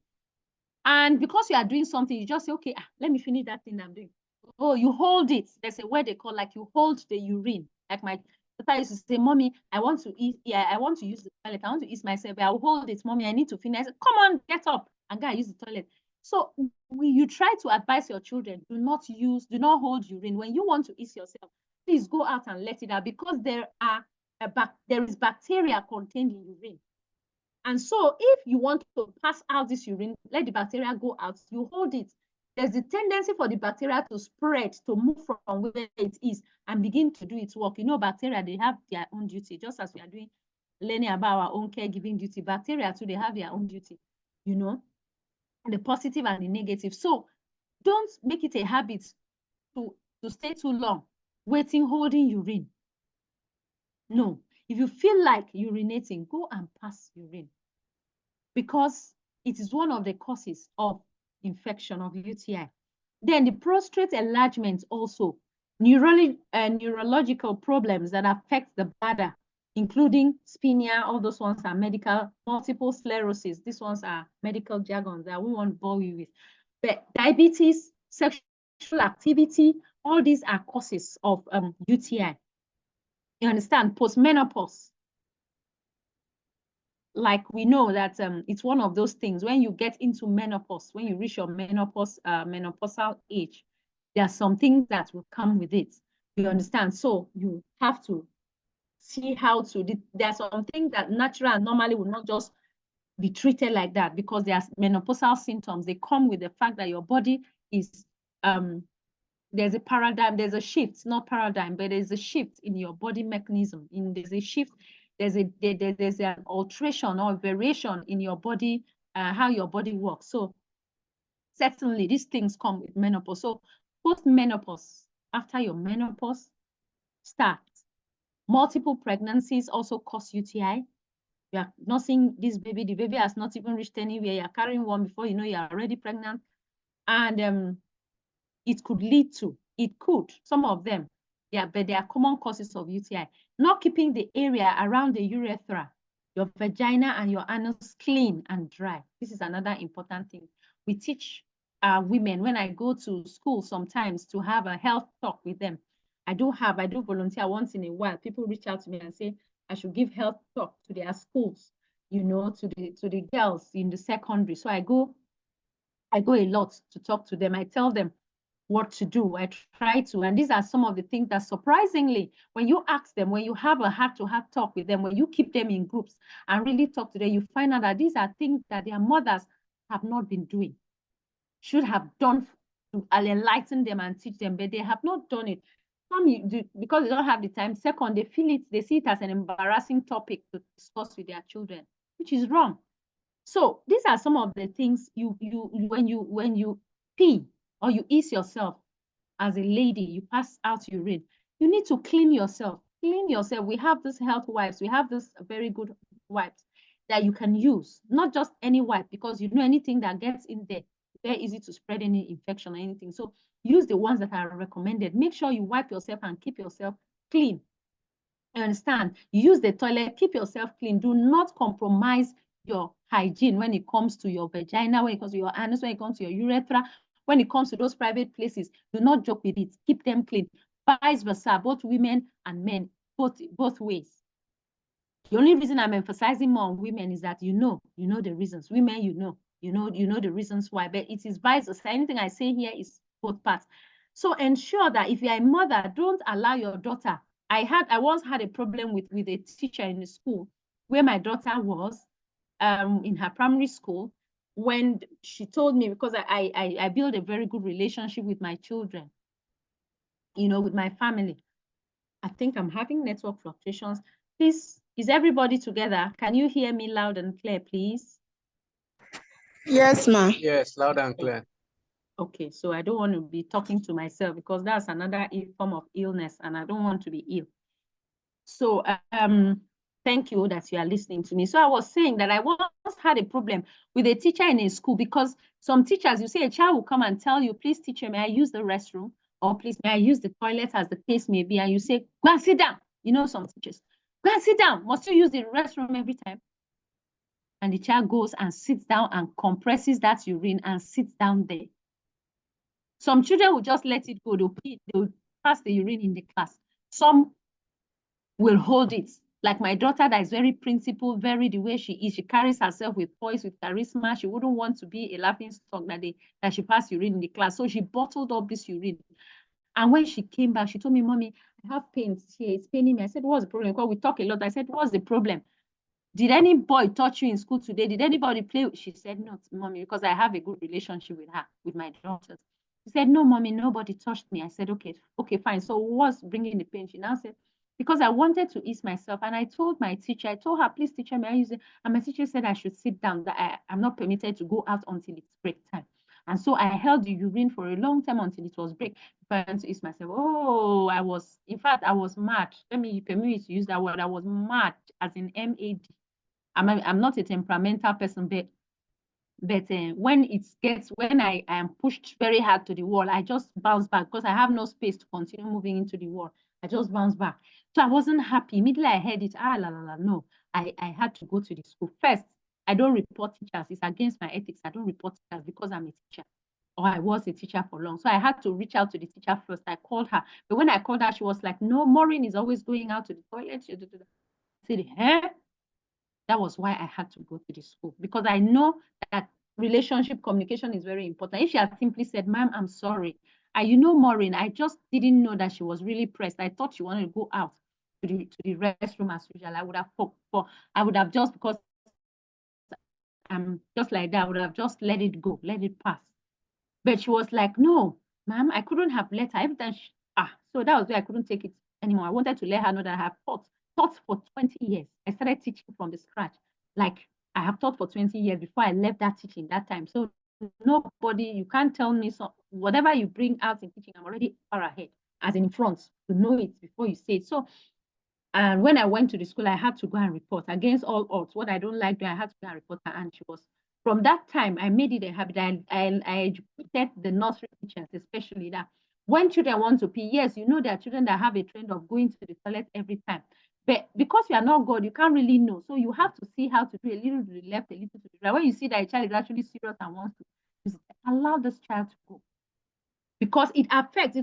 And because you are doing something, you just say, okay, let me finish that thing I'm doing. Oh, you hold it. There's a word they call, like, you hold the urine. Like my daughter used to say, Mommy, I want to eat. Yeah, I want to use the toilet. I want to ease myself. I'll hold it, Mommy. I need to finish. I said, come on, get up and go and use the toilet. So you try to advise your children, do not hold urine. When you want to ease yourself, please go out and let it out, because there is bacteria contained in urine. And so if you want to pass out this urine, let the bacteria go out, you hold it. There's a tendency for the bacteria to spread, to move from where it is and begin to do its work. You know, bacteria, they have their own duty, just as we are learning about our own caregiving duty. Bacteria too, they have their own duty, you know, the positive and the negative. So don't make it a habit to stay too long waiting, holding urine. No, if you feel like urinating, go and pass urine, because it is one of the causes of infection, of UTI. Then the prostate enlargement also, neurological problems that affect the bladder, including spina, all those ones are medical, multiple sclerosis, these ones are medical jargons that I won't want to bore you with. But diabetes, sexual activity, all these are causes of UTI. You understand? Postmenopause. Like we know that it's one of those things when you get into menopause, when you reach your menopausal age, there are some things that will come with it. You understand? So you have to see how to, there are some things that natural and normally will not just be treated like that, because there are menopausal symptoms. They come with the fact that your body is, there's a paradigm, there's a shift, not paradigm, but there's a shift in your body mechanism. There's a shift, there's an alteration or variation in your body, how your body works. So certainly these things come with menopause. So post-menopause, after your menopause starts, multiple pregnancies also cause UTI. You are nursing this baby, the baby has not even reached anywhere, you're carrying one before you know you're already pregnant. And it could lead to, some of them, yeah, but they are common causes of UTI. Not keeping the area around the urethra, your vagina and your anus clean and dry. This is another important thing. We teach women, when I go to school sometimes, to have a health talk with them. I do volunteer once in a while. People reach out to me and say, I should give health talk to their schools. you know, to the girls in the secondary. So I go a lot to talk to them. I tell them what to do. I try to, and these are some of the things that surprisingly, when you ask them, when you have a heart-to-heart talk with them, when you keep them in groups and really talk to them, you find out that these are things that their mothers have not been doing, should have done to enlighten them and teach them, but they have not done it. Some because they don't have the time. Second, they feel it, they see it as an embarrassing topic to discuss with their children, which is wrong. So these are some of the things when you pee or you ease yourself as a lady, you pass out urine, you need to clean yourself. Clean yourself. We have this health wipes. We have this very good wipes that you can use, not just any wipe, because you know anything that gets in there, very easy to spread any infection or anything. So use the ones that are recommended. Make sure you wipe yourself and keep yourself clean. You understand? Use the toilet, keep yourself clean. Do not compromise your hygiene when it comes to your vagina, when it comes to your anus, when it comes to your urethra, when it comes to those private places. Do not joke with it. Keep them clean. Vice versa, both women and men, both ways. The only reason I'm emphasizing more on women is that you know the reasons. Women, you know the reasons why, but it is vice versa. Anything I say here is both parts. So ensure that if you're a mother, don't allow your daughter. I once had a problem with a teacher in the school where my daughter was in her primary school, when she told me, because I build a very good relationship with my children, you know, with my family. I think I'm having network fluctuations. Please, is everybody together? Can you hear me loud and clear, please? Yes, ma'am. Yes, loud and clear. Okay, so I don't want to be talking to myself because that's another form of illness and I don't want to be ill. So thank you that you are listening to me. So I was saying that I once had a problem with a teacher in a school because some teachers, you say a child will come and tell you, please teacher, may I use the restroom? Or please, may I use the toilet, as the case may be? And you say, go and sit down. You know, some teachers, go and sit down. Must you use the restroom every time? And the child goes and sits down and compresses that urine and sits down there. Some children will just let it go. They'll pass the urine in the class. Some will hold it. Like my daughter that is very principled, very the way she is. She carries herself with poise, with charisma. She wouldn't want to be a laughing stock that she passed urine in the class. So she bottled up this urine. And when she came back, she told me, Mommy, I have pains here. It's paining me. I said, what's the problem? Because we talk a lot. I said, what's the problem? Did any boy touch you in school today? Did anybody play? She said, no, Mommy, because I have a good relationship with her, with my daughters. She said, no, Mommy, nobody touched me. I said, okay, fine. So what's bringing the pain? She now said, because I wanted to ease myself. And I told my teacher, I told her, please, teacher, may I use it? And my teacher said I should sit down, that I'm not permitted to go out until it's break time. And so I held the urine for a long time until it was break. Trying to ease myself. Oh, in fact, I was mad. Permit me to use that word. I was mad, as in MAD. I'm not a temperamental person, but when I am pushed very hard to the wall, I just bounce back because I have no space to continue moving into the wall. I just bounce back. So I wasn't happy. Immediately I heard it. No. I had to go to the school. First, I don't report teachers. It's against my ethics. I don't report teachers because I'm a teacher, or I was a teacher for long. So I had to reach out to the teacher first. I called her. But when I called her, she was like, no, Maureen is always going out to the toilet. I said, huh? That was why I had to go to the school, because I know that relationship communication is very important. If she had simply said, ma'am, I'm sorry. Maureen, I just didn't know that she was really pressed. I thought she wanted to go out to the restroom as usual. I would have just, because I'm just like that, I would have just let it go, let it pass. But she was like, no, ma'am, I couldn't have let her. Every time so that was why I couldn't take it anymore. I wanted to let her know that I have taught for 20 years. I started teaching from the scratch. Like, I have taught for 20 years before I left that teaching that time. So nobody, you can't tell me, so whatever you bring out in teaching, I'm already far ahead, as in front, to know it before you say it. So, and when I went to the school, I had to go and report against all odds. What I don't like, I had to go and report her, and she was. From that time, I made it a habit. I educated the nursery teachers, especially that when children want to pee, yes, you know there are children that have a trend of going to the toilet every time. But because you are not God, you can't really know. So you have to see how to do a little to the left, a little to the right. When you see that a child is actually serious and wants to, allow this child to go. Because it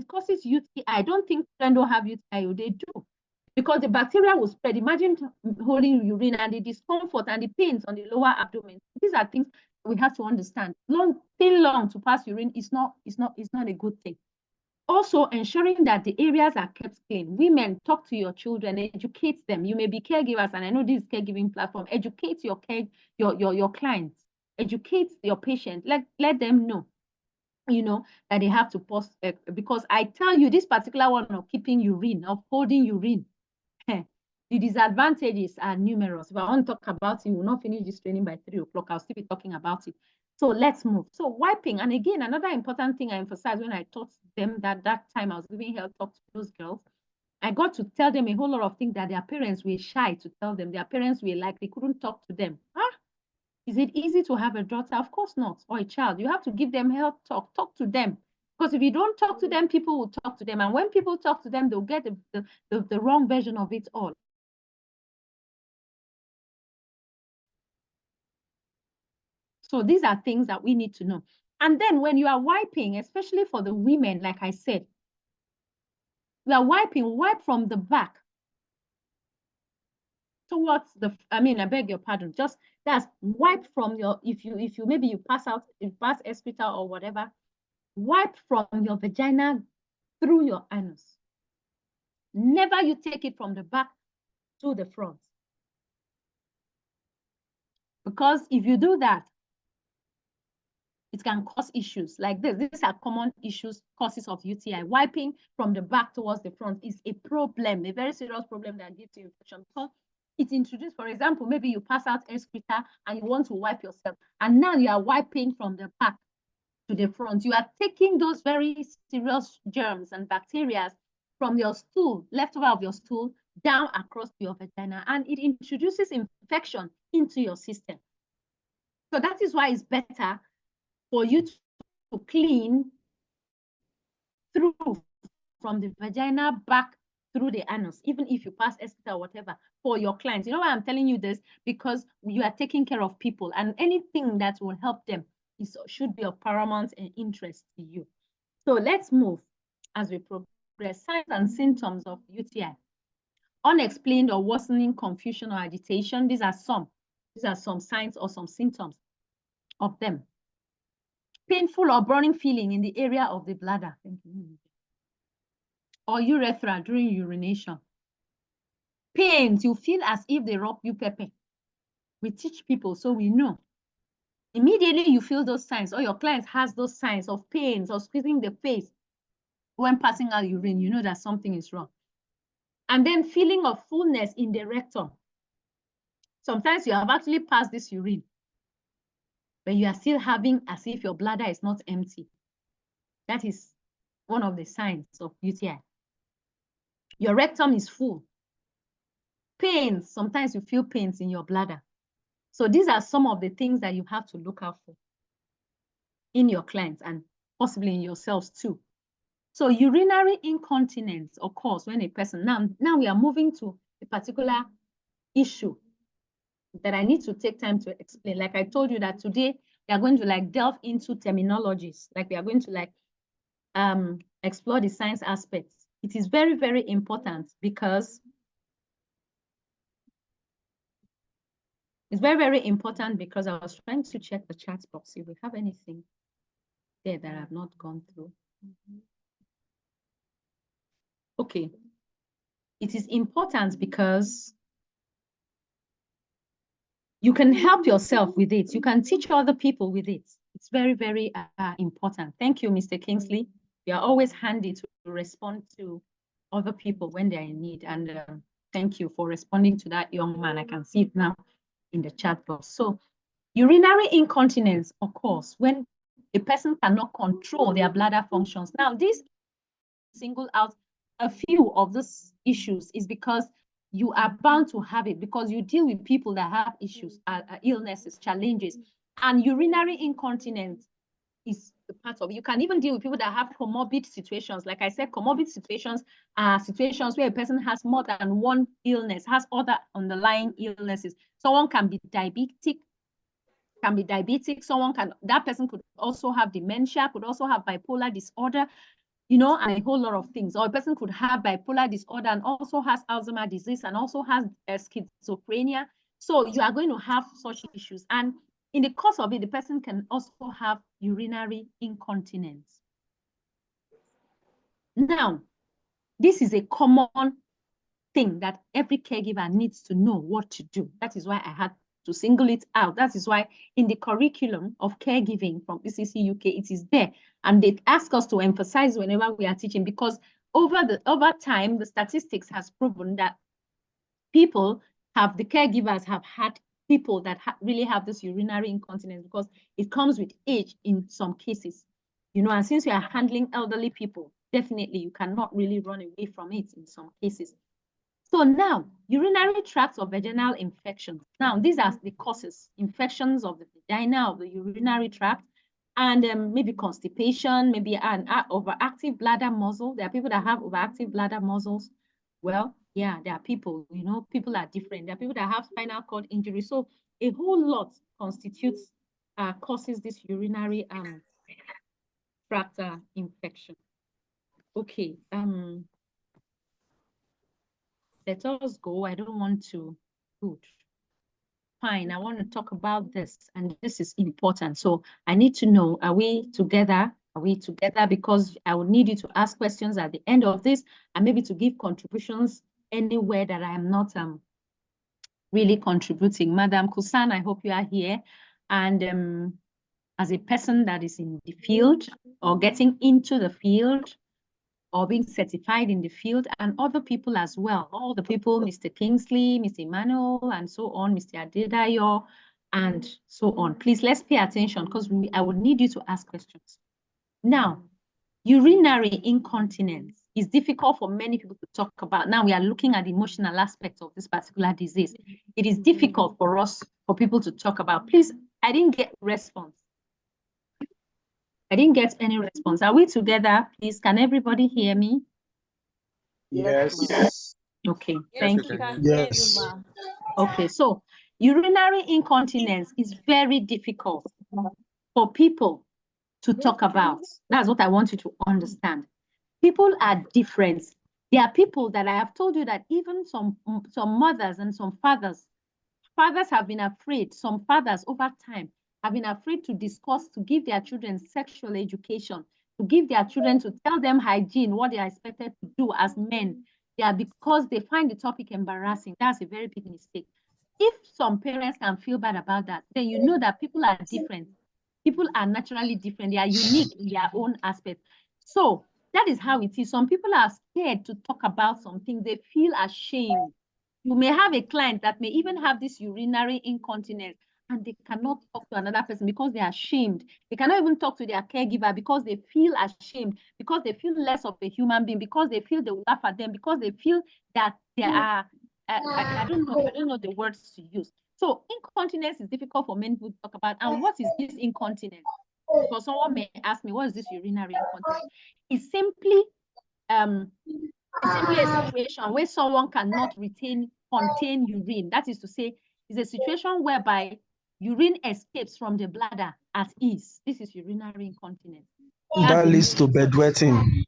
causes UTI. I don't think children don't have UTI, they do. because the bacteria will spread. Imagine holding urine and the discomfort and the pains on the lower abdomen. These are things we have to understand. Too long to pass urine is not a good thing. Also, ensuring that the areas are kept clean. Women, talk to your children, educate them. You may be caregivers, and I know this is caregiving platform. Educate your clients, educate your patients. Let them know, that they have to post, because I tell you, this particular one of keeping urine, of holding urine, the disadvantages are numerous. If I want to talk about it, we will not finish this training by 3 o'clock. I'll still be talking about it. So let's move. So wiping, and again, another important thing I emphasized when I taught them that time I was giving health talk to those girls, I got to tell them a whole lot of things that their parents were shy to tell them. Their parents were like, they couldn't talk to them. Is it easy to have a daughter? Of course not, or a child. You have to give them health talk to them. Because if you don't talk to them, people will talk to them. And when people talk to them, they'll get the wrong version of it all. So these are things that we need to know. And then when you are wiping, especially for the women, like I said, we are wipe from the back towards I beg your pardon, that's wipe from your, if you maybe you pass excreta or whatever, wipe from your vagina through your anus. Never you take it from the back to the front. Because if you do that, it can cause issues like this. These are common causes of UTI. Wiping from the back towards the front is a problem, a very serious problem that gives you infection. Because it's introduced, for example, maybe you pass out excreta and you want to wipe yourself, and now you are wiping from the back to the front. You are taking those very serious germs and bacteria from your stool, leftover of your stool, down across your vagina, and it introduces infection into your system. So that is why it's better for you to clean through from the vagina back through the anus, even if you pass excreta or whatever, for your clients. You know why I'm telling you this? Because you are taking care of people, and anything that will help them should be of paramount interest to you. So let's move as we progress. Signs and symptoms of UTI. Unexplained or worsening confusion or agitation. These are some signs or some symptoms of them. Painful or burning feeling in the area of the bladder or urethra during urination. Pains, you feel as if they rub you pepper. We teach people, so we know. Immediately you feel those signs, or your client has those signs of pains or squeezing the face when passing out urine, you know that something is wrong. And then feeling of fullness in the rectum. Sometimes you have actually passed this urine, but you are still having as if your bladder is not empty. That is one of the signs of UTI. Your rectum is full. Pains, sometimes you feel pains in your bladder. So these are some of the things that you have to look out for in your clients and possibly in yourselves too. So urinary incontinence occurs when a person, now we are moving to a particular issue that I need to take time to explain. Like I told you that today we are going to delve into terminologies, we are going to explore the science aspects. It is very, very important because it's very, very important because I was trying to check the chat box if we have anything there that I've not gone through. Okay. It is important because you can help yourself with it. You can teach other people with it. It's very, very important. Thank you, Mr. Kingsley. You are always handy to respond to other people when they are in need. And thank you for responding to that young man. I can see it now in the chat box. So urinary incontinence occurs when a person cannot control their bladder functions. Now, this single out a few of these issues is because you are bound to have it, because you deal with people that have issues, illnesses, challenges, and urinary incontinence is the part of it. You can even deal with people that have comorbid situations. Like I said, comorbid situations are situations where a person has more than one illness, has other underlying illnesses. Someone can be diabetic, that person could also have dementia, could also have bipolar disorder, you know, and a whole lot of things. Or a person could have bipolar disorder and also has Alzheimer's disease and also has schizophrenia. So you are going to have such issues. And in the course of it, the person can also have urinary incontinence. Now, this is a common thing that every caregiver needs to know what to do. That is why I had to single it out. That is why in the curriculum of caregiving from PCC UK, it is there. And they ask us to emphasize whenever we are teaching, because over time, the statistics has proven that the caregivers have had people that really have this urinary incontinence, because it comes with age in some cases. You know, and since we are handling elderly people, definitely you cannot really run away from it in some cases. So now, urinary tract or vaginal infections. Now, these are the causes: infections of the vagina, of the urinary tract, and maybe constipation, maybe an overactive bladder muscle. There are people that have overactive bladder muscles. Well, yeah, there are people, you know, people are different. There are people that have spinal cord injury. So a whole lot causes this urinary tract infection. Okay, let us go. I don't want to. Good. Fine. I want to talk about this, and this is important. So I need to know, are we together? Are we together? Because I will need you to ask questions at the end of this, and maybe to give contributions anywhere that I am not really contributing. Madam Kusan, I hope you are here. And as a person that is in the field or getting into the field, or being certified in the field, and other people as well, all the people, Mr. Kingsley, Mr. Emmanuel, and so on, Mr. Adedayo, and so on. Please, let's pay attention, because I would need you to ask questions. Now, urinary incontinence is difficult for many people to talk about. Now we are looking at the emotional aspects of this particular disease. It is difficult for people to talk about. Please, I didn't get response. I didn't get any response. Are we together? Please, can everybody hear me? Yes. Okay, Yes, thank we you. can hear you. Yes. Okay, so urinary incontinence is very difficult for people to talk about. That's what I want you to understand. People are different. There are people that I have told you that even some mothers and some fathers have been afraid, some fathers over time have been afraid to discuss, to give their children sexual education, to give their children, to tell them hygiene, what they are expected to do as men. Yeah, because they find the topic embarrassing. That's a very big mistake. If some parents can feel bad about that, then you know that people are different. People are naturally different. They are unique in their own aspect. So that is how it is. Some people are scared to talk about something. They feel ashamed. You may have a client that may even have this urinary incontinence, and they cannot talk to another person because they are ashamed. They cannot even talk to their caregiver because they feel ashamed, because they feel less of a human being, because they feel they will laugh at them, because they feel that they are, I don't know the words to use. So incontinence is difficult for many people to talk about. And what is this incontinence? Because someone may ask me, what is this urinary incontinence? It's simply a situation where someone cannot contain urine. That is to say, it's a situation whereby urine escapes from the bladder at ease. This is urinary incontinence. That leads to bedwetting.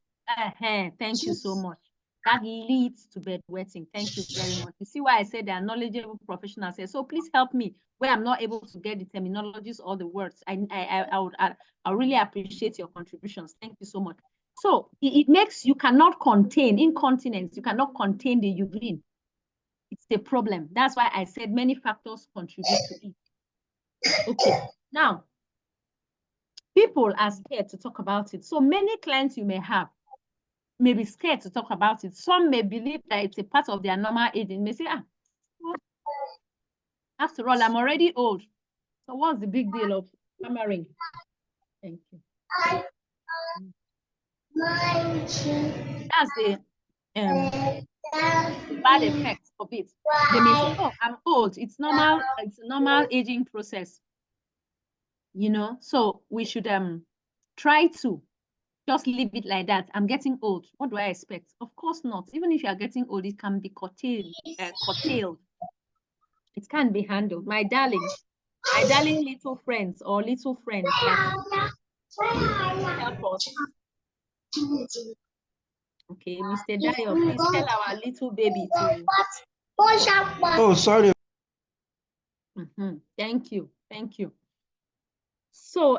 Thank you so much. That leads to bedwetting. Thank you very much. You see why I said they are knowledgeable professionals here. So please help me where I'm not able to get the terminologies or the words. I really appreciate your contributions. Thank you so much. So it makes, you cannot contain incontinence. You cannot contain the urine. It's a problem. That's why I said many factors contribute to it. Okay, now, people are scared to talk about it. So many clients you may have may be scared to talk about it. Some may believe that it's a part of their normal aging. May say, after all, I'm already old. So what's the big deal of hammering? Thank you. That's the bad effects of it. They may say, oh, I'm old. It's normal. It's a normal aging process. You know, so we should try to just leave it like that. I'm getting old. What do I expect? Of course not. Even if you are getting old, it can be curtailed. It can't be handled. My darling little friends or little friends that help us. Okay, Mr. Dayo, please tell our little baby to. Oh, sorry. Thank you. Thank you. So,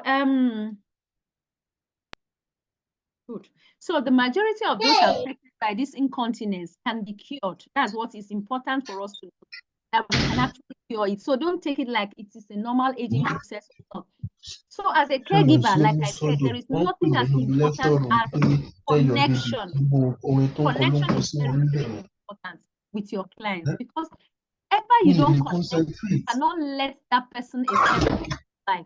good. So the majority of those affected by this incontinence can be cured. That's what is important for us to know, that we can actually cure it. So don't take it like it is a normal aging process. So as a caregiver, like I said, there is nothing as important as connection. Connection is very, very important with your clients, because ever you don't connect, you cannot let that person a step into your life.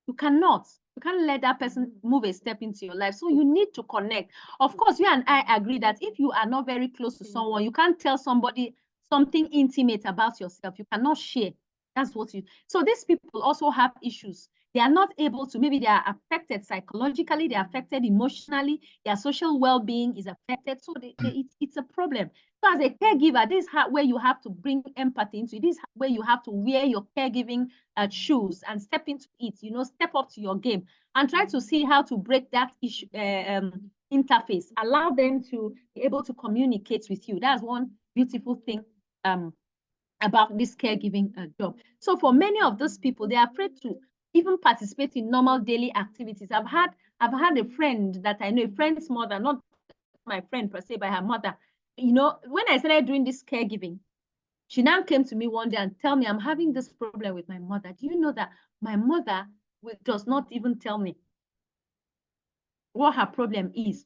You cannot. You can't let that person move a step into your life. So you need to connect. Of course, you and I agree that if you are not very close to someone, you can't tell somebody something intimate about yourself. You cannot share. That's what you. So these people also have issues. They are not able to, maybe they are affected psychologically, they are affected emotionally, their social well-being is affected. So it's a problem. So as a caregiver, this is where you have to bring empathy into it. This is where you have to wear your caregiving shoes and step into it, step up to your game and try to see how to break that issue, interface, allow them to be able to communicate with you. That's one beautiful thing about this caregiving job. So for many of those people, they are afraid to even participate in normal daily activities. I've had a friend that I know, a friend's mother, not my friend per se, but her mother. When I started doing this caregiving, she now came to me one day and tell me, I'm having this problem with my mother. Do you know that my mother does not even tell me what her problem is?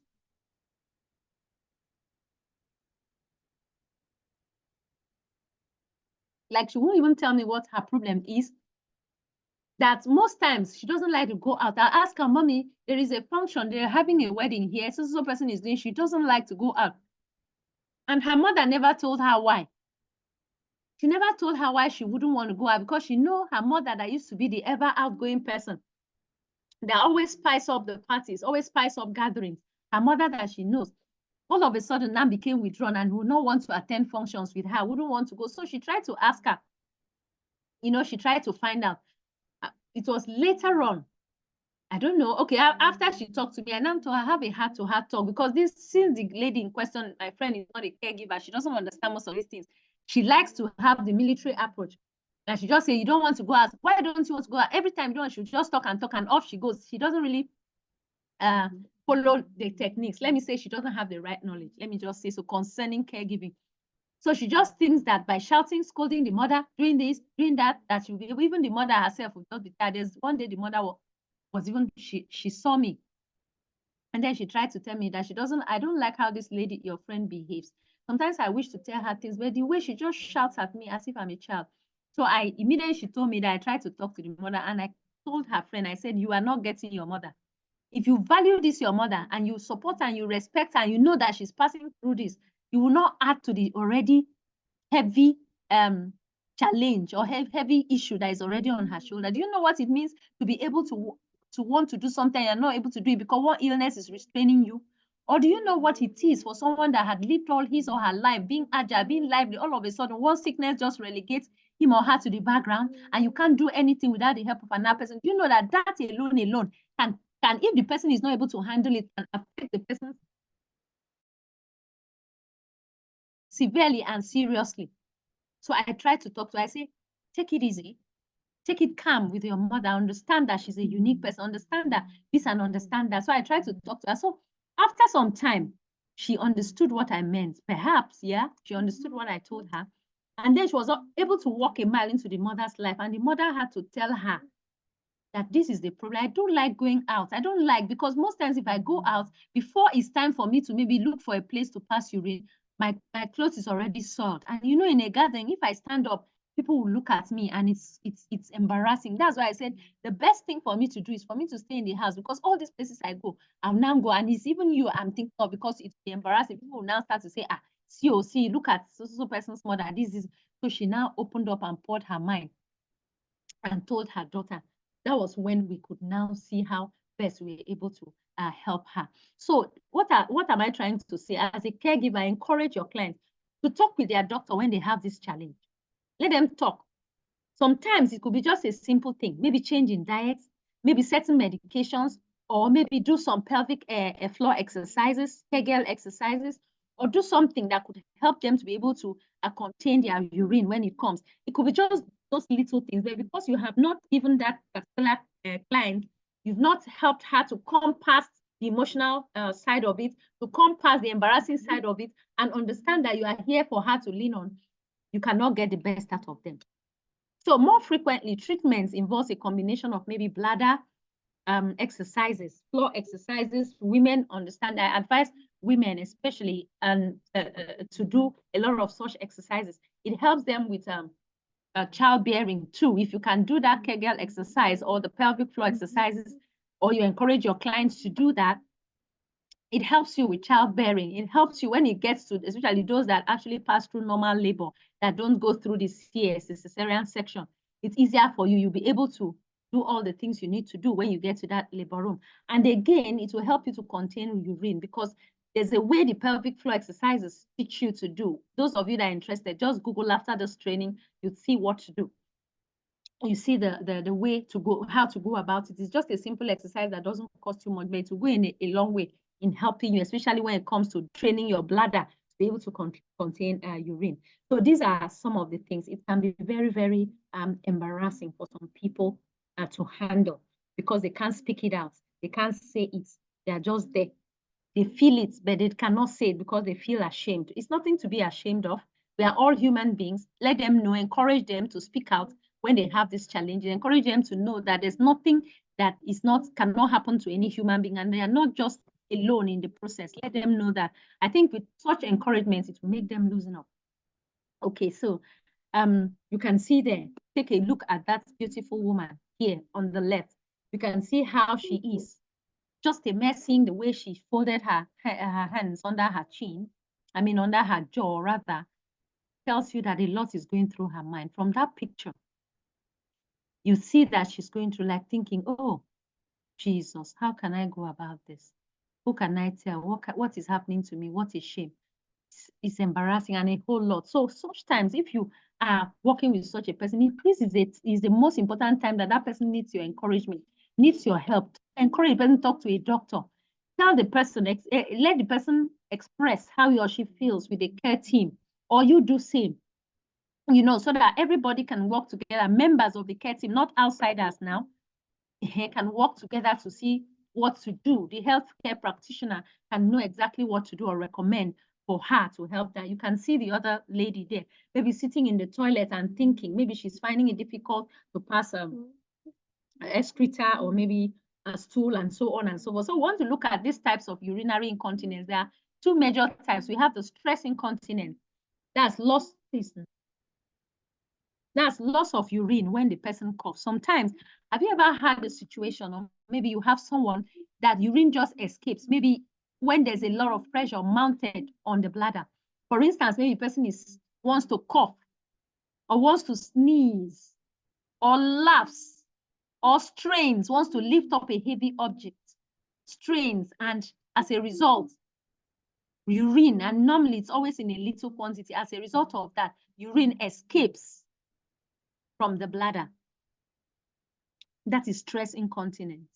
Like, she won't even tell me what her problem is. That most times she doesn't like to go out. I ask her, Mommy, there is a function, they're having a wedding here, so person is doing, she doesn't like to go out. And her mother never told her why. She never told her why she wouldn't want to go out, because she know her mother that used to be the ever outgoing person. They always spice up the parties, always spice up gatherings. Her mother that she knows, all of a sudden now became withdrawn and would not want to attend functions with her, wouldn't want to go. So she tried to ask her, she tried to find out. It was later on, I don't know. Okay, after she talked to me, I now told her, have a heart-to-heart talk, because since the lady in question, my friend, is not a caregiver, she doesn't understand most of these things. She likes to have the military approach. And she just say, you don't want to go out. Why don't you want to go out? Every time you don't, she'll just talk and off she goes. She doesn't really follow the techniques. Let me say she doesn't have the right knowledge. Let me just say so concerning caregiving. So she just thinks that by shouting, scolding the mother, doing this, doing that, that she'll be, even the mother herself will not be tired. There's one day the mother was even, she saw me. And then she tried to tell me that I don't like how this lady, your friend, behaves. Sometimes I wish to tell her things, but the way she just shouts at me as if I'm a child. So immediately she told me that I tried to talk to the mother, and I told her friend, I said, you are not getting your mother. If you value this, your mother, and you support and you respect her, and you know that she's passing through this, you will not add to the already heavy challenge or heavy issue that is already on her shoulder. Do you know what it means to be able to want to do something and not able to do it because one illness is restraining you? Or do you know what it is for someone that had lived all his or her life being agile, being lively, all of a sudden one sickness just relegates him or her to the background, and you can't do anything without the help of another person? Do you know that alone can, if the person is not able to handle it, can affect the person severely and seriously? So I try to talk to her. I say, take it easy. Take it calm with your mother. Understand that she's a unique person. Understand that this and understand that. So I try to talk to her. So after some time, she understood what I meant. Perhaps, yeah, she understood what I told her. And then she was able to walk a mile into the mother's life. And the mother had to tell her that this is the problem. I don't like going out. I don't like, because most times if I go out, before it's time for me to maybe look for a place to pass urine, my clothes is already soiled. And in a gathering, if I stand up, people will look at me and it's embarrassing. That's why I said the best thing for me to do is for me to stay in the house, because all these places I go, I'll now go, and it's even you I'm thinking of, because it's embarrassing. People will now start to say, see, look at so person's mother. This is. So she now opened up and poured her mind and told her daughter. That was when we could now see how best we were able to help her. So what am I trying to say? As a caregiver, encourage your clients to talk with their doctor when they have this challenge. Let them talk. Sometimes it could be just a simple thing, maybe changing diets, maybe certain medications, or maybe do some pelvic floor exercises, Kegel exercises, or do something that could help them to be able to contain their urine when it comes. It could be just those little things, but because you have not given that particular client, you've not helped her to come past the emotional side of it, to come past the embarrassing side of it, and understand that you are here for her to lean on, you cannot get the best out of them. So more frequently, treatments involves a combination of maybe bladder exercises, floor exercises. Women understand. I advise women especially to do a lot of such exercises. It helps them with childbearing too. If you can do that Kegel exercise or the pelvic floor exercises, or you encourage your clients to do that, it helps you with childbearing. It helps you when it gets to, especially those that actually pass through normal labor, that don't go through the CS, the cesarean section. It's easier for you. You'll be able to do all the things you need to do when you get to that labor room. And again, it will help you to contain urine, because there's a way the pelvic floor exercises teach you to do. Those of you that are interested, just Google after this training, you'll see what to do. You see the way to go, how to go about it. It's just a simple exercise that doesn't cost you much, but it will go in a long way in helping you, especially when it comes to training your bladder to be able to contain urine. So these are some of the things. It can be very, very embarrassing for some people to handle, because they can't speak it out. They can't say it. They are just there. They feel it, but they cannot say it because they feel ashamed. It's nothing to be ashamed of. We are all human beings. Let them know, encourage them to speak out when they have this challenge, and encourage them to know that there's nothing that cannot happen to any human being, and they are not just alone in the process. Let them know that. I think with such encouragement, it will make them loosen up. Okay, so you can see there, take a look at that beautiful woman here on the left. You can see how she is. Just imagine the way she folded her hands under her chin, under her jaw rather, tells you that a lot is going through her mind. From that picture, you see that she's going through, like, thinking, oh, Jesus, how can I go about this? Who can I tell? What is happening to me? What is shame? It's embarrassing, and a whole lot. So such times, if you are working with such a person, this is the most important time that person needs your encouragement, needs your help. Encourage the person, talk to a doctor. Tell the person, let the person express how he or she feels with the care team, or you do same, so that everybody can work together. Members of the care team, not outsiders now, can work together to see what to do. The healthcare practitioner can know exactly what to do or recommend for her to help that. You can see the other lady there, maybe sitting in the toilet and thinking, maybe she's finding it difficult to pass excreta or maybe a stool and so on and so forth. So we want to look at these types of urinary incontinence. There are two major types. We have the stress incontinence. That's loss of urine when the person coughs. Sometimes, have you ever had a situation, or maybe you have someone that urine just escapes, maybe when there's a lot of pressure mounted on the bladder? For instance, maybe the person wants to cough, or wants to sneeze, or laughs, or strains, wants to lift up a heavy object, strains, and as a result, urine, and normally it's always in a little quantity. As a result of that, urine escapes from the bladder. That is stress incontinence.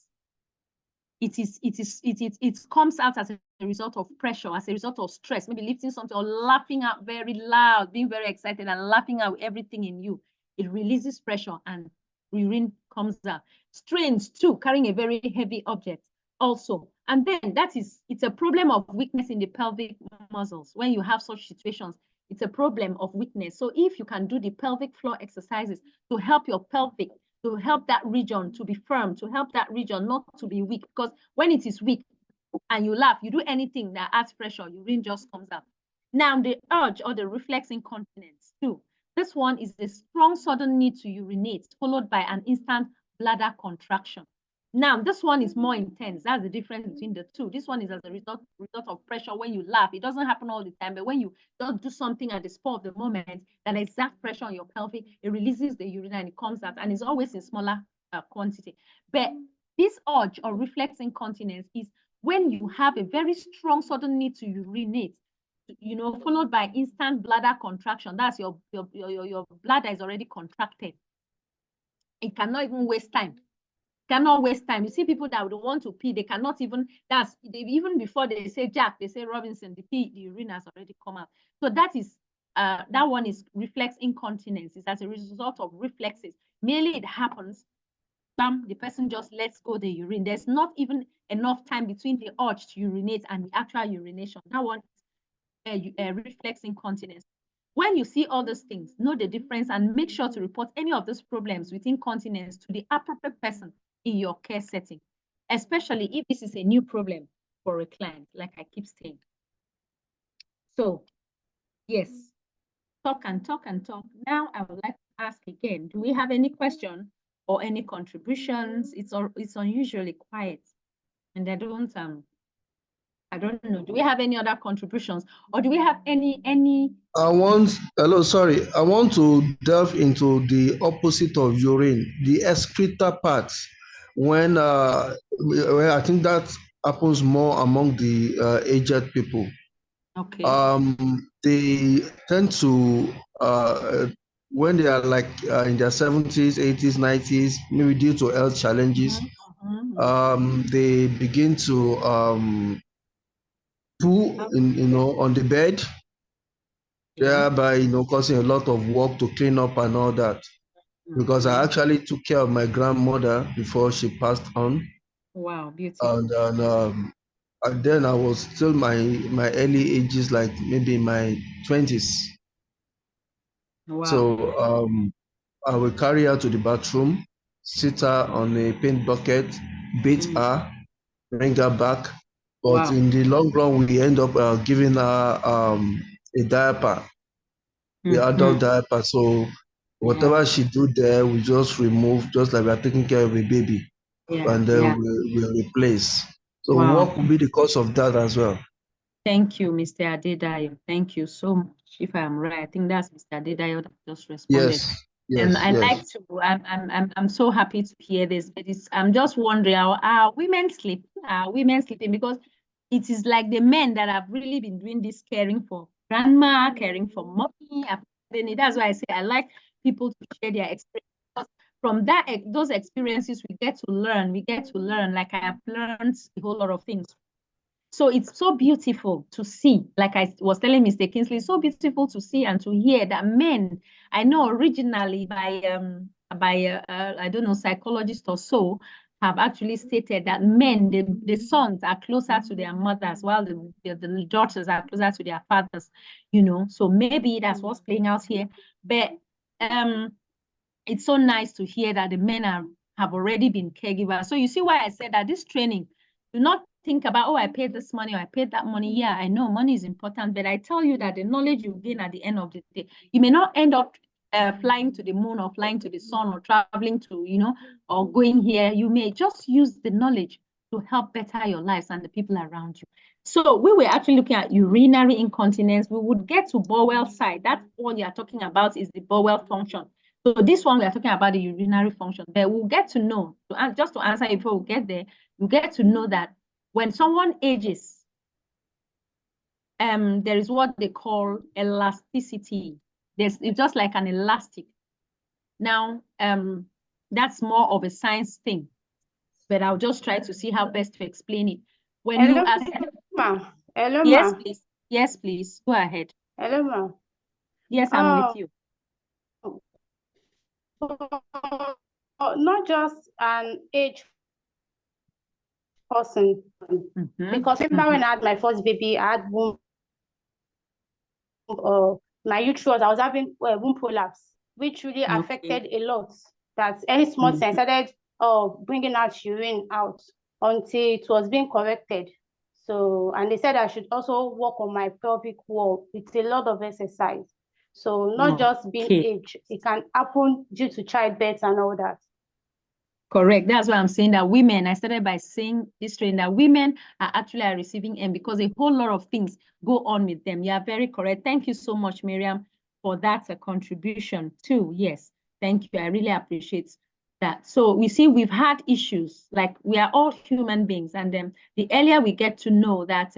It comes out as a result of pressure, as a result of stress, maybe lifting something or laughing out very loud, being very excited and laughing out everything in you. It releases pressure and urine comes out. Strains too, carrying a very heavy object also. And then it's a problem of weakness in the pelvic muscles. When you have such situations, it's a problem of weakness. So if you can do the pelvic floor exercises to help your pelvic, to help that region to be firm, to help that region not to be weak, because when it is weak and you laugh, you do anything that adds pressure, urine just comes out. Now, the urge or the reflex incontinence too. This one is a strong sudden need to urinate, followed by an instant bladder contraction. Now, this one is more intense. That's the difference between the two. This one is as a result of pressure when you laugh. It doesn't happen all the time, but when you don't do something at the spur of the moment, that exact pressure on your pelvic, it releases the urine and it comes out, and it's always in smaller quantity. But this urge or reflex incontinence is when you have a very strong sudden need to urinate, followed by instant bladder contraction. That's your bladder is already contracted. It cannot even waste time. cannot waste time. You see people that would want to pee, they cannot even, even before they say Jack, they say Robinson, the urine has already come out. So that is, that one is reflex incontinence. It's as a result of reflexes. Merely it happens, bam, the person just lets go the urine. There's not even enough time between the urge to urinate and the actual urination. That one is reflex incontinence. When you see all those things, know the difference and make sure to report any of those problems with incontinence to the appropriate person in your care setting, especially if this is a new problem for a client, like I keep saying. So, yes, talk and talk and talk. Now, I would like to ask again, do we have any question or any contributions? It's unusually quiet, and I don't know. Do we have any other contributions, or do we have any? I want to delve into the opposite of urine, the excreta part. When I think that happens more among the aged people. Okay. They tend to when they are like in their 70s, 80s, 90s, maybe due to health challenges, they begin to poo on the bed, thereby causing a lot of work to clean up and all that. Because I actually took care of my grandmother before she passed on. Wow, beautiful. And then I was still my early ages, like maybe in my 20s. Wow. So I will carry her to the bathroom, sit her on a paint bucket, beat her, bring her back. But in the long run, we end up giving her a diaper, the adult diaper. So whatever she do there, we just remove, just like we are taking care of a baby, and then we replace. So what could be the cause of that as well? Thank you, Mr. Adedayo. Thank you so much. If I'm right, I think that's Mr. Adedayo that just responded. Yes. And I like to. I'm so happy to hear this. I'm just wondering, are women sleeping? Are women sleeping? Because it is like the men that have really been doing this, caring for grandma, caring for mommy. That's why I say I like people to share their experience. From those experiences, we get to learn. We get to learn. Like I have learned a whole lot of things. So it's so beautiful to see, like I was telling Mr. Kingsley, so beautiful to see and to hear that men, I know originally by I don't know, psychologists or so, have actually stated that men, the sons are closer to their mothers while the daughters are closer to their fathers, so maybe that's what's playing out here. But it's so nice to hear that the men have already been caregivers. So you see why I said that this training, do not think about, oh, I paid this money or I paid that money. Yeah, I know money is important, but I tell you that the knowledge you gain at the end of the day, you may not end up flying to the moon or flying to the sun or traveling to, or going here. You may just use the knowledge to help better your lives and the people around you. So we were actually looking at urinary incontinence. We would get to bowel side. That's all you're talking about is the bowel function. So this one, we are talking about the urinary function. But we'll get to know, just to answer before we get there, you get to know that when someone ages, there is what they call elasticity. It's just like an elastic. Now, that's more of a science thing, but I'll just try to see how best to explain it. When Hello, you ask, hello, yes, please. Yes, please. Go ahead. Hello, ma. Yes, I'm with you. Not just an age person, because remember when I had my first baby, I had womb, my uterus, I was having womb prolapse, which really affected a lot. That any small thing started bringing out urine out until it was being corrected. So, and they said I should also work on my pelvic wall with a lot of exercise. So not just being age, it can happen due to childbirth and all that. Correct. That's why I'm saying that women, I started by saying this training, that women are actually receiving M because a whole lot of things go on with them. You are very correct. Thank you so much, Miriam, for that contribution too. Yes, thank you. I really appreciate that. So we see we've had issues, like we are all human beings, and the earlier we get to know that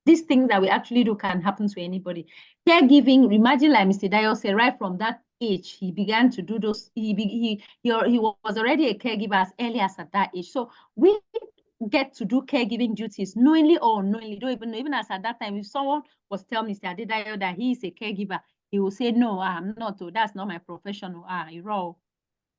these things that we actually do can happen to anybody. caregiving, imagine like Mr. Dio said, right from that age, he began to do those, he was already a caregiver as early as at that age. So we get to do caregiving duties knowingly or unknowingly. Don't even know. Even as at that time, if someone was telling Mr. Adedayo that he is a caregiver, he will say, no, I'm not. Oh, that's not my profession. Iro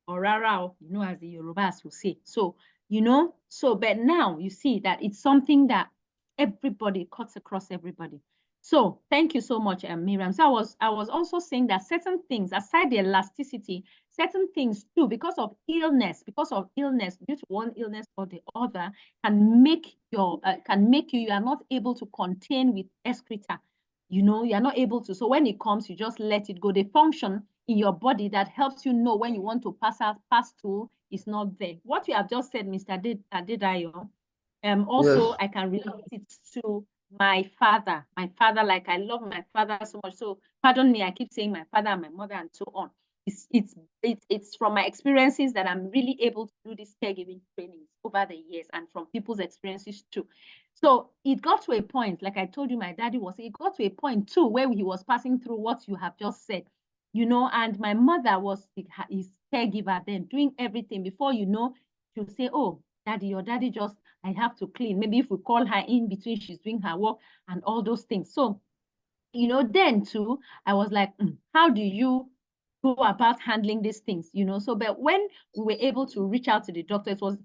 or rara, as the Yorubas will say. So, but now you see that it's something that everybody cuts across everybody. So thank you so much, Miriam. So I was also saying that certain things, aside the elasticity, certain things too, because of illness, due to one illness or the other, can make you are not able to contain with excreta. You are not able to. So when it comes, you just let it go. The function in your body that helps you know when you want to pass through is not there. What you have just said, Mr. Adedayo, also Yes. I can relate it to my father. My father, like I love my father so much. So pardon me, I keep saying my father and my mother and so on. It's from my experiences that I'm really able to do this caregiving trainings over the years and from people's experiences too. So it got to a point, like I told you, my daddy it got to a point too where he was passing through what you have just said, and my mother was his caregiver then, doing everything. Before she'll say, oh, daddy, your daddy just, I have to clean. Maybe if we call her in between, she's doing her work and all those things. So, then too, I was like, how do you go about handling these things, So, but when we were able to reach out to the doctor, it was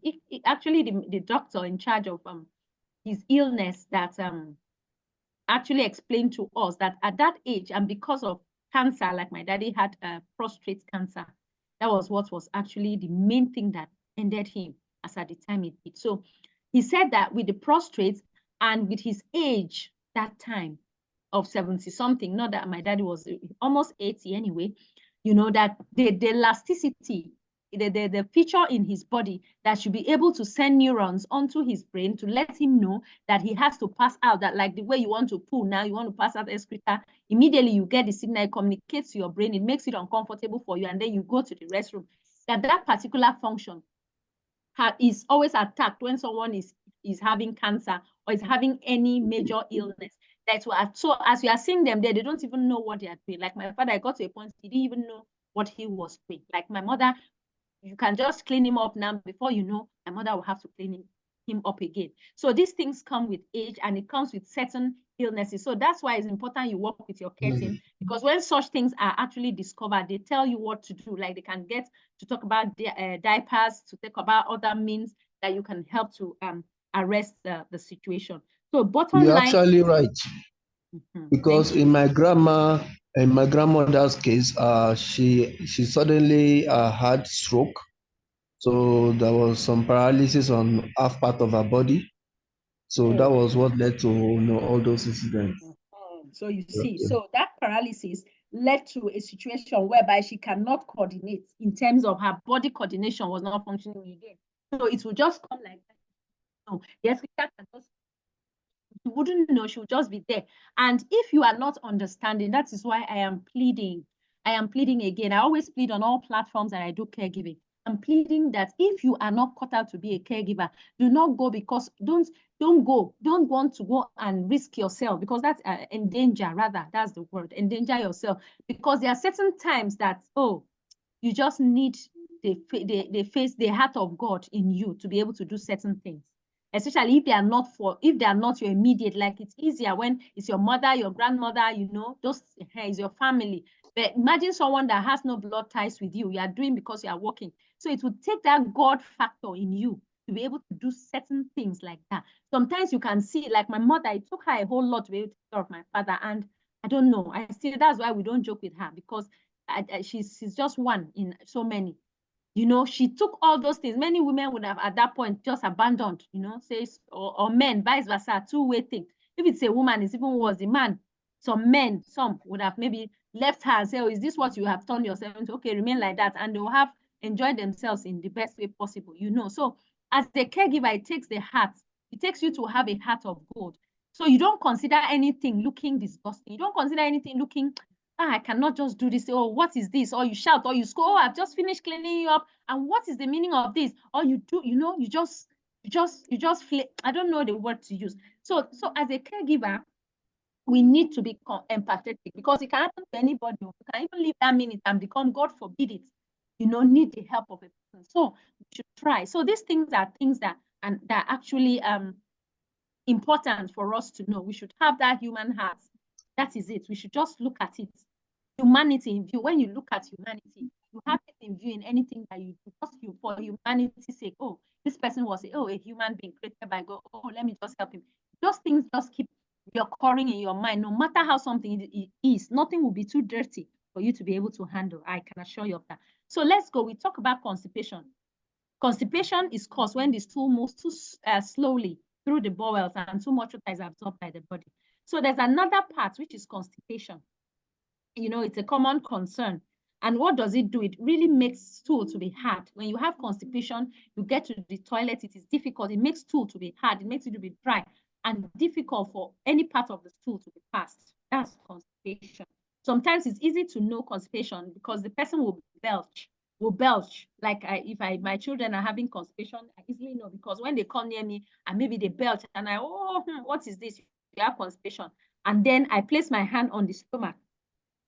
actually the doctor in charge of his illness that actually explained to us that at that age, and because of cancer, like my daddy had prostate cancer, that was what was actually the main thing that ended him as at the time it did. So he said that with the prostate and with his age that time of 70 something, not that my daddy was almost 80 anyway, that the elasticity, the feature in his body that should be able to send neurons onto his brain to let him know that he has to pass out, that like the way you want to poo now, you want to pass out excreta, immediately you get the signal, it communicates to your brain, it makes it uncomfortable for you, and then you go to the restroom. That particular function is always attacked when someone is having cancer or is having any major illness. So as you are seeing them there, they don't even know what they are doing. Like my father, I got to a point, he didn't even know what he was doing. Like my mother, you can just clean him up now. Before you know, my mother will have to clean him up again. So these things come with age, and it comes with certain illnesses. So that's why it's important you work with your care team, because when such things are actually discovered, they tell you what to do. Like they can get to talk about diapers, to talk about other means that you can help to arrest the situation. So bottom You're line, actually right. Because in my grandmother's case, she suddenly had stroke. So there was some paralysis on half part of her body. So that was what led to all those incidents. So you see, so that paralysis led to a situation whereby she cannot coordinate in terms of her body coordination was not functioning again. So it will just come like that. No, yes, we can just, you wouldn't know, she would just be there. And if you are not understanding, that is why I am pleading. I am pleading again. I always plead on all platforms that I do caregiving. I'm pleading that if you are not cut out to be a caregiver, do not go, because don't want to go and risk yourself, because that's endanger, rather, that's the word, endanger yourself, because there are certain times that, you just need the heart of God in you to be able to do certain things, especially if they are not your immediate. Like it's easier when it's your mother, your grandmother, those is your family. But imagine someone that has no blood ties with you. You are doing because you are working. So it would take that God factor in you to be able to do certain things like that. Sometimes you can see, like my mother, it took her a whole lot to be able to take care of my father. And I don't know, that's why we don't joke with her, because she's just one in so many. She took all those things. Many women would have at that point just abandoned, says, or men, vice versa, two-way thing. If it's a woman, it's even worse. The man, some men, some would have maybe left her and say, oh, is this what you have turned yourself into? Okay, remain like that. And they'll have enjoyed themselves in the best way possible, So as the caregiver, it takes the heart. It takes you to have a heart of gold. So you don't consider anything looking disgusting. You don't consider anything looking, I cannot just do this. Oh, what is this? Or you shout, or you scold, oh, I've just finished cleaning you up. And what is the meaning of this? Or you do, you just I don't know the word to use. So as a caregiver, we need to be empathetic, because it can happen to anybody. You can even leave that minute and become, God forbid it, need the help of a person. So we should try. So these things are things that are actually important for us to know. We should have that human heart. That is it. We should just look at it. Humanity in view. When you look at humanity, you have it in view in anything that you do. Just for humanity's sake. Oh, this person was a human being created by God. Oh, let me just help him. Those things just keep recurring in your mind. No matter how something is, nothing will be too dirty for you to be able to handle. I can assure you of that. So let's go. We talk about constipation. Constipation is caused when the stool moves too slowly through the bowels and too much water is absorbed by the body. So there's another part, which is constipation. It's a common concern. And what does it do? It really makes stool to be hard. When you have constipation, you get to the toilet, it is difficult. It makes stool to be hard. It makes it to be dry and difficult for any part of the stool to be passed. That's constipation. Sometimes it's easy to know constipation because the person will belch. Like if my children are having constipation, I easily know, because when they come near me and maybe they belch and what is this? You have constipation. And then I place my hand on the stomach.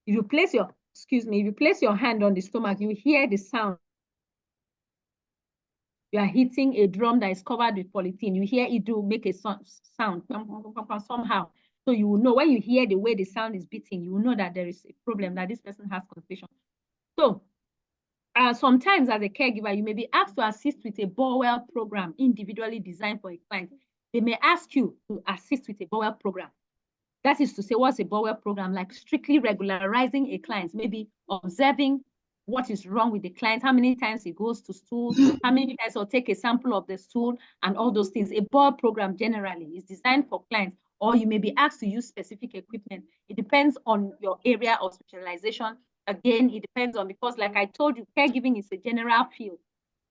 If you place your hand on the stomach, you hear the sound. You are hitting a drum that is covered with polythene. You hear it do make a sound somehow. So you will know when you hear the way the sound is beating, you will know that there is a problem, that this person has constipation. So sometimes as a caregiver, you may be asked to assist with a bowel program individually designed for a client. They may ask you to assist with a bowel program. That is to say, what's a bowel program? Like strictly regularizing a client, maybe observing what is wrong with the client, how many times he goes to stool, how many times he'll take a sample of the stool, and all those things. A bowel program generally is designed for clients, or you may be asked to use specific equipment. It depends on your area of specialization. Again, it depends on, because like I told you, caregiving is a general field,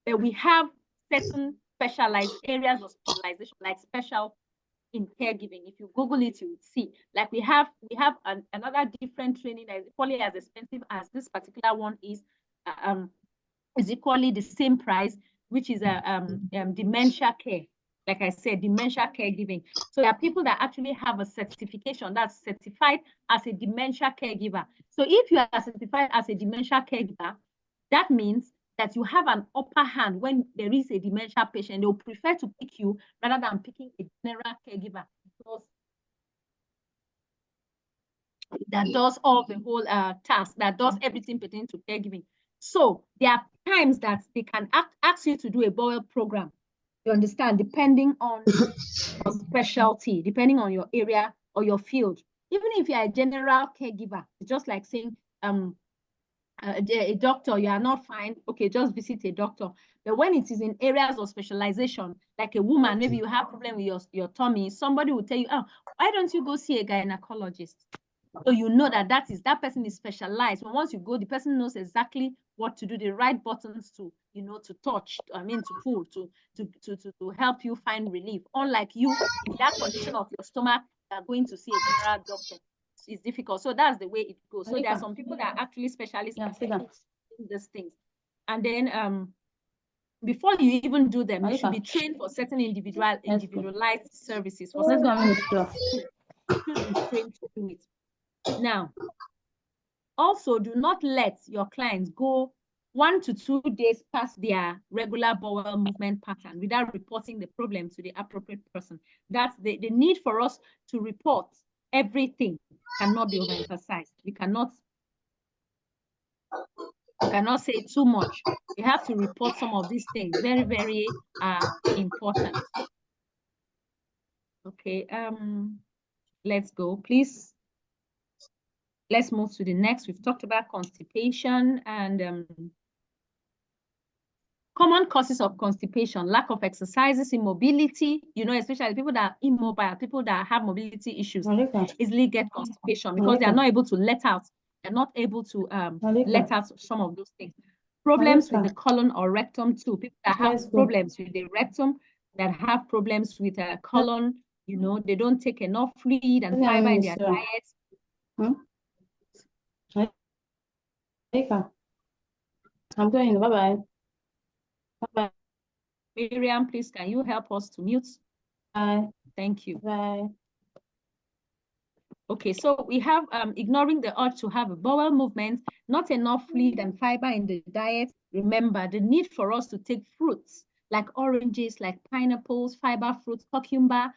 but we have certain specialized areas of specialization, like special in caregiving. If you Google it, you would see. Like we have another different training that is equally as expensive as this particular one is equally the same price, which is dementia care. Like I said, dementia caregiving. So there are people that actually have a certification that's certified as a dementia caregiver. So if you are certified as a dementia caregiver, that means that you have an upper hand when there is a dementia patient. They'll prefer to pick you rather than picking a general caregiver, because that does all the whole task, that does everything pertaining to caregiving. So there are times that they can ask you to do a bowel program. You understand, depending on your specialty, depending on your area or your field. Even if you're a general caregiver, it's just like saying, a doctor, you are not fine, okay, just visit a doctor. But when it is in areas of specialization, like a woman, maybe you have problem with your tummy, somebody will tell you, oh, why don't you go see a gynecologist? So you know that person is specialized. But once you go, the person knows exactly what to do, the right buttons to, to touch, to pull, to help you find relief. Unlike you, with that condition of your stomach, you are going to see a general doctor. It's difficult. So that's the way it goes. So there are some people that are actually specialists in these things. And then before you even do them, you should be trained for certain individualized services. For certain people, you should be trained to do it. Now, also do not let your clients go 1 to 2 days past their regular bowel movement pattern without reporting the problem to the appropriate person. That's the need for us to report everything cannot be overemphasized. We cannot say too much. We have to report some of these things. Very, very important. Okay, let's go, please. Let's move to the next. We've talked about constipation and common causes of constipation: lack of exercises, immobility, especially people that are immobile, people that have mobility issues easily get constipation because they are not able to let out. They're not able to let out some of those things. Problems with the colon or rectum too. People that have problems with the rectum, that have problems with the colon, they don't take enough fluid and fiber in their diet. I'm going. Bye-bye. Bye-bye. Miriam, please, can you help us to mute? Bye. Thank you. Bye. Okay, so we have ignoring the urge to have a bowel movement, not enough fluid and fiber in the diet. Remember the need for us to take fruits like oranges, like pineapples, fiber fruits, cucumber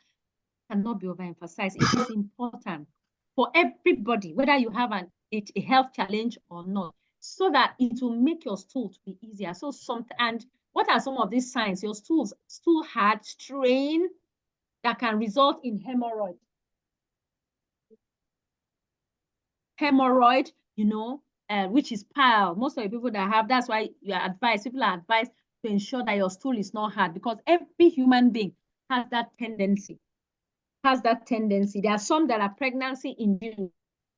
cannot be overemphasized. It is important for everybody, whether you have a health challenge or not, so that it will make your stool to be easier. So and what are some of these signs? Your stool hard, strain that can result in hemorrhoid. Hemorrhoid, you know, which is pile. Most of the people that have, that's why people are advised to ensure that your stool is not hard, because every human being has that tendency. There are some that are pregnancy-induced,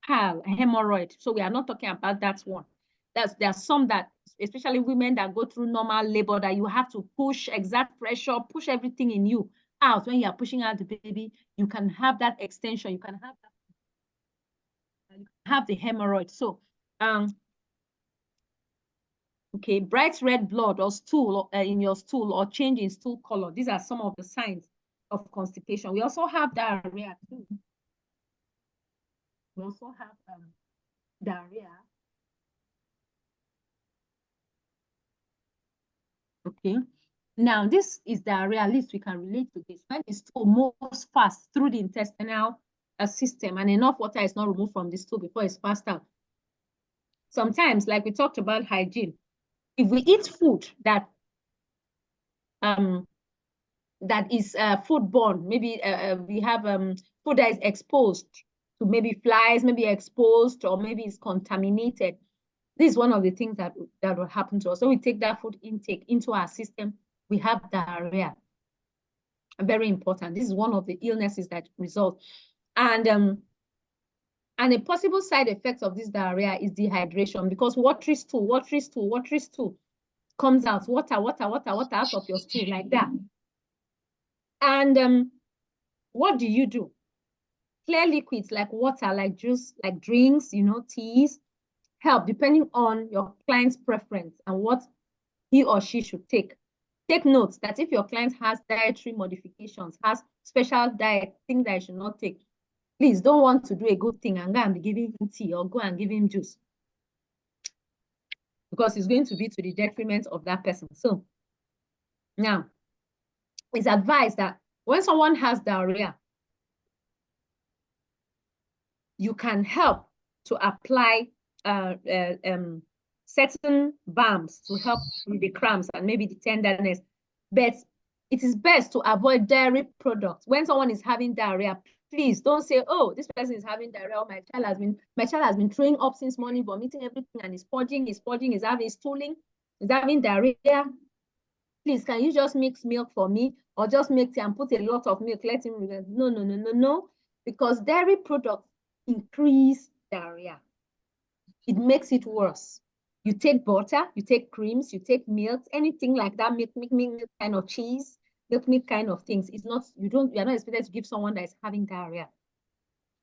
pile, hemorrhoid. So we are not talking about that one. There are some that, especially women that go through normal labor, that you have to push, exert pressure, push everything in you out. When you are pushing out the baby, you can have that extension. You can have the hemorrhoid. So, okay, bright red blood or stool in your stool, or change in stool color. These are some of the signs of constipation. We also have diarrhea too. We also have diarrhea. Okay. Now, this is diarrhea. At least we can relate to this. When the stool moves fast through the intestinal system and enough water is not removed from the stool before it's passed out. Sometimes, like we talked about hygiene, if we eat food that is foodborne, maybe we have food that is exposed to maybe flies, maybe exposed, or maybe it's contaminated. This is one of the things that will happen to us. So we take that food intake into our system, we have diarrhea. Very important. This is one of the illnesses that result. And a possible side effect of this diarrhea is dehydration, because watery stool comes out, water out of your stool like that. And what do you do? Clear liquids like water, like juice, like drinks, you know, teas, help depending on your client's preference and what he or she should take. Take note that if your client has dietary modifications, has special diet, things that you should not take, please don't want to do a good thing and go and be giving him tea or go and give him juice, because it's going to be to the detriment of that person. So now, it's advised that when someone has diarrhea, you can help to apply certain balms to help with the cramps and maybe the tenderness. But it is best to avoid dairy products. When someone is having diarrhea, please don't say, oh, this person is having diarrhea, or my child has been throwing up since morning, vomiting everything, and is purging, is having stooling, is having diarrhea. Please, can you just mix milk for me, or just make tea and put a lot of milk, let him. No, because dairy products increase diarrhea. It makes it worse. You take butter, you take creams, you take milk, anything like that, milk kind of cheese, milk kind of things. It's not, you're not expected to give someone that is having diarrhea.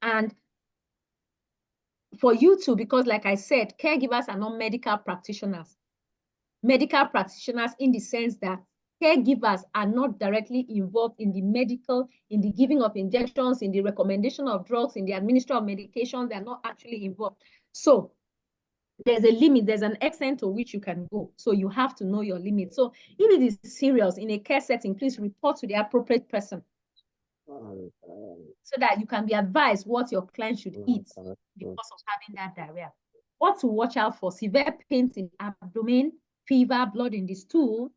And for you too, because like I said, caregivers are not medical practitioners. Medical practitioners in the sense that caregivers are not directly involved in the giving of injections, in the recommendation of drugs, in the administration of medications. They're not actually involved. So there's a limit, there's an extent to which you can go. So you have to know your limit. So if it is serious in a care setting, please report to the appropriate person so that you can be advised what your client should eat because of having that diarrhea. What to watch out for: severe pains in abdomen, fever, blood in the stool.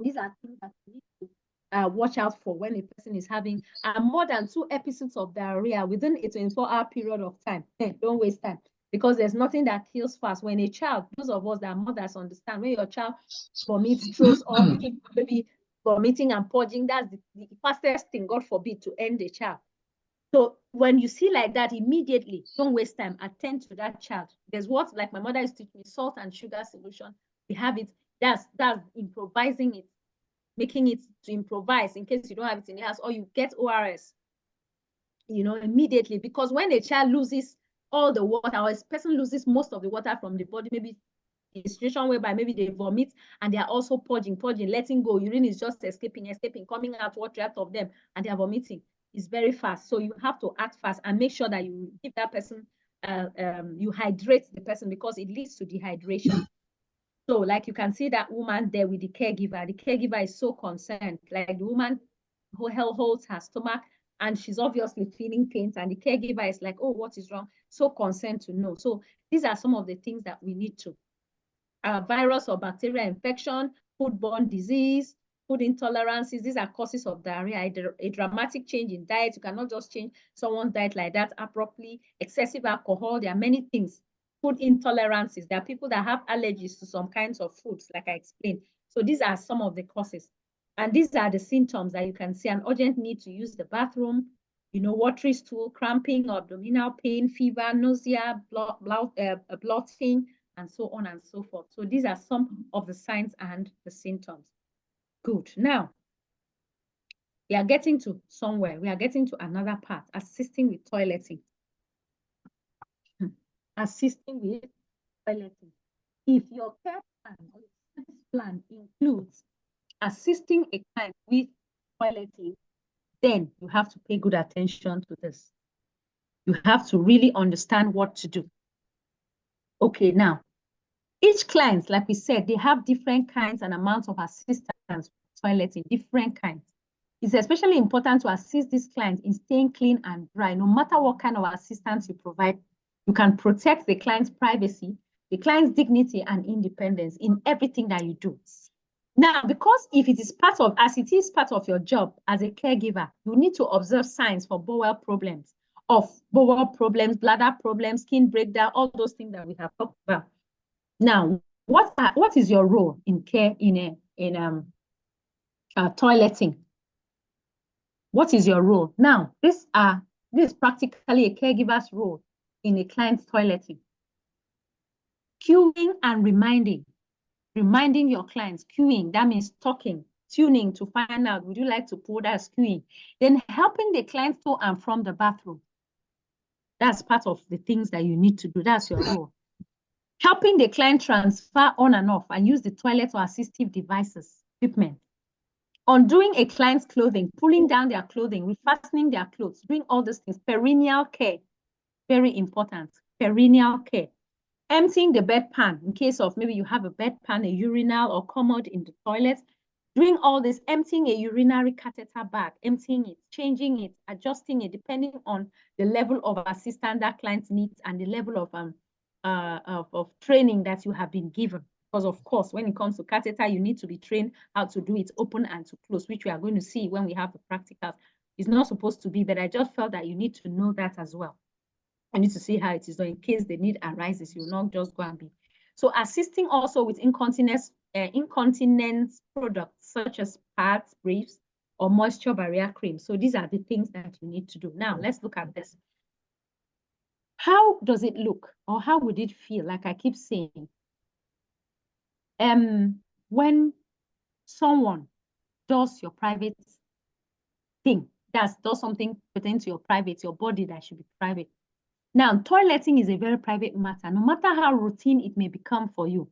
These are things that you need to watch out for when a person is having more than 2 episodes of diarrhea within a 24-hour period of time. Don't waste time, because there's nothing that kills fast. When a child, those of us that are mothers understand, when your child vomits, throws up, maybe vomiting and purging, that's the fastest thing, God forbid, to end a child. So when you see like that, immediately, don't waste time, attend to that child. There's what, like my mother used to teach me, salt and sugar solution. We have it. That's improvising it, making it to improvise in case you don't have it in the house, or you get ORS, you know, immediately. Because when a child loses all the water, or a person loses most of the water from the body, maybe a situation whereby maybe they vomit and they are also purging, letting go, urine is just escaping, coming out water out of them, and they are vomiting. is very fast. So you have to act fast and make sure that you give that person, you hydrate the person, because it leads to dehydration. So like you can see that woman there with the caregiver. The caregiver is so concerned. Like the woman who holds her stomach and she's obviously feeling pains, and the caregiver is like, oh, what is wrong? So concerned to know. So these are some of the things that we need to. Virus or bacterial infection, foodborne disease, food intolerances. These are causes of diarrhea. A dramatic change in diet. You cannot just change someone's diet like that abruptly. Excessive alcohol. There are many things. Food intolerances. There are people that have allergies to some kinds of foods, like I explained. So these are some of the causes. And these are the symptoms that you can see: an urgent need to use the bathroom, watery stool, cramping, abdominal pain, fever, nausea, bloating, and so on and so forth. So these are some of the signs and the symptoms. Good. Now, we are getting to somewhere. We are getting to another part: assisting with toileting. Assisting with toileting. If your care plan or service plan includes assisting a client with toileting, then you have to pay good attention to this. You have to really understand what to do. Okay, now, each client, like we said, they have different kinds and amounts of assistance with toileting, different kinds. It's especially important to assist these clients in staying clean and dry. No matter what kind of assistance you provide, you can protect the client's privacy, the client's dignity and independence in everything that you do. Now, because if it is part of your job as a caregiver, you need to observe signs for bowel problems, bladder problems, skin breakdown, all those things that we have talked about. Now, what is your role in care in toileting? What is your role? Now, this is practically a caregiver's role in a client's toileting. Cueing and reminding your clients. Cueing, that means talking, tuning to find out, would you like to pour? That's cueing. Then helping the client to and from the bathroom. That's part of the things that you need to do. That's your role. Helping the client transfer on and off and use the toilet or assistive devices, equipment. Undoing a client's clothing, pulling down their clothing, refastening their clothes, doing all these things. Perineal care, very important. Perineal care. Emptying the bedpan in case of maybe you have a bedpan, a urinal or commode in the toilet. Doing all this, emptying a urinary catheter bag, emptying it, changing it, adjusting it, depending on the level of assistance that client needs and the level of training that you have been given. Because of course, when it comes to catheter, you need to be trained how to do it open and to close, which we are going to see when we have the practicals. It's not supposed to be, but I just felt that you need to know that as well. I need to see how it is done in case the need arises. You will not just go and be. So assisting also with incontinence products such as pads, briefs, or moisture barrier cream. So these are the things that you need to do. Now let's look at this. How does it look, or how would it feel? Like I keep saying, when someone does your private thing, does something pertaining to your private, your body that should be private. Now, toileting is a very private matter. No matter how routine it may become for you,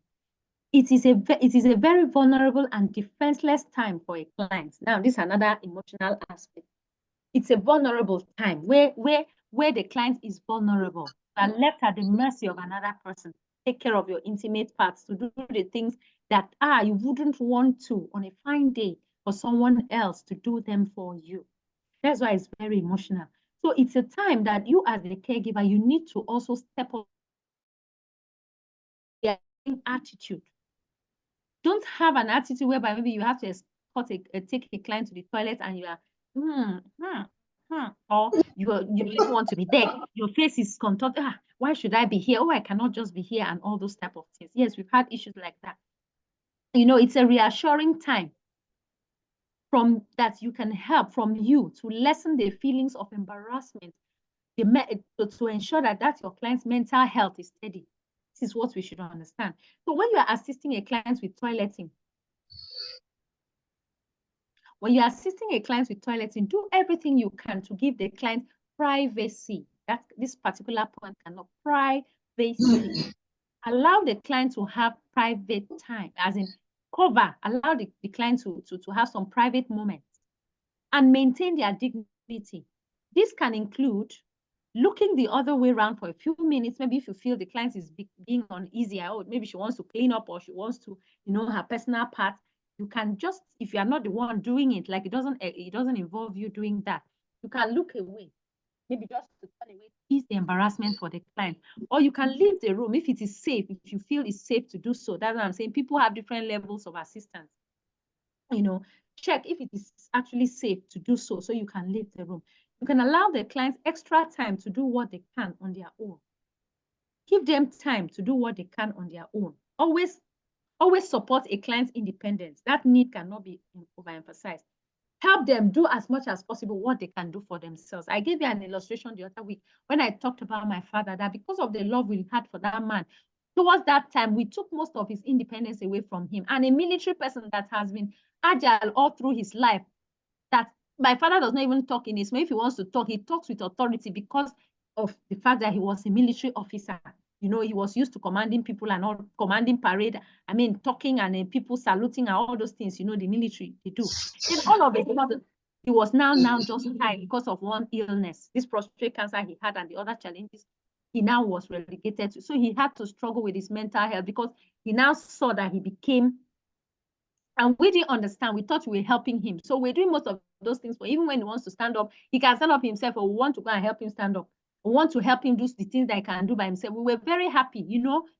it is a very vulnerable and defenseless time for a client. Now, this is another emotional aspect. It's a vulnerable time where the client is vulnerable and left at the mercy of another person. Take care of your intimate parts, to do the things that you wouldn't want to on a fine day for someone else to do them for you. That's why it's very emotional. So it's a time that you as a caregiver, you need to also step up your attitude. Don't have an attitude whereby maybe you have to take a client to the toilet and you are, or you don't want to be there. Your face is contorted. Why should I be here? Oh, I cannot just be here, and all those type of things. Yes, we've had issues like that. It's a reassuring time from that you can help from you to lessen the feelings of embarrassment, to ensure that your client's mental health is steady. This is what we should understand. So when you are assisting a client with toileting, do everything you can to give the client privacy. That's this particular point cannot privacy. Allow the client to have private time, as in allow the client to have some private moments and maintain their dignity activity. This can include looking the other way around for a few minutes. Maybe if you feel the client is being uneasy, or maybe she wants to clean up, or she wants to, her personal part, you can just, if you are not the one doing it, like it doesn't involve you doing that, you can look away, maybe just to turn away, ease the embarrassment for the client. Or you can leave the room if it is safe, if you feel it's safe to do so. That's what I'm saying. People have different levels of assistance. Check if it is actually safe to do so, so you can leave the room. You can allow the clients extra time to do what they can on their own. Give them time to do what they can on their own. Always support a client's independence. That need cannot be overemphasized. Help them do as much as possible what they can do for themselves. I gave you an illustration the other week when I talked about my father, that because of the love we had for that man, towards that time, we took most of his independence away from him. And a military person that has been agile all through his life, that my father does not even talk in his way. If he wants to talk, he talks with authority because of the fact that he was a military officer. He was used to commanding people and all, commanding parade. Talking and people saluting and all those things, the military, they do. Then all of it, he was now just tired because of one illness, this prostate cancer he had and the other challenges he now was relegated to. So he had to struggle with his mental health because he now saw that he became, and we didn't understand. We thought we were helping him. So we're doing most of those things. But even when he wants to stand up, he can stand up himself, or we want to go and help him stand up. We want to help him do the things that he can do by himself. We were very happy,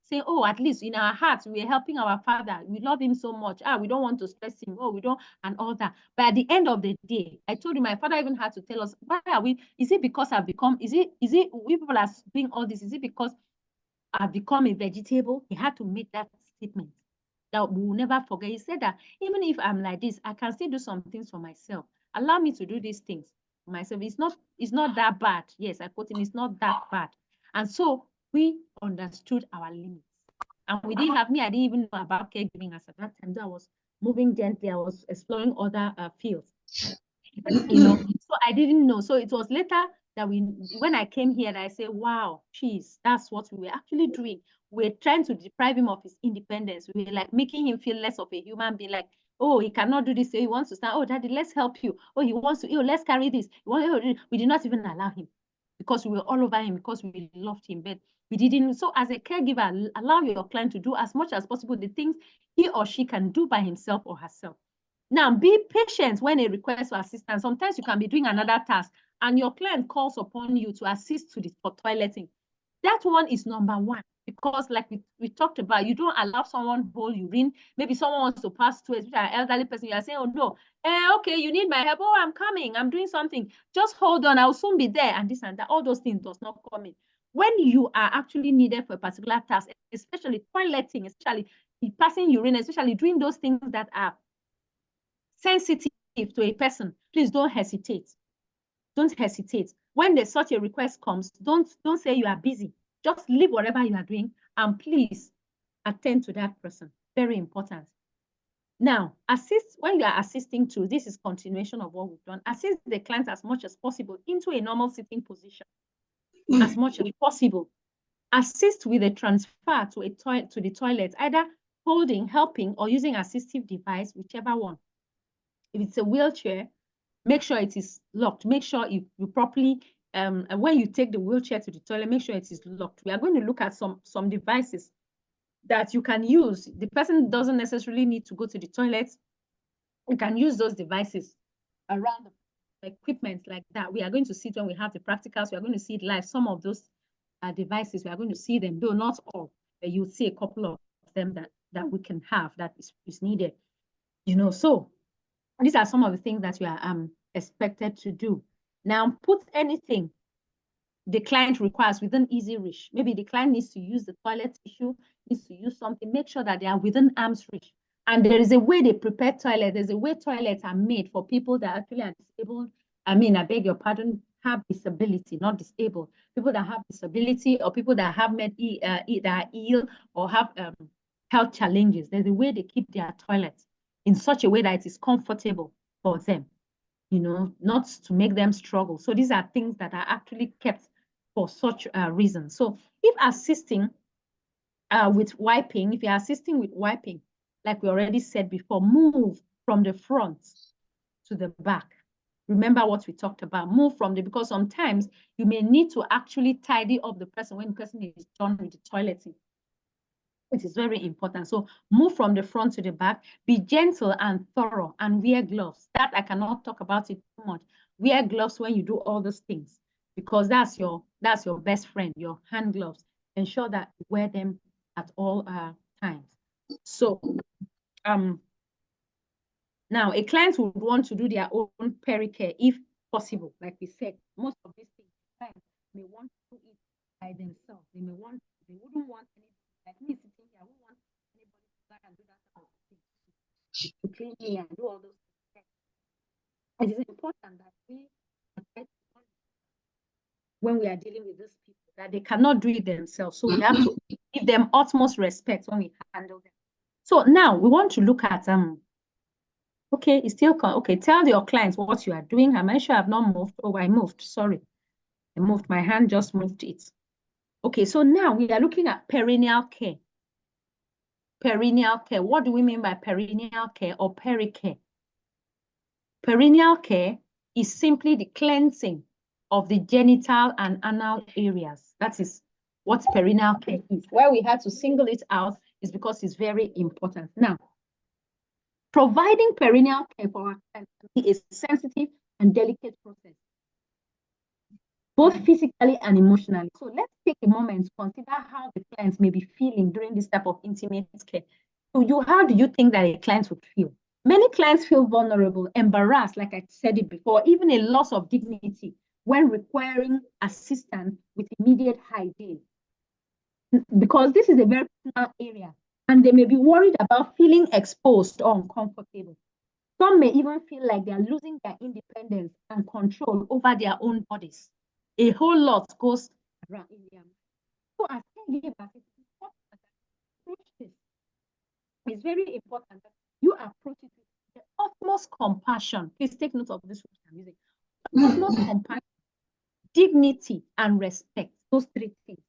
saying, oh, at least in our hearts, we are helping our father. We love him so much. We don't want to stress him. Oh, we don't, and all that. But at the end of the day, I told you, my father even had to tell us, why are we, is it because I've become, is it, we people are doing all this, is it because I've become a vegetable? He had to make that statement that we will never forget. He said that even if I'm like this, I can still do some things for myself. Allow me to do these things for myself. It's not that bad. Yes, I quote him, it's not that bad. And so we understood our limits. And we didn't have, I didn't even know about caregiving as at that time. So I was moving gently. I was exploring other fields. So I didn't know. So it was later that when I came here, I said, wow, geez, that's what we were actually doing. We're trying to deprive him of his independence. We were like making him feel less of a human being, like, oh, he cannot do this. So he wants to stand. Oh, daddy, let's help you. Oh, he wants to, let's carry this. We did not even allow him because we were all over him, because we loved him. But we didn't. So as a caregiver, allow your client to do as much as possible the things he or she can do by himself or herself. Now, be patient when a request for assistance. Sometimes you can be doing another task and your client calls upon you to assist for toileting. That one is number one, because like we talked about, you don't allow someone to hold urine. Maybe someone wants to pass to an elderly person. You are saying, oh no, okay, you need my help. Oh, I'm coming. I'm doing something. Just hold on. I'll soon be there. And this and that. All those things does not come in. When you are actually needed for a particular task, especially toileting, especially passing urine, especially doing those things that are sensitive to a person, please don't hesitate. Don't hesitate. When such a request comes, don't say you are busy. Just leave whatever you are doing and please attend to that person. Very important. Now, when you are assisting to, this is continuation of what we've done, assist the client as much as possible into a normal sitting position, as much as possible. Assist with a transfer to the toilet, either holding, helping, or using assistive device, whichever one. If it's a wheelchair, make sure it is locked. Make sure you properly, when you take the wheelchair to the toilet, make sure it is locked. We are going to look at some devices that you can use. The person doesn't necessarily need to go to the toilet. You can use those devices around the equipment like that. We are going to see it when we have the practicals. We are going to see it live. Some of those devices, we are going to see them, though not all, but you'll see a couple of them that we can have that is needed. So these are some of the things that we are expected to do. Now, put anything the client requires within easy reach. Maybe the client needs to use the toilet tissue, needs to use something. Make sure that they are within arm's reach. And there is a way they prepare toilets. There's a way toilets are made for people that actually are disabled. I beg your pardon, have disability, not disabled. People that have disability or people that have that are ill or have health challenges. There's a way they keep their toilets in such a way that it is comfortable for them, not to make them struggle. So these are things that are actually kept for such a reason. So if assisting with wiping, if you're assisting with wiping, like we already said before, move from the front to the back. Remember what we talked about. Move from the, because sometimes you may need to actually tidy up the person when the person is done with the toileting. It is very important. So move from the front to the back, be gentle and thorough, and wear gloves. That I cannot talk about it too much. Wear gloves when you do all those things, because that's your best friend, your hand gloves. Ensure that you wear them at all times. So now a client would want to do their own pericare if possible. Like we said, most of these things clients may want to do it by themselves. They wouldn't want anybody like me sitting here. I wouldn't want anybody to go and do that type of thing, to clean me and do all those things. It is important that when we are dealing with these people, that they cannot do it themselves. So we have to give them utmost respect when we handle them. So now we want to look at okay, it's still okay. Tell your clients what you are doing. Am I sure I've not moved? Oh, I moved. Sorry, I moved. My hand just moved it. Okay, so now we are looking at perineal care. Perineal care. What do we mean by perineal care or pericare? Perineal care is simply the cleansing of the genital and anal areas. That is what perineal care is. Why we had to single it out is because it's very important. Now, providing perineal care for our clients is a sensitive and delicate process, both physically and emotionally. So let's take a moment to consider how the clients may be feeling during this type of intimate care. So how do you think that a client would feel? Many clients feel vulnerable, embarrassed, like I said it before, even a loss of dignity when requiring assistance with immediate hygiene. Because this is a very personal area, and they may be worried about feeling exposed or uncomfortable. Some may even feel like they are losing their independence and control over their own bodies. A whole lot goes around in their mind. So as caregivers, it's very important that you approach it with the utmost compassion. Please take note of this word I'm using. Utmost compassion, dignity, and respect. Those three things.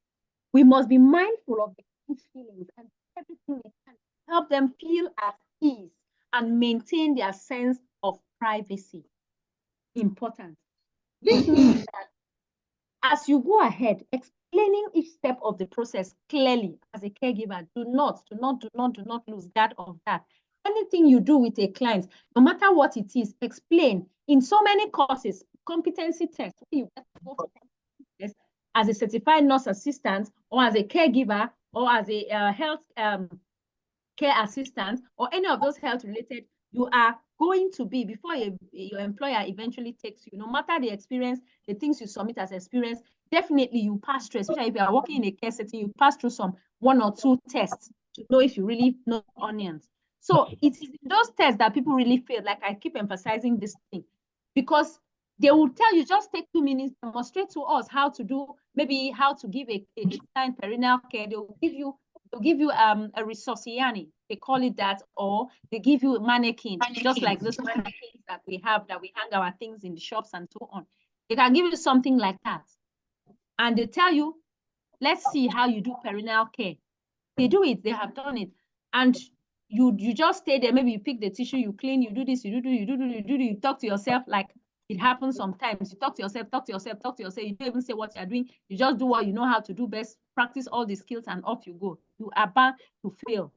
We must be mindful of the feelings and everything we can help them feel at ease and maintain their sense of privacy. Important. This means that as you go ahead, explaining each step of the process clearly as a caregiver, do not lose guard of that. Anything you do with a client, no matter what it is, explain. In so many courses, competency tests, you get to go for as a certified nurse assistant or as a caregiver or as a health care assistant or any of those health related, you are going to be, before your employer eventually takes you, no matter the experience, the things you submit as experience, definitely you pass through, especially if you are working in a care setting, you pass through some 1 or 2 tests to know if you really know onions. So it's those tests that people really feel, like I keep emphasizing this thing, because they will tell you, just take 2 minutes, demonstrate to us how to do, maybe how to give a client perineal care. They'll give you a resourciani, they call it that, or they give you a mannequin, just like those mannequins that we have, that we hang our things in the shops and so on. They can give you something like that. And they tell you, let's see how you do perineal care. They do it, they have done it. And you just stay there, maybe you pick the tissue, you clean, you do this, you talk to yourself, like it happens sometimes. You talk to yourself, you don't even say what you're doing, you just do what you know how to do best, practice all the skills, and off you go. You are bound to fail.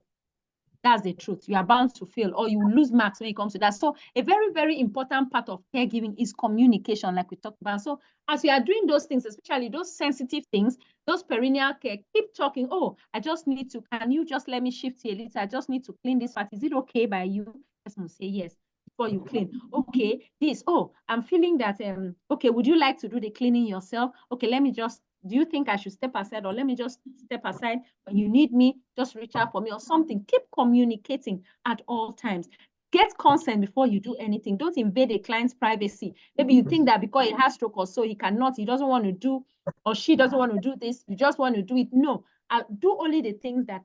That's the truth. You are bound to fail, or you lose marks when it comes to that. So a very, very important part of caregiving is communication, like we talked about. So as you are doing those things, especially those sensitive things, those perineal care, keep talking. Oh, I just need to, can you just let me shift here a little? I just need to clean this part. Is it okay by you? Person will say yes before you clean. Okay, this, oh, I'm feeling that, okay, would you like to do the cleaning yourself? Okay, let me just, do you think I should step aside, or let me just step aside? When you need me, just reach out for me or something. Keep communicating at all times. Get consent before you do anything. Don't invade a client's privacy. Maybe you think that because he has stroke or so, he doesn't want to do, or she doesn't want to do this, you just want to do it. No, I'll do only the things that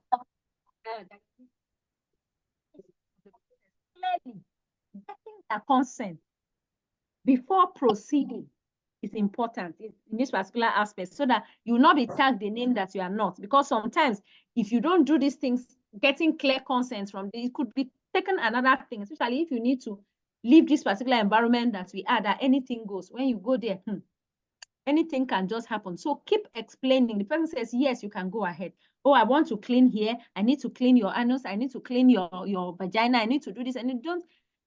clearly getting their consent before proceeding is important in this particular aspect, so that you will not be tagged the name that you are not. Because sometimes if you don't do these things, getting clear consent from this, it could be taken another thing, especially if you need to leave this particular environment that we are, that anything goes. When you go there, anything can just happen. So keep explaining. The person says, yes, you can go ahead. Oh, I want to clean here. I need to clean your anus. I need to clean your vagina. I need to do this. And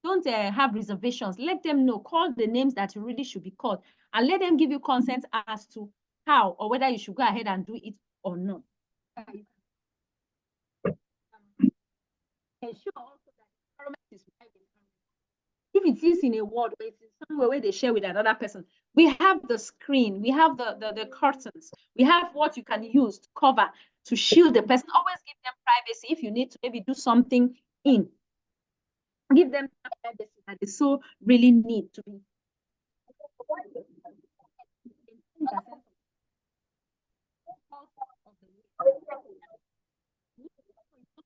don't have reservations. Let them know. Call the names that you really should be called. And let them give you consent as to how or whether you should go ahead and do it or not. Ensure also that the environment is private. If it is in a ward or it's in somewhere where they share with another person, we have the screen, we have the curtains, we have what you can use to cover, to shield the person. Always give them privacy if you need to maybe do something in. Give them that privacy that they so really need to be.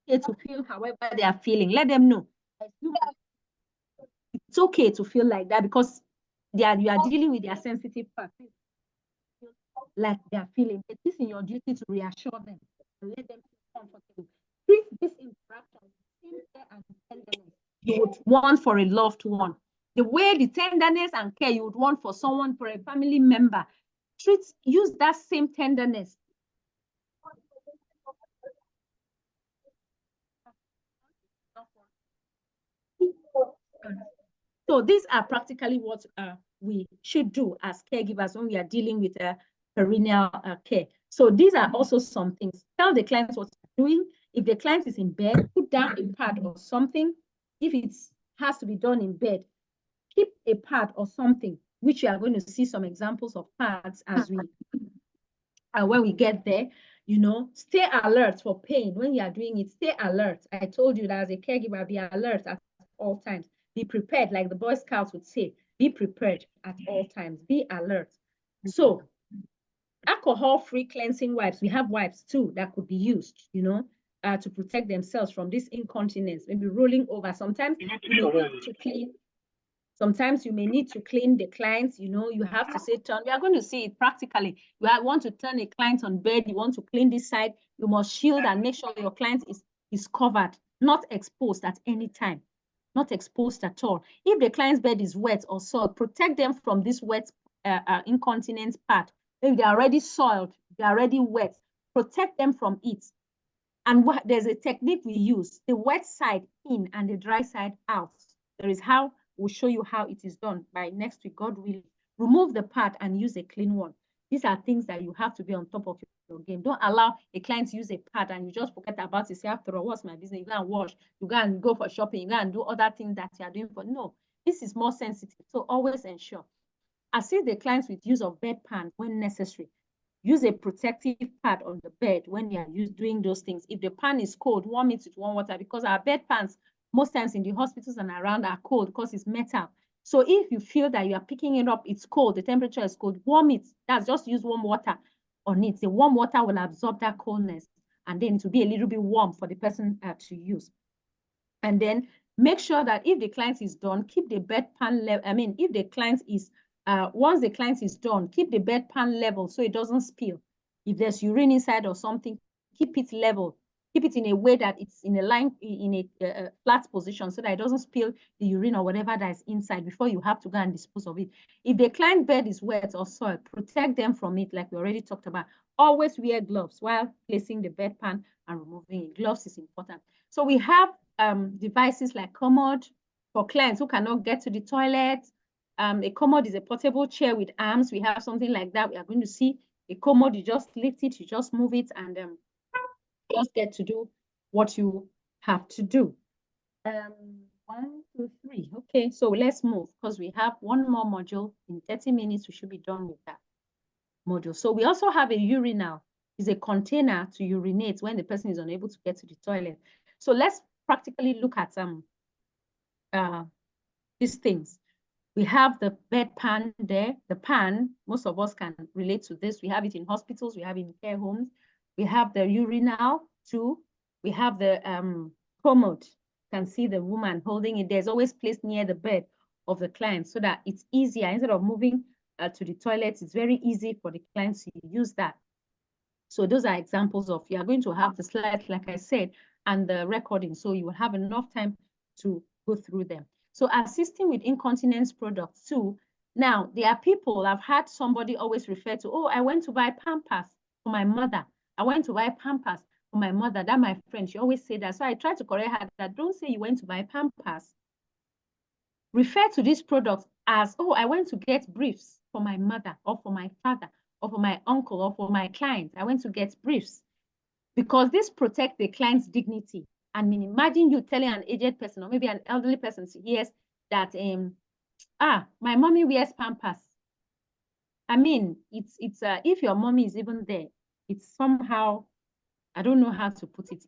It's okay to feel however they are feeling. Let them know. It's okay to feel like that because you are dealing with their sensitive part. Like they are feeling. It is in your duty to reassure them and let them feel comfortable. Treat this interaction with same care and tenderness you would want for a loved one. The way the tenderness and care you would want for someone, for a family member, use that same tenderness. So these are practically what we should do as caregivers when we are dealing with perennial care. So these are also some things. Tell the client what you're doing. If the client is in bed, put down a pad or something. If it has to be done in bed, keep a pad or something, which you are going to see some examples of pads as we when we get there. You know, stay alert for pain when you are doing it. Stay alert. I told you that as a caregiver, be alert at all times. Be prepared, like the Boy Scouts would say. Be prepared at all times. Be alert. So, alcohol-free cleansing wipes. We have wipes too that could be used, you know, to protect themselves from this incontinence. Maybe rolling over. Sometimes you need to clean. Sometimes you may need to clean the clients, you know, you have to say turn. We are going to see it practically. You want to turn a client on bed, you want to clean this side, you must shield and make sure your client is covered, not exposed at any time, not exposed at all. If the client's bed is wet or soiled, protect them from this wet incontinence part. If they're already soiled, they're already wet, protect them from it. And there's a technique we use, the wet side in and the dry side out. There is how. We'll show you how it is done by next week, God willing. Remove the part and use a clean one. These are things that you have to be on top of your game. Don't allow a client to use a pad and you just forget about it. Say, after all, what's my business? You go and wash, you go and go for shopping, you go and do other things that you are doing for. No, this is more sensitive. So always ensure. Assist the clients with use of bedpan when necessary. Use a protective pad on the bed when you are doing those things. If the pan is cold, warm it with warm water because our bedpans most times in the hospitals and around are cold because it's metal. So if you feel that you are picking it up, it's cold, the temperature is cold, warm it. That's just use warm water on it. The warm water will absorb that coldness and then it will be a little bit warm for the person to use. And then make sure that if the client is done, keep the bedpan level. I mean, if the client is, once the client is done, keep the bedpan level so it doesn't spill. If there's urine inside or something, keep it level. Keep it in a way that it's in a line, in a flat position so that it doesn't spill the urine or whatever that is inside before you have to go and dispose of it. If the client bed is wet or soiled, protect them from it like we already talked about. Always wear gloves while placing the bedpan and removing it. Gloves is important. So we have devices like commode for clients who cannot get to the toilet. A commode is a portable chair with arms. We have something like that. We are going to see a commode. You just lift it, you just move it, and just get to do what you have to do. 1, 2, 3. Okay, so let's move because we have one more module. In 30 minutes, we should be done with that module. So we also have a urinal. It's a container to urinate when the person is unable to get to the toilet. So let's practically look at these things. We have the bedpan there. The pan, most of us can relate to this. We have it in hospitals. We have it in care homes. We have the urinal too. We have the commode. You can see the woman holding it. There's always placed near the bed of the client so that it's easier. Instead of moving to the toilet, it's very easy for the clients to use that. So those are examples of, you are going to have the slides, like I said, and the recording. So you will have enough time to go through them. So assisting with incontinence products too. Now, there are people, I've had somebody always refer to, oh, I went to buy Pampers for my mother. I went to buy Pampers for my mother. That my friend, she always say that. So I try to correct her that don't say you went to buy Pampers. Refer to these products as, oh, I went to get briefs for my mother or for my father or for my uncle or for my client. I went to get briefs because this protects the client's dignity. I mean, imagine you telling an aged person or maybe an elderly person hears that, my mommy wears Pampers. I mean, it's if your mommy is even there, it's somehow, I don't know how to put it.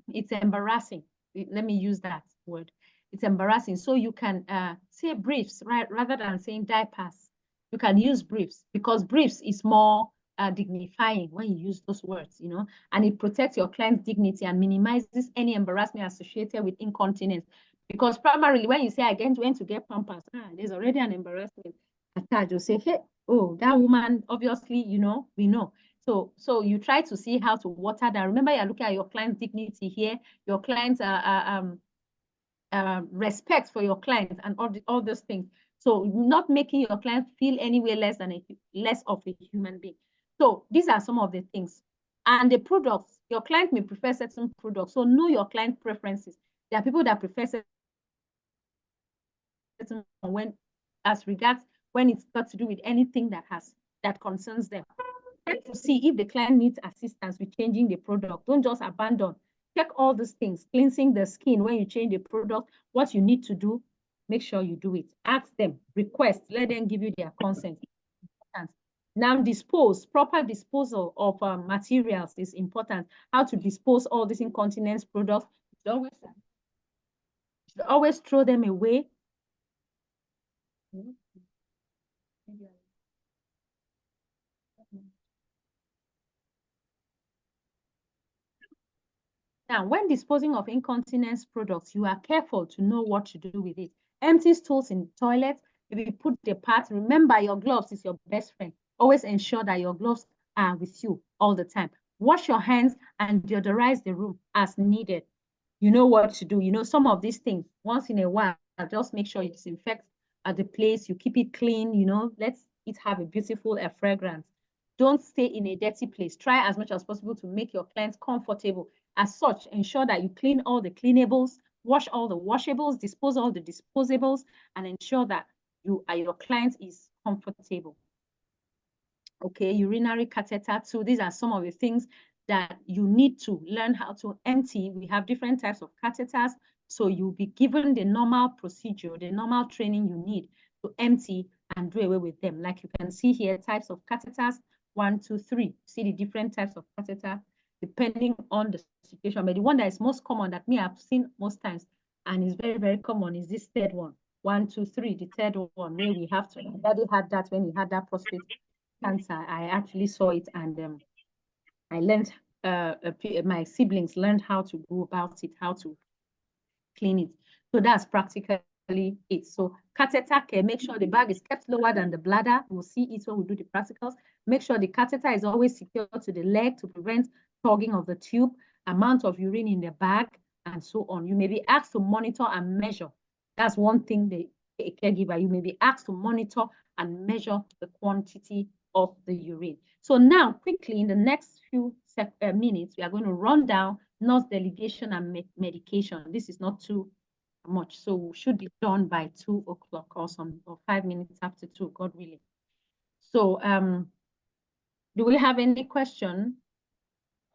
It's embarrassing. Let me use that word. It's embarrassing. So you can say briefs, right, rather than saying diapers. You can use briefs because briefs is more dignifying when you use those words, you know, and it protects your client's dignity and minimizes any embarrassment associated with incontinence. Because primarily when you say, I went to get Pampers, there's already an embarrassment attached. You say, hey, oh, that woman, obviously, you know, we know. So you try to see how to water that. Remember, you're looking at your client's dignity here, your client's respect for your clients and all those things. So not making your client feel anywhere less of a human being. So these are some of the things. And the products, your client may prefer certain products. So know your client preferences. There are people that prefer certain when it's got to do with anything that concerns them. To see if the client needs assistance with changing the product. Don't just abandon. Check all these things. Cleansing the skin when you change the product, what you need to do, make sure you do it. Ask them, request, let them give you their consent. Now proper disposal of materials is important. How to dispose all these incontinence products. You should always throw them away. Now, when disposing of incontinence products, you are careful to know what to do with it. Empty stools in toilets, if you put the part, remember your gloves is your best friend. Always ensure that your gloves are with you all the time. Wash your hands and deodorize the room as needed. You know what to do. You know some of these things. Once in a while, just make sure you disinfect the place, you keep it clean, you know, let it have a beautiful fragrance. Don't stay in a dirty place. Try as much as possible to make your clients comfortable. As such, ensure that you clean all the cleanables, wash all the washables, dispose all the disposables, and ensure that your client is comfortable. Okay, urinary catheter too. These are some of the things that you need to learn how to empty. We have different types of catheters, so you'll be given the normal procedure, the normal training you need to empty and do away with them. Like you can see here, types of catheters, 1, 2, 3. See the different types of catheter depending on the situation. But the one that is most common that me I've seen most times and is very, very common is this third one. 1, 2, 3, the third one where we have to. Daddy had that when he had that prostate cancer. I actually saw it and I learned, my siblings learned how to go about it, how to clean it. So that's practically it. So catheter care, make sure the bag is kept lower than the bladder. We'll see it when we do the practicals. Make sure the catheter is always secure to the leg to prevent clogging of the tube, amount of urine in the bag, and so on. You may be asked to monitor and measure. That's one thing a caregiver, you may be asked to monitor and measure the quantity of the urine. So now, quickly, in the next few minutes, we are going to run down nurse delegation and medication. This is not too much, so we should be done by 2 o'clock or 5 minutes after 2, God willing. So, do we have any question?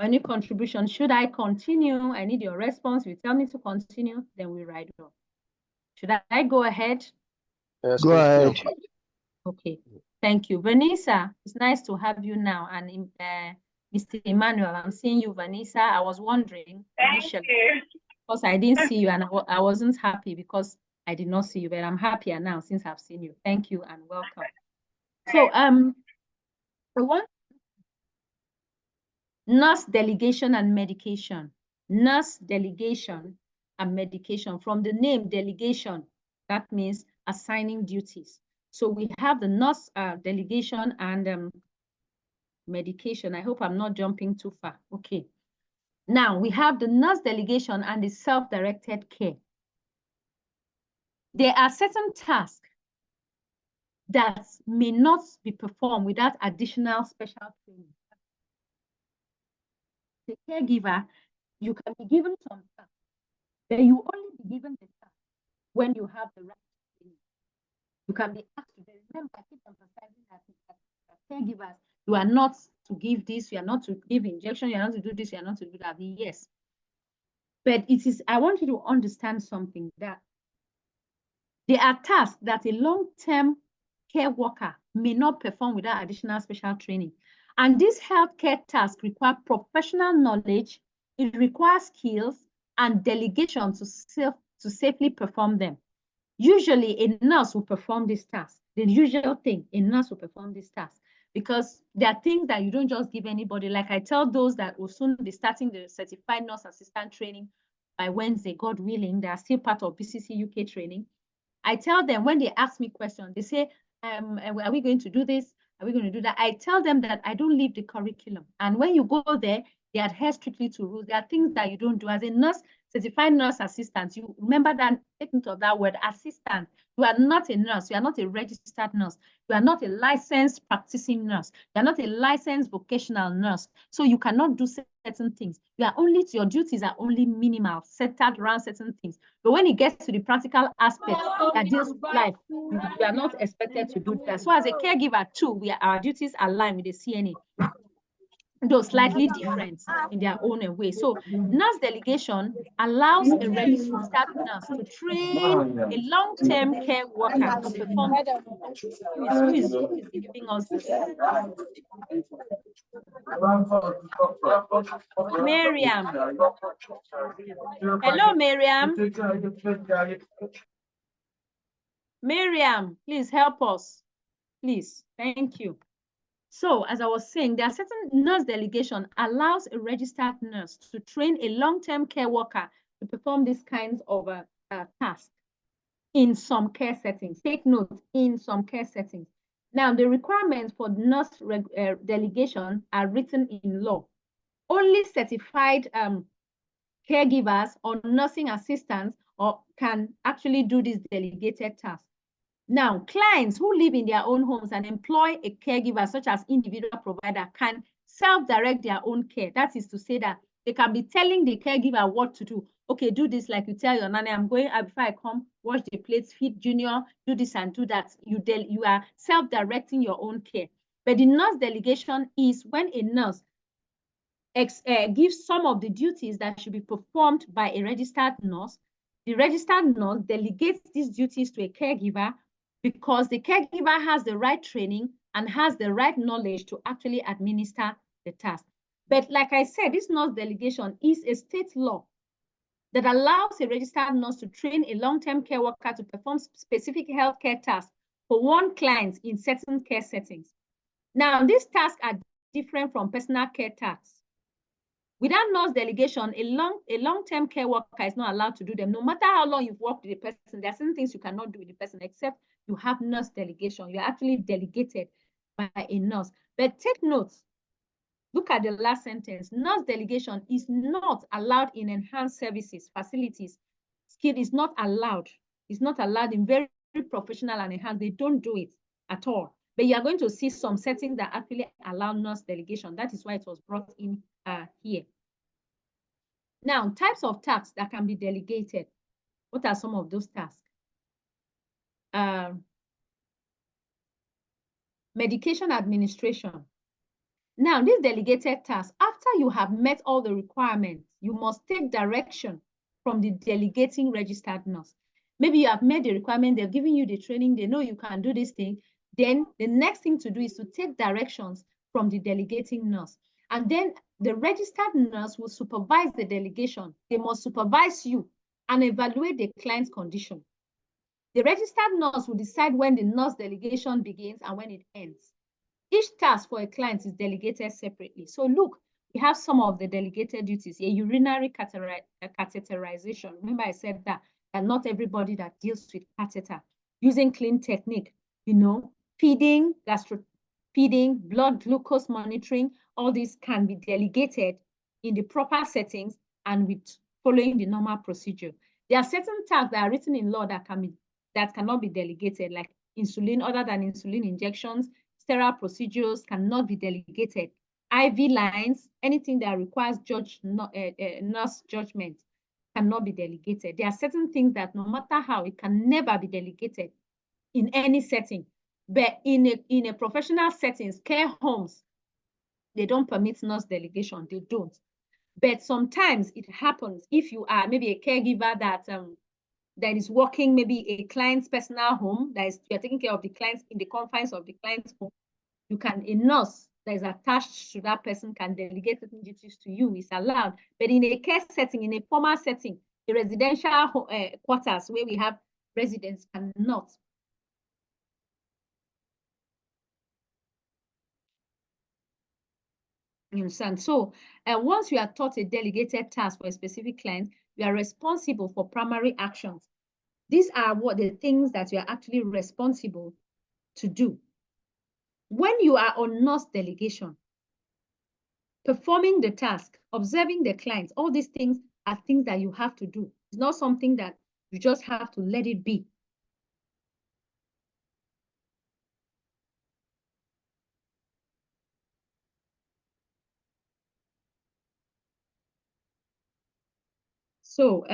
Any contribution? Should I continue? I need your response. If you tell me to continue, then we ride on. Should I go ahead? Yes, go ahead. Okay, thank you. Vanessa, it's nice to have you now. And Mr. Emmanuel, I'm seeing you, Vanessa. I was wondering initially, because I didn't see you and I wasn't happy because I did not see you, but I'm happier now since I've seen you. Thank you and welcome. So, nurse delegation and medication. Nurse delegation and medication. From the name delegation, that means assigning duties. So we have the nurse delegation and medication. I hope I'm not jumping too far. Okay. Now we have the nurse delegation and the self-directed care. there are certain tasks that may not be performed without additional special training. The caregiver, you can be given some tasks, but you only be given the task when you have the right training. You can be asked to remember, I keep emphasizing that caregivers, you are not to give this, you are not to give injection, you are not to do this, you are not to do that. Yes. But it is, I want you to understand something, that there are tasks that a long-term care worker may not perform without additional special training. And these healthcare tasks require professional knowledge, it requires skills and delegation to safely perform them. Usually a nurse will perform this task. The usual thing, a nurse will perform this task, because there are things that you don't just give anybody. Like I tell those that will soon be starting the certified nurse assistant training by Wednesday, God willing, they are still part of BCC UK training. I tell them, when they ask me questions, they say, are we going to do this? Are we going to do that? I tell them that I don't leave the curriculum. And when you go there, they adhere strictly to rules. There are things that you don't do. As a nurse, certified nurse assistant, you remember that, take note of that word, assistant. You are not a nurse. You are not a registered nurse. You are not a licensed practicing nurse. You are not a licensed vocational nurse. So you cannot do certain things. Your duties are only minimal, centered around certain things. But when it gets to the practical aspect that deals with life, you are not expected to do that. So as a caregiver too, our duties align with the CNA, though slightly different in their own way. So nurse delegation allows a registered nurse to train a long-term care worker to perform. Who is giving us this? Miriam. Hello, Miriam. Miriam, please help us. Please, thank you. So, as I was saying, there are certain nurse delegation allows a registered nurse to train a long-term care worker to perform these kinds of tasks in some care settings. Take note, in some care settings. Now, the requirements for nurse delegation are written in law. Only certified caregivers or nursing assistants can actually do this delegated task. Now, clients who live in their own homes and employ a caregiver, such as individual provider, can self-direct their own care. That is to say that they can be telling the caregiver what to do. Okay, do this, like you tell your nanny, I'm going, before I come, wash the plates, feed Junior, do this and do that. You are self-directing your own care. But the nurse delegation is when a nurse gives some of the duties that should be performed by a registered nurse. The registered nurse delegates these duties to a caregiver, because the caregiver has the right training and has the right knowledge to actually administer the task. But like I said, this nurse delegation is a state law that allows a registered nurse to train a long-term care worker to perform specific healthcare tasks for one client in certain care settings. Now, these tasks are different from personal care tasks. Without nurse delegation, a long-term care worker is not allowed to do them. No matter how long you've worked with the person, there are certain things you cannot do with the person except you have nurse delegation. You're actually delegated by a nurse. But take note, look at the last sentence. Nurse delegation is not allowed in enhanced services, facilities. Skill is not allowed. It's not allowed in very professional and enhanced. They don't do it at all. But you are going to see some settings that actually allow nurse delegation. That is why it was brought in here. Now, types of tasks that can be delegated. What are some of those tasks? Medication administration. Now, this delegated task, after you have met all the requirements, you must take direction from the delegating registered nurse. Maybe you have met the requirement, they've given you the training, they know you can do this thing. Then the next thing to do is to take directions from the delegating nurse. And then the registered nurse will supervise the delegation. They must supervise you and evaluate the client's condition. The registered nurse will decide when the nurse delegation begins and when it ends. Each task for a client is delegated separately. So look, we have some of the delegated duties. A urinary catheterization. Remember I said that not everybody that deals with catheter. Using clean technique, feeding, feeding, blood glucose monitoring, all these can be delegated in the proper settings and with following the normal procedure. There are certain tasks that are written in law that can be that cannot be delegated, like insulin, other than insulin injections, sterile procedures cannot be delegated. IV lines, anything that requires nurse judgment cannot be delegated. There are certain things that no matter how, it can never be delegated in any setting. But in a professional settings, care homes, they don't permit nurse delegation, they don't. But sometimes it happens if you are maybe a caregiver that is working maybe a client's personal home, that is, you're taking care of the clients in the confines of the client's home. You can, a nurse that is attached to that person can delegate certain duties to you, is allowed. But in a care setting, in a formal setting, a residential quarters where we have residents cannot. You understand? So once you are taught a delegated task for a specific client, you are responsible for primary actions. These are what the things that you are actually responsible to do. When you are on nurse delegation, performing the task, observing the clients, all these things are things that you have to do. It's not something that you just have to let it be. So,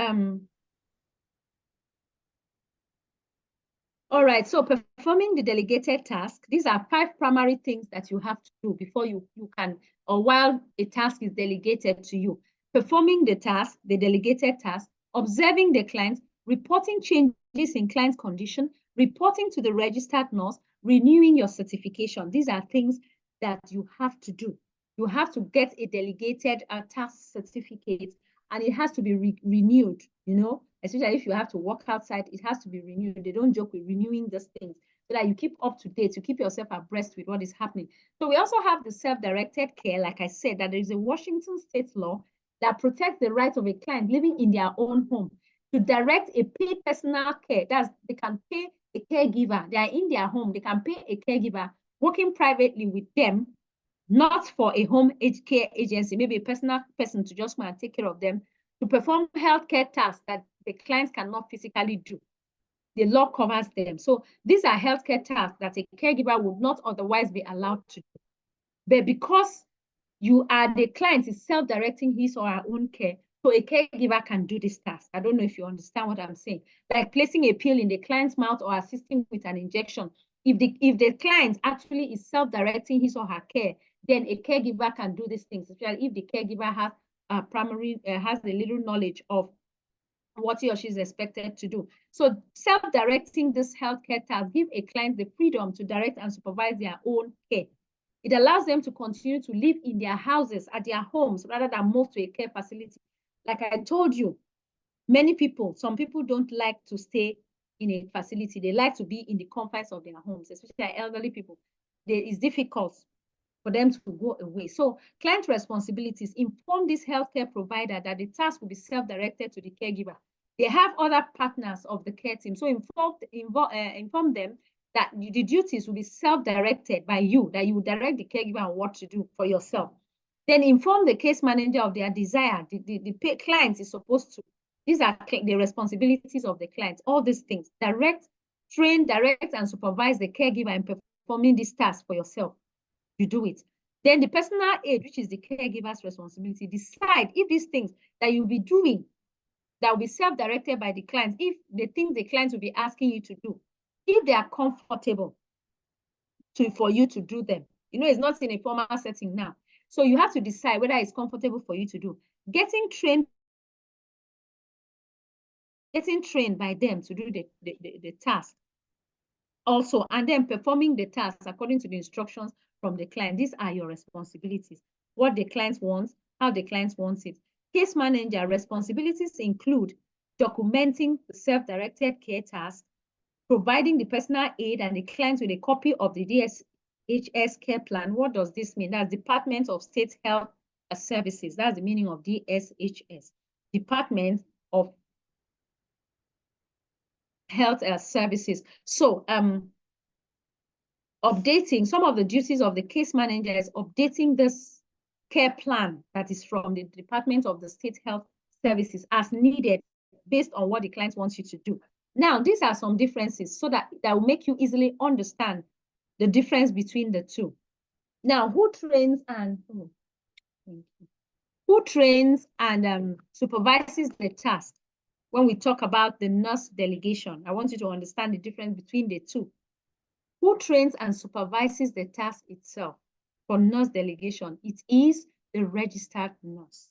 all right, so performing the delegated task, these are 5 primary things that you have to do before you can, or while a task is delegated to you. Performing the task, the delegated task, observing the client, reporting changes in client condition, reporting to the registered nurse, renewing your certification. These are things that you have to do. You have to get a delegated task certificate, and it has to be renewed, you know, especially if you have to work outside, it has to be renewed. They don't joke with renewing these things so that you keep up to date, you keep yourself abreast with what is happening. So we also have the self-directed care, like I said, that there is a Washington state law that protects the right of a client living in their own home to direct a paid personal care. That's, they can pay a caregiver. They are in their home. They can pay a caregiver working privately with them, not for a home care agency, maybe a personal person to just come and take care of them, to perform healthcare tasks that the clients cannot physically do. The law covers them. So these are healthcare tasks that a caregiver would not otherwise be allowed to do. But because you are, the client is self-directing his or her own care, so a caregiver can do this task. I don't know if you understand what I'm saying. Like placing a pill in the client's mouth or assisting with an injection. If the client actually is self-directing his or her care, then a caregiver can do these things, especially if the caregiver has has a little knowledge of what he or she is expected to do. So self-directing this healthcare task give a client the freedom to direct and supervise their own care. It allows them to continue to live in their houses, at their homes, rather than move to a care facility. Like I told you, some people don't like to stay in a facility. They like to be in the confines of their homes, especially elderly people. It's difficult for them to go away. So client responsibilities: inform this healthcare provider that the task will be self-directed to the caregiver. They have other partners of the care team. So inform them that the duties will be self-directed by you, that you will direct the caregiver on what to do for yourself. Then inform the case manager of their desire. The client is supposed to. These are the responsibilities of the client. All these things. Train, direct, and supervise the caregiver in performing this task for yourself. You do it. Then the personal aid, which is the caregiver's responsibility, decide if these things that you'll be doing that will be self-directed by the client, if the things the client will be asking you to do, if they are comfortable for you to do them. You know, it's not in a formal setting now. So you have to decide whether it's comfortable for you to do. Getting trained by them to do the task also, and then performing the task according to the instructions from the client. These are your responsibilities. What the client wants, how the client wants it. Case manager responsibilities include documenting the self-directed care task, providing the personal aid and the client with a copy of the DSHS care plan. What does this mean? That's Department of State Health Services. That's the meaning of DSHS. Department of Health Services. So updating some of the duties of the case manager is updating this care plan that is from the Department of the State Health Services as needed based on what the client wants you to do. Now, these are some differences so that will make you easily understand the difference between the two. Now, who trains and supervises the task? When we talk about the nurse delegation, I want you to understand the difference between the two. Who trains and supervises the task itself? For nurse delegation, it is the registered nurse.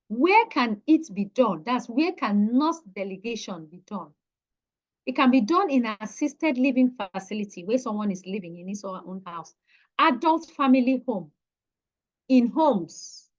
Where can it be done? That's where can nurse delegation be done? It can be done in an assisted living facility where someone is living in his or her own house, adult family home, in homes,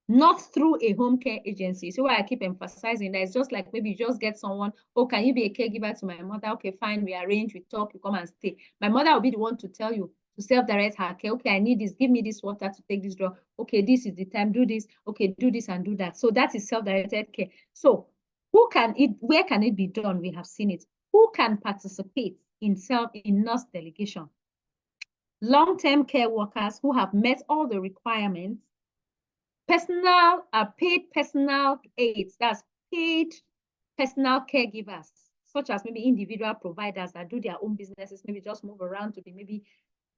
not through a home care agency. So why I keep emphasizing that it's just like maybe you just get someone, oh, can you be a caregiver to my mother? Okay, fine, we arrange, we talk, you come and stay. My mother will be the one to tell you, to self-direct her care. Okay, I need this, give me this water to take this drug. Okay, this is the time, do this. Okay, do this and do that. So that is self-directed care. So where can it be done? We have seen it. Who can participate in nurse delegation? Long-term care workers who have met all the requirements, paid personal aides, that's paid personal caregivers, such as maybe individual providers that do their own businesses, maybe just move around to be maybe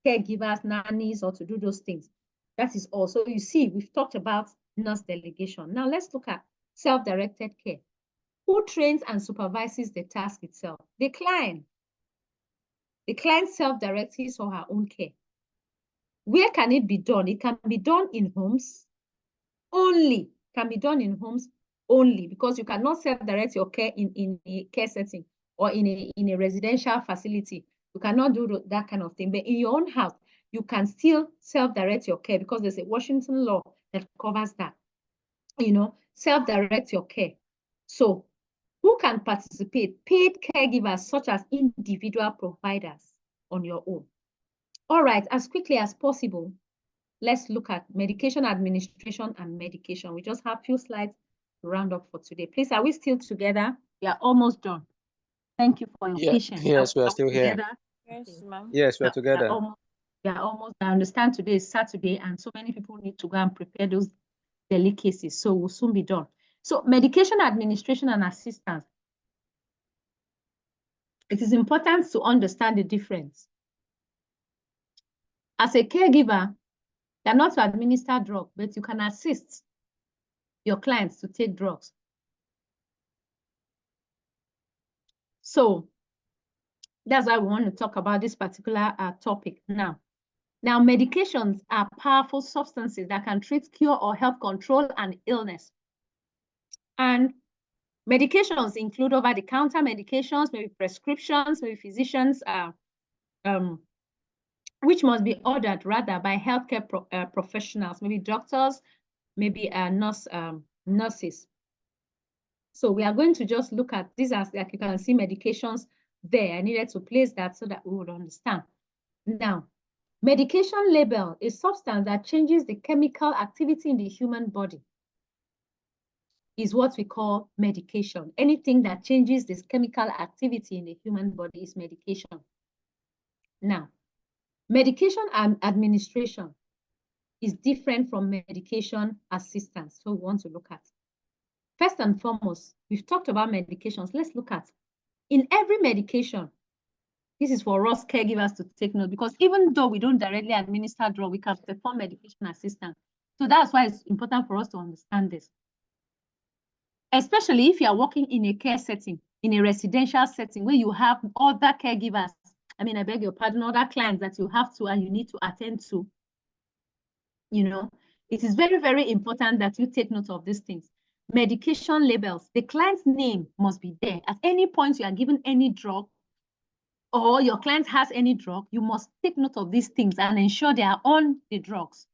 caregivers, nannies, or to do those things. That is also, you see, we've talked about nurse delegation. Now let's look at self-directed care. Who trains and supervises the task itself? The client. The client self-directs his or her own care. Where can it be done? It can be done in homes only. Can be done in homes only, because you cannot self-direct your care in a care setting or in a residential facility. You cannot do that kind of thing. But in your own house, you can still self-direct your care, because there's a Washington law that covers that. You know, self-direct your care. So who can participate? Paid caregivers, such as individual providers on your own. All right, as quickly as possible, let's look at medication administration and medication. We just have a few slides to round up for today. Please, are we still together? We are almost done. Thank you for your patience. Yes, we are still here. Yes, ma'am. Yes, we are together. We are almost. I understand today is Saturday, and so many people need to go and prepare those delicacies. So we'll soon be done. So medication administration and assistance. It is important to understand the difference. As a caregiver, you're not to administer drugs, but you can assist your clients to take drugs. So that's why we want to talk about this particular topic now. Now, medications are powerful substances that can treat, cure, or help control an illness. And medications include over-the-counter medications, maybe prescriptions, maybe physicians, which must be ordered rather by healthcare professionals, maybe doctors, maybe nurses. So we are going to just look at these as, like you can see, medications there. I needed to place that so that we would understand. Now, medication label is a substance that changes the chemical activity in the human body, is what we call medication. Anything that changes this chemical activity in the human body is medication. Now, medication and administration is different from medication assistance. So we want to look at. First and foremost, we've talked about medications. Let's look at, in every medication, this is for us caregivers to take note, because even though we don't directly administer drug, we can perform medication assistance. So that's why it's important for us to understand this. Especially if you are working in a care setting, in a residential setting where you have other caregivers, I mean, I beg your pardon, other clients that you have to and you need to attend to. You know, it is very, very important that you take note of these things. Medication labels, the client's name must be there. At any point you are given any drug or your client has any drug, you must take note of these things and ensure they are on the drugs.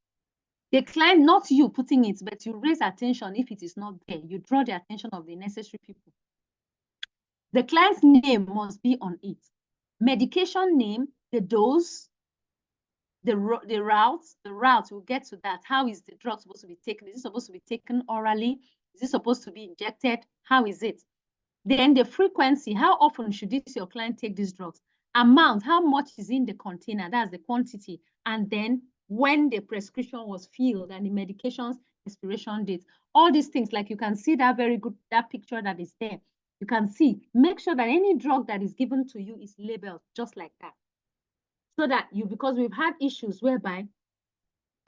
The client, not you putting it, but you raise attention if it is not there. You draw the attention of the necessary people. The client's name must be on it. Medication name, the dose, the route, we'll get to that. How is the drug supposed to be taken? Is it supposed to be taken orally? Is it supposed to be injected? How is it? Then the frequency, how often should your client take these drugs? Amount, how much is in the container? That's the quantity. And then when the prescription was filled and the medications expiration date. All these things, like you can see that that picture that is there. You can see, make sure that any drug that is given to you is labeled just like that. So that because we've had issues whereby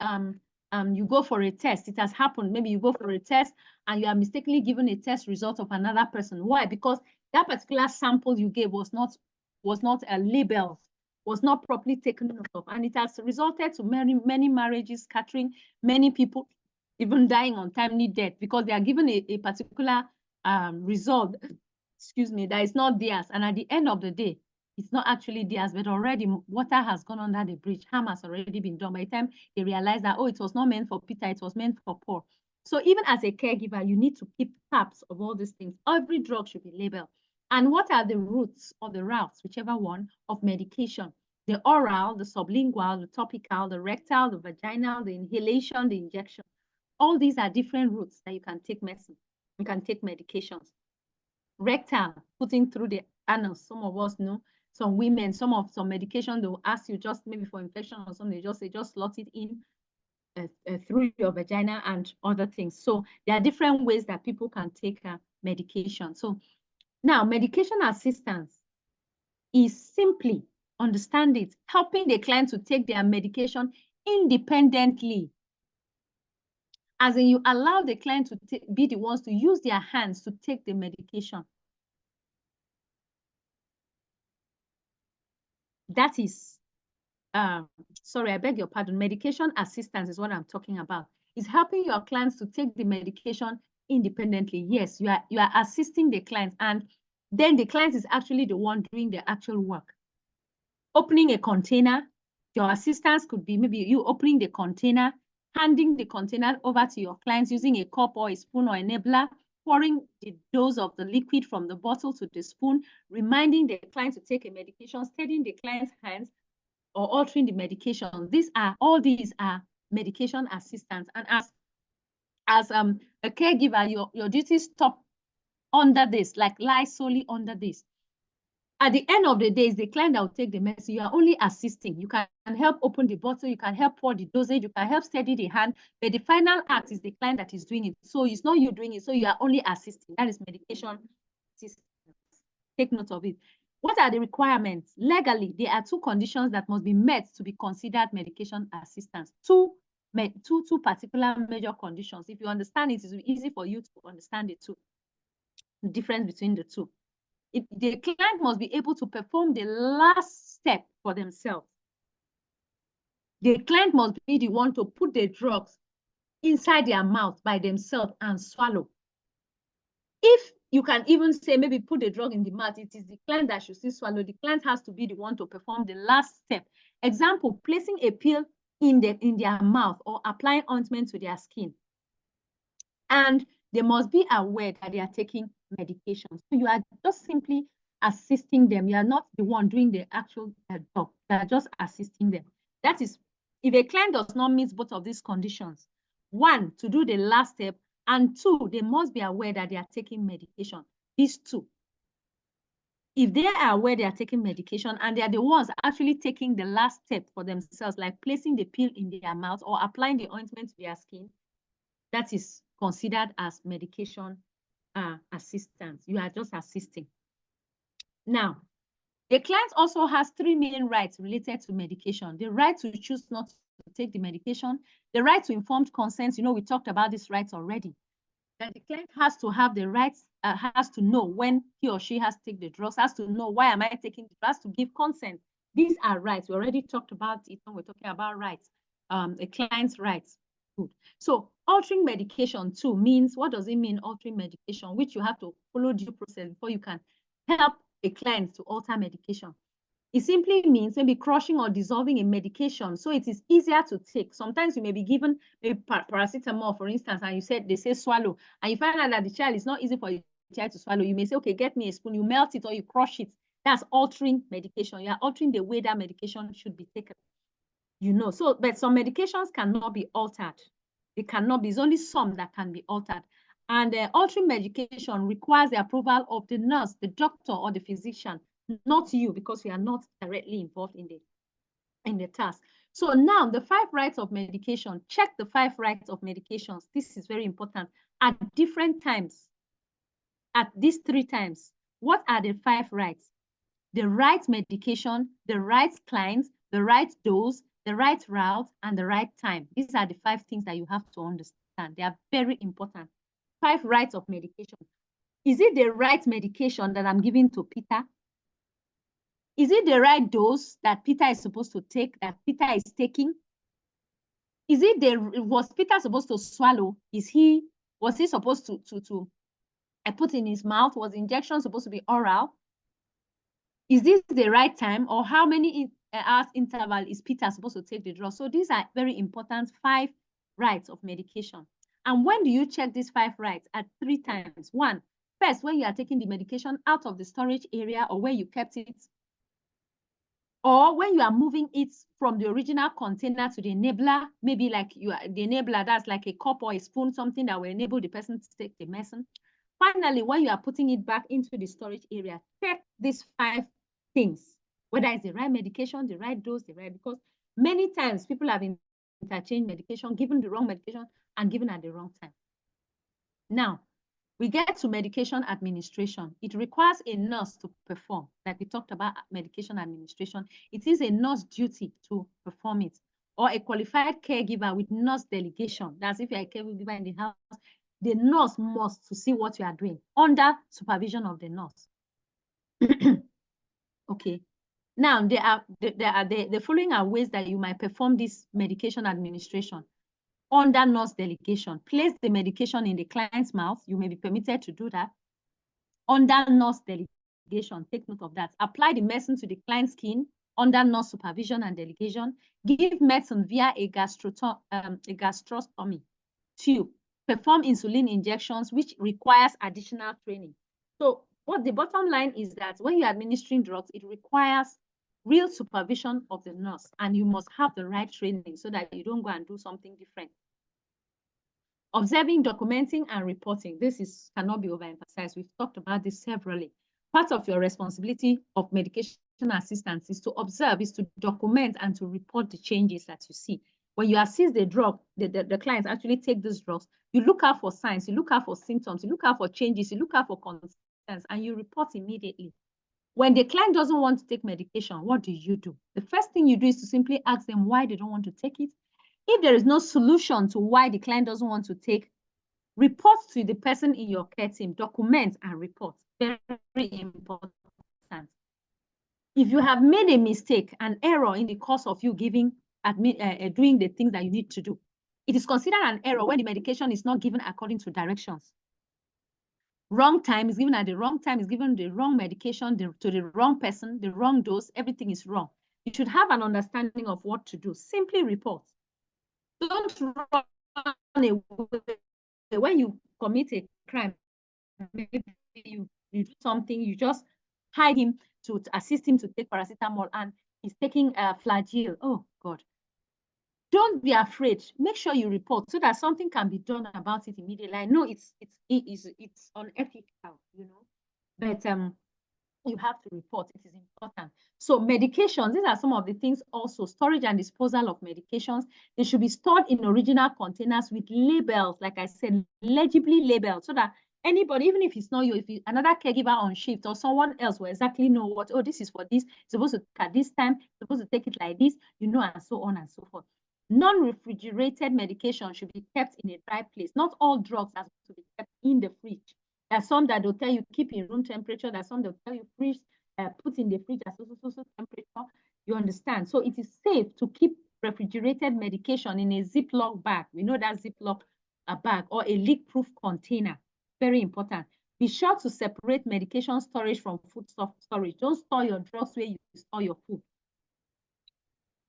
you go for a test, it has happened, maybe you go for a test and you are mistakenly given a test result of another person. Why? Because that particular sample you gave was not labeled, was not properly taken note of, and it has resulted to many marriages scattering, many people even dying untimely death because they are given a particular result, excuse me, that is not theirs, and at the end of the day, it's not actually theirs, but already water has gone under the bridge. Harm has already been done. By the time they realize that, oh, it was not meant for Peter, it was meant for Paul. So even as a caregiver, you need to keep tabs of all these things. Every drug should be labeled. And what are the routes or the routes, whichever one, of medication? The oral, the sublingual, the topical, the rectal, the vaginal, the inhalation, the injection. All these are different routes that you can take medicine. You can take medications. Rectal, putting through the anus. Some of us know. Some women, some medication, they'll ask you just maybe for infection or something, they just slot it in through your vagina and other things. So there are different ways that people can take medication. So now medication assistance is simply, understand it, helping the client to take their medication independently. As in, you allow the client to be the ones to use their hands to take the medication. That is, sorry, I beg your pardon, medication assistance is what I'm talking about. It's helping your clients to take the medication independently. Yes, you are assisting the client, and then the client is actually the one doing the actual work. Opening a container, your assistance could be maybe you opening the container, handing the container over to your clients using a cup or a spoon or enabler, pouring the dose of the liquid from the bottle to the spoon, reminding the client to take a medication, steadying the client's hands, or altering the medication. All these are medication assistance. And as a caregiver, your duties stop under this, like lie solely under this. At the end of the day, it's the client that will take the medicine. You are only assisting. You can help open the bottle, you can help pour the dosage, you can help steady the hand, but the final act is the client that is doing it. So it's not you doing it, so you are only assisting. That is medication assistance. Take note of it. What are the requirements? Legally, there are two conditions that must be met to be considered medication assistance. Two particular major conditions. If you understand it, it's easy for you to understand the difference between the two. The client must be able to perform the last step for themselves. The client must be the one to put the drugs inside their mouth by themselves and swallow. If you can even say maybe put the drug in the mouth, it is the client that should still swallow. The client has to be the one to perform the last step. Example, placing a pill in their mouth or applying ointment to their skin. And they must be aware that they are taking medication. So you are just simply assisting them. You are not the one doing the actual job. You are just assisting them. That is, if a client does not meet both of these conditions, one, to do the last step, and two, they must be aware that they are taking medication. These two. If they are aware they are taking medication and they are the ones actually taking the last step for themselves, like placing the pill in their mouth or applying the ointment to their skin, that is considered as medication assistance. You are just assisting. Now, the client also has three main rights related to medication. The right to choose not to take the medication, the right to informed consent. You know, we talked about these rights already. That the client has to have the rights, has to know when he or she has to take the drugs, has to know why am I taking the drugs, to give consent. These are rights. We already talked about it when we're talking about rights, the client's rights. Good. So altering medication too means, what does it mean, altering medication? Which you have to follow due process before you can help a client to alter medication. It simply means maybe crushing or dissolving a medication so it is easier to take. Sometimes you may be given maybe paracetamol, for instance, and they say swallow, and you find out that the child is not easy for the child to swallow. You may say, okay, get me a spoon, you melt it or you crush it. That's altering medication. You are altering the way that medication should be taken. You know, so, but some medications cannot be altered. They cannot be, it's only some that can be altered. And altering medication requires the approval of the nurse, the doctor, or the physician, not you, because you are not directly involved in the task. So now the 5 rights of medication, check the 5 rights of medications. This is very important. At different times, at these 3 times, what are the 5 rights? The right medication, the right client, the right dose, the right route, and the right time. These are the 5 things that you have to understand. They are very important. 5 rights of medication. Is it the right medication that I'm giving to Peter? Is it the right dose that Peter is supposed to take, that Peter is taking? Was Peter supposed to swallow? Was he supposed to put in his mouth? Was the injection supposed to be oral? Is this the right time, or how many hours interval is Peter supposed to take the drug? So these are very important 5 rights of medication. And when do you check these 5 rights? At 3 times. One, first, when you are taking the medication out of the storage area or where you kept it, or when you are moving it from the original container to the enabler, maybe like the enabler, that's like a cup or a spoon, something that will enable the person to take the medicine. Finally, when you are putting it back into the storage area, check these 5 things, whether it's the right medication, the right dose, because many times people have interchanged medication, given the wrong medication and given at the wrong time. Now, we get to medication administration. It requires a nurse to perform, like we talked about medication administration. It is a nurse duty to perform it, or a qualified caregiver with nurse delegation. That's if you're a caregiver in the house, the nurse must to see what you are doing under supervision of the nurse. Okay. Now, the following are ways that you might perform this medication administration. Under nurse delegation, place the medication in the client's mouth. You may be permitted to do that. Under nurse delegation, take note of that. Apply the medicine to the client's skin under nurse supervision and delegation. Give medicine via a gastrostomy tube. Perform insulin injections, which requires additional training. So what the bottom line is that when you're administering drugs, it requires real supervision of the nurse, and you must have the right training so that you don't go and do something different. Observing, documenting, and reporting. This cannot be overemphasized. We've talked about this severally. Part of your responsibility of medication assistance is to observe, is to document, and to report the changes that you see. When you assist the drug, the clients actually take these drugs, you look out for signs, you look out for symptoms, you look out for changes, you look out for concerns, and you report immediately. When the client doesn't want to take medication, what do? The first thing you do is to simply ask them why they don't want to take it. If there is no solution to why the client doesn't want to take, report to the person in your care team, document and report. Very, very important. If you have made a mistake, an error in the course of you doing the things that you need to do, it is considered an error when the medication is not given according to directions. Wrong time is given at the wrong time, is given the wrong medication to the wrong person, the wrong dose, everything is wrong. You should have an understanding of what to do. Simply report. Don't run away. When you commit a crime, maybe you do something, you just hide him to assist him to take paracetamol, and he's taking a flagyl. Oh God. Don't be afraid. Make sure you report so that something can be done about it immediately. I know it's unethical, but you have to report. It is important. So medications, these are some of the things also. Storage and disposal of medications. They should be stored in original containers with labels, like I said, legibly labeled, so that anybody, even if it's not you, if another caregiver on shift or someone else will exactly know what, oh, this is for this, supposed to take at this time, supposed to take it like this, and so on and so forth. Non-refrigerated medication should be kept in a dry place. Not all drugs are supposed to be kept in the fridge. There are some that will tell you keep in room temperature. There are some that will tell you freeze, put in the fridge at so temperature. You understand? So it is safe to keep refrigerated medication in a Ziploc bag. We know that Ziploc bag, or a leak-proof container. Very important. Be sure to separate medication storage from food storage. Don't store your drugs where you store your food.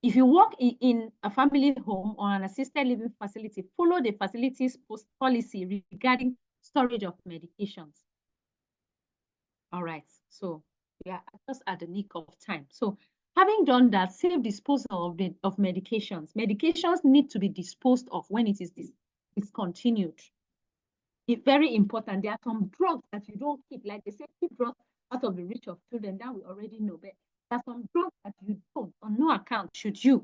If you work in a family home or an assisted living facility, follow the facility's policy regarding storage of medications. All right, so we are just at the nick of time. So having done that, safe disposal of medications. Medications need to be disposed of when it is discontinued. It's very important. There are some drugs that you don't keep, like they say, keep drugs out of the reach of children. That we already know, but there are some drugs that you don't, on no account should you.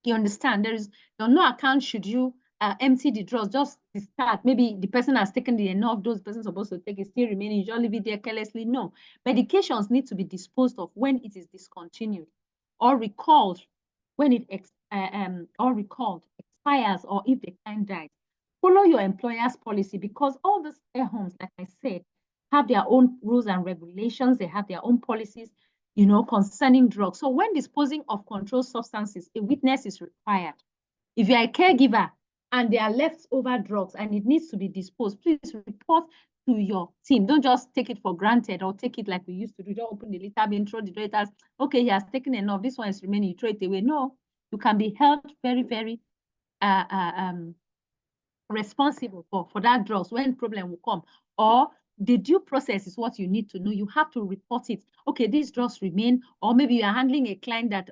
You understand? There is on no account should you empty the drugs, just start. Maybe the person has taken the enough dose, the person supposed to take it still remaining, you just leave it there carelessly. No. Medications need to be disposed of when it is discontinued or recalled when it expires, or if the client dies. Follow your employer's policy, because all these care homes, like I said, have their own rules and regulations. They have their own policies, concerning drugs. So when disposing of controlled substances, a witness is required. If you are a caregiver and there are leftover drugs and it needs to be disposed, please report to your team. Don't just take it for granted or take it like we used to do. Don't open the litter bin, throw the data. Okay, he has taken enough. This one is remaining. You throw it away. No, you can be held very, very responsible for that drugs when problem will come. Or the due process is what you need to know. You have to report it. Okay, these drugs remain, or maybe you are handling a client that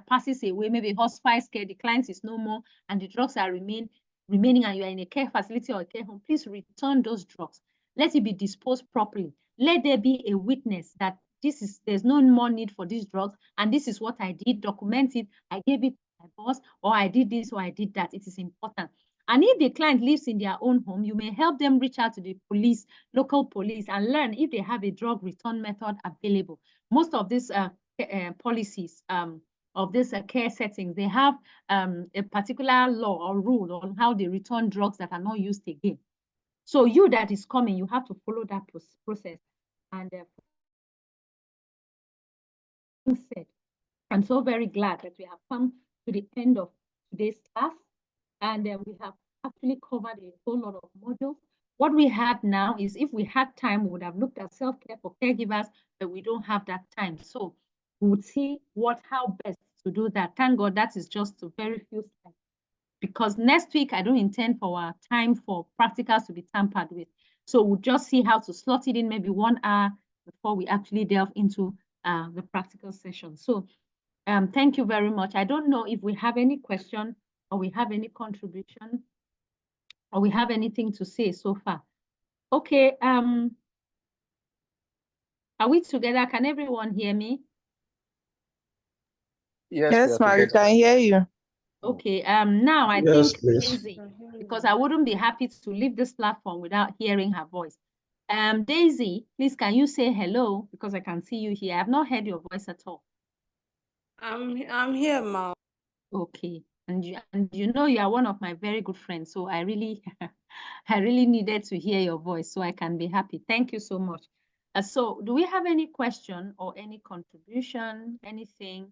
passes away, maybe hospice care, the client is no more, and the drugs are remaining, and you are in a care facility or a care home. Please return those drugs. Let it be disposed properly. Let there be a witness that there's no more need for these drugs, and this is what I did. Document it. I gave it to my boss, or I did this, or I did that. It is important. And if the client lives in their own home, you may help them reach out to the police, local police, and learn if they have a drug return method available. Most of these policies of this care settings, they have a particular law or rule on how they return drugs that are not used again. So you that is coming, you have to follow that process. And said, I'm so very glad that we have come to the end of today's class. And we have actually covered a whole lot of modules. What we have now is, if we had time, we would have looked at self-care for caregivers, but we don't have that time. So we would see how best to do that. Thank God that is just a very few slides. Because next week, I don't intend for our time for practicals to be tampered with. So we'll just see how to slot it in, maybe 1 hour before we actually delve into the practical session. So thank you very much. I don't know if we have any question or we have any contribution or we have anything to say so far. Okay, are we together? Can everyone hear me? Yes, ma'am, we can hear you. Okay, now I Yes, think please. Daisy, because I wouldn't be happy to leave this platform without hearing her voice. Daisy, please, can you say hello? Because I can see you here. I have not heard your voice at all. I'm here, ma'am. Okay, and you know you are one of my very good friends, so I really I really needed to hear your voice so I can be happy. Thank you so much. So do we have any question or any contribution, anything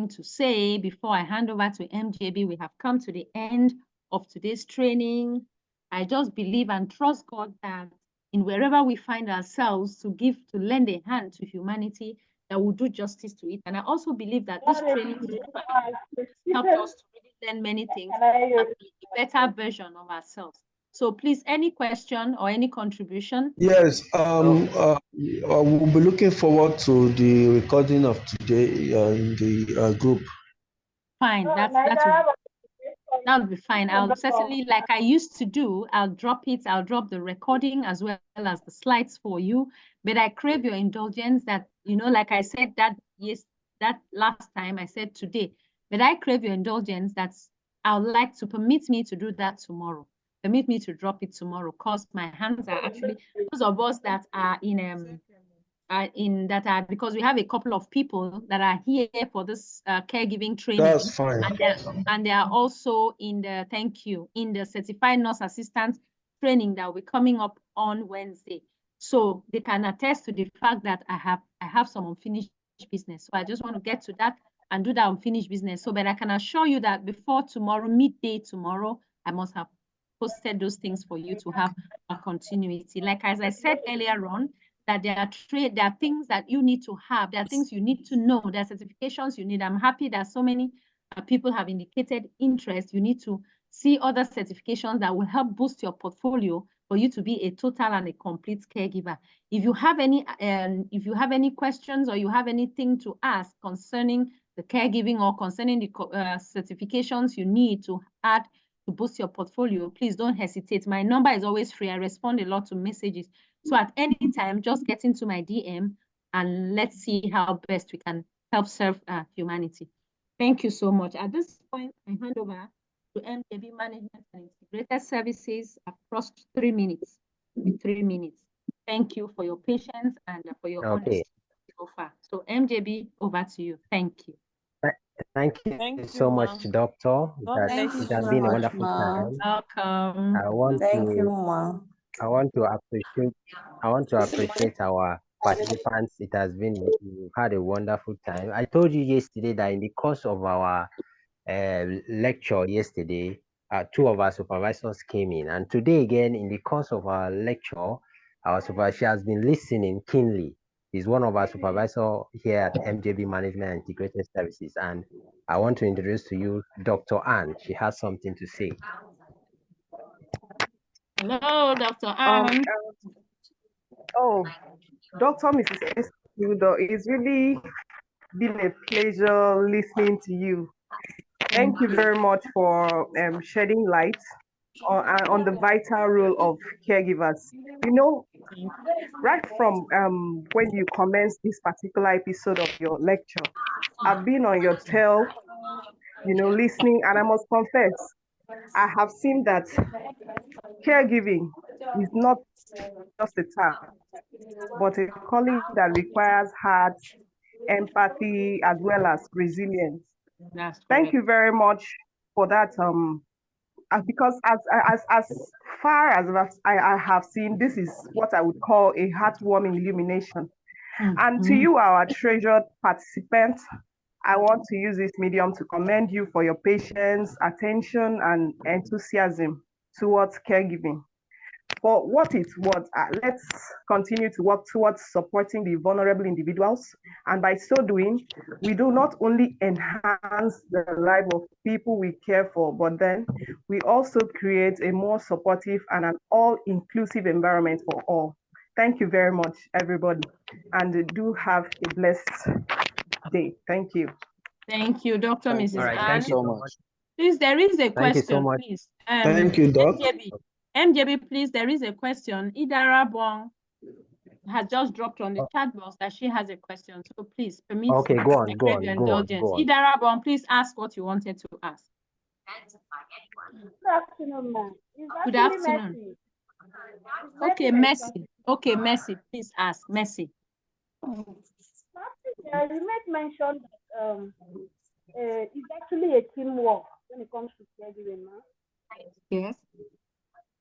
to say before I hand over to MJB? We have come to the end of today's training. I just believe and trust God that in wherever we find ourselves, to lend a hand to humanity, that will do justice to it. And I also believe that this training helped us to really learn many things and be a better version of ourselves. So please, any question or any contribution? Yes, we'll be looking forward to the recording of today in the group. Fine, that'll be fine. I'll certainly, like I used to do, I'll drop the recording as well as the slides for you. But I crave your indulgence that, like I said that last time, I said today, but I crave your indulgence that I would like to permit me to do that tomorrow. Permit me to drop it tomorrow, because my hands are actually, those of us that are because we have a couple of people that are here for this caregiving training. That's fine. And they are also in the certified nurse assistant training that will be coming up on Wednesday. So they can attest to the fact that I have some unfinished business. So I just want to get to that and do that unfinished business. So, but I can assure you that before tomorrow, midday tomorrow, I must have posted those things for you to have a continuity. Like as I said earlier on, that there are things that you need to have, there are things you need to know, there are certifications you need. I'm happy that so many people have indicated interest. You need to see other certifications that will help boost your portfolio for you to be a total and a complete caregiver. If you have any questions or you have anything to ask concerning the caregiving or concerning the certifications you need to add to boost your portfolio, please don't hesitate. My number is always free. I respond a lot to messages. So at any time, just get into my DM and let's see how best we can help serve humanity. Thank you so much. At this point, I hand over to MJB Management and Integrated Services across 3 minutes. 3 minutes. Thank you for your patience and for your honesty so far. So MJB, over to you. Thank you. Thank you Thank so you, much, ma'am. Doctor. God bless It you has so been a much, wonderful time. Welcome. I want Thank you, to ma'am. appreciate our participants. It has been, we had a wonderful time. I told you yesterday that in the course of our lecture yesterday, 2 of our supervisors came in, and today again in the course of our lecture, our supervisor, she has been listening keenly. She's one of our supervisors here at MJB Management and Integrated Services, and I want to introduce to you Dr. Ann. She has something to say. Hello, Dr. Ann. Dr. Mrs. Escudo, it's really been a pleasure listening to you. Thank you very much for shedding light on the vital role of caregivers. You know, right from when you commenced this particular episode of your lecture, I've been on your tail, listening, and I must confess, I have seen that caregiving is not just a task, but a calling that requires heart, empathy, as well as resilience. Thank you very much for that. Because as far as I have seen, this is what I would call a heartwarming illumination. And to you, our treasured participants, I want to use this medium to commend you for your patience, attention, and enthusiasm towards caregiving. For what it's worth, let's continue to work towards supporting the vulnerable individuals. And by so doing, we do not only enhance the life of people we care for, but then we also create a more supportive and an all-inclusive environment for all. Thank you very much, everybody. And do have a blessed day. Thank you. Thank you, Dr. Mrs. Ann. Thank you so much. Please, there is a Thank you so question, much. please. Thank you, Doc. MJB, please, there is a question. Idara Bong has just dropped on the chat box that she has a question. So please permit Okay, go on. indulgence. Idara Bong, please ask what you wanted to ask. Good afternoon, ma'am. Good afternoon. Okay, Mercy. Okay, Mercy, please ask. Mercy. You made mention that it's actually a teamwork when it comes to caregiving, ma'am. Yes.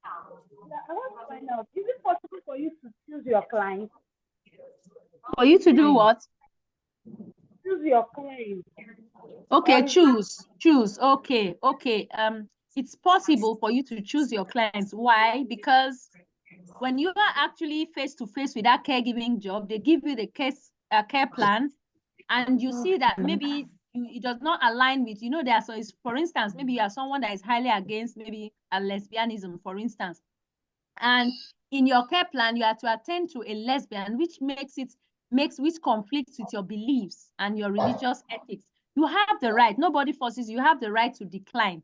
I want to find out, is it possible for you to choose your client? For you to do what? Choose your client. Okay, choose. Okay. It's possible for you to choose your clients. Why? Because when you are actually face to face with that caregiving job, they give you the care plan, and you see that maybe it does not align with, for instance, maybe you are someone that is highly against maybe a lesbianism, for instance. And in your care plan, you are to attend to a lesbian, which conflicts with your beliefs and your religious ethics. You have the right, nobody forces you, have the right to decline.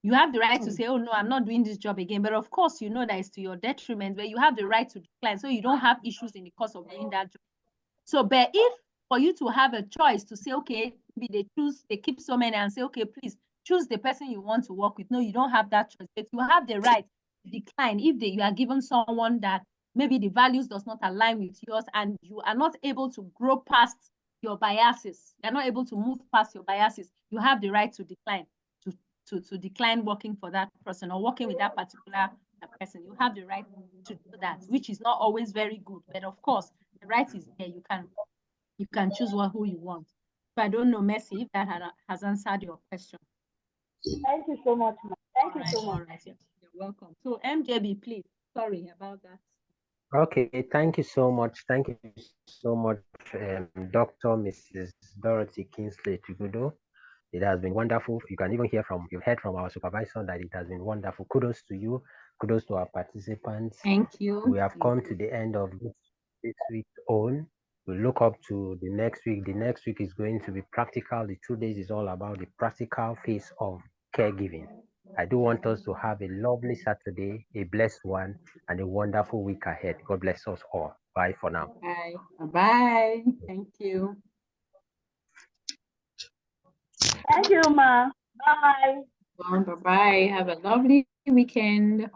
You have the right to say, oh no, I'm not doing this job again. But of course, you know that it's to your detriment, but you have the right to decline, so you don't have issues in the course of doing that job. So, but if for you to have a choice to say, okay, maybe they keep so many and say, okay, please choose the person you want to work with. No, you don't have that choice, but you have the right to decline if you are given someone that maybe the values does not align with yours and you are not able to grow past your biases. You're not able to move past your biases. You have the right to decline, to decline working for that person or working with that particular person. You have the right to do that, which is not always very good. But of course, the right is there. You can choose who you want. So I don't know, Mercy, if that has answered your question. Thank you so much, ma'am. Thank you so much. All right, yes, you're welcome. So MJB, please. Sorry about that. Okay, thank you so much. Thank you so much, Dr. Mrs. Dorothy Kingsley Tugudo. It has been wonderful. You've heard from our supervisor that it has been wonderful. Kudos to you. Kudos to our participants. Thank you. We have come to the end of this week's own. We look up to the next week. The next week is going to be practical. The 2 days is all about the practical phase of caregiving. I do want us to have a lovely Saturday, a blessed one, and a wonderful week ahead. God bless us all. Bye for now. Bye. Bye. Thank you. Thank you, ma. Bye. Bye-bye. Have a lovely weekend.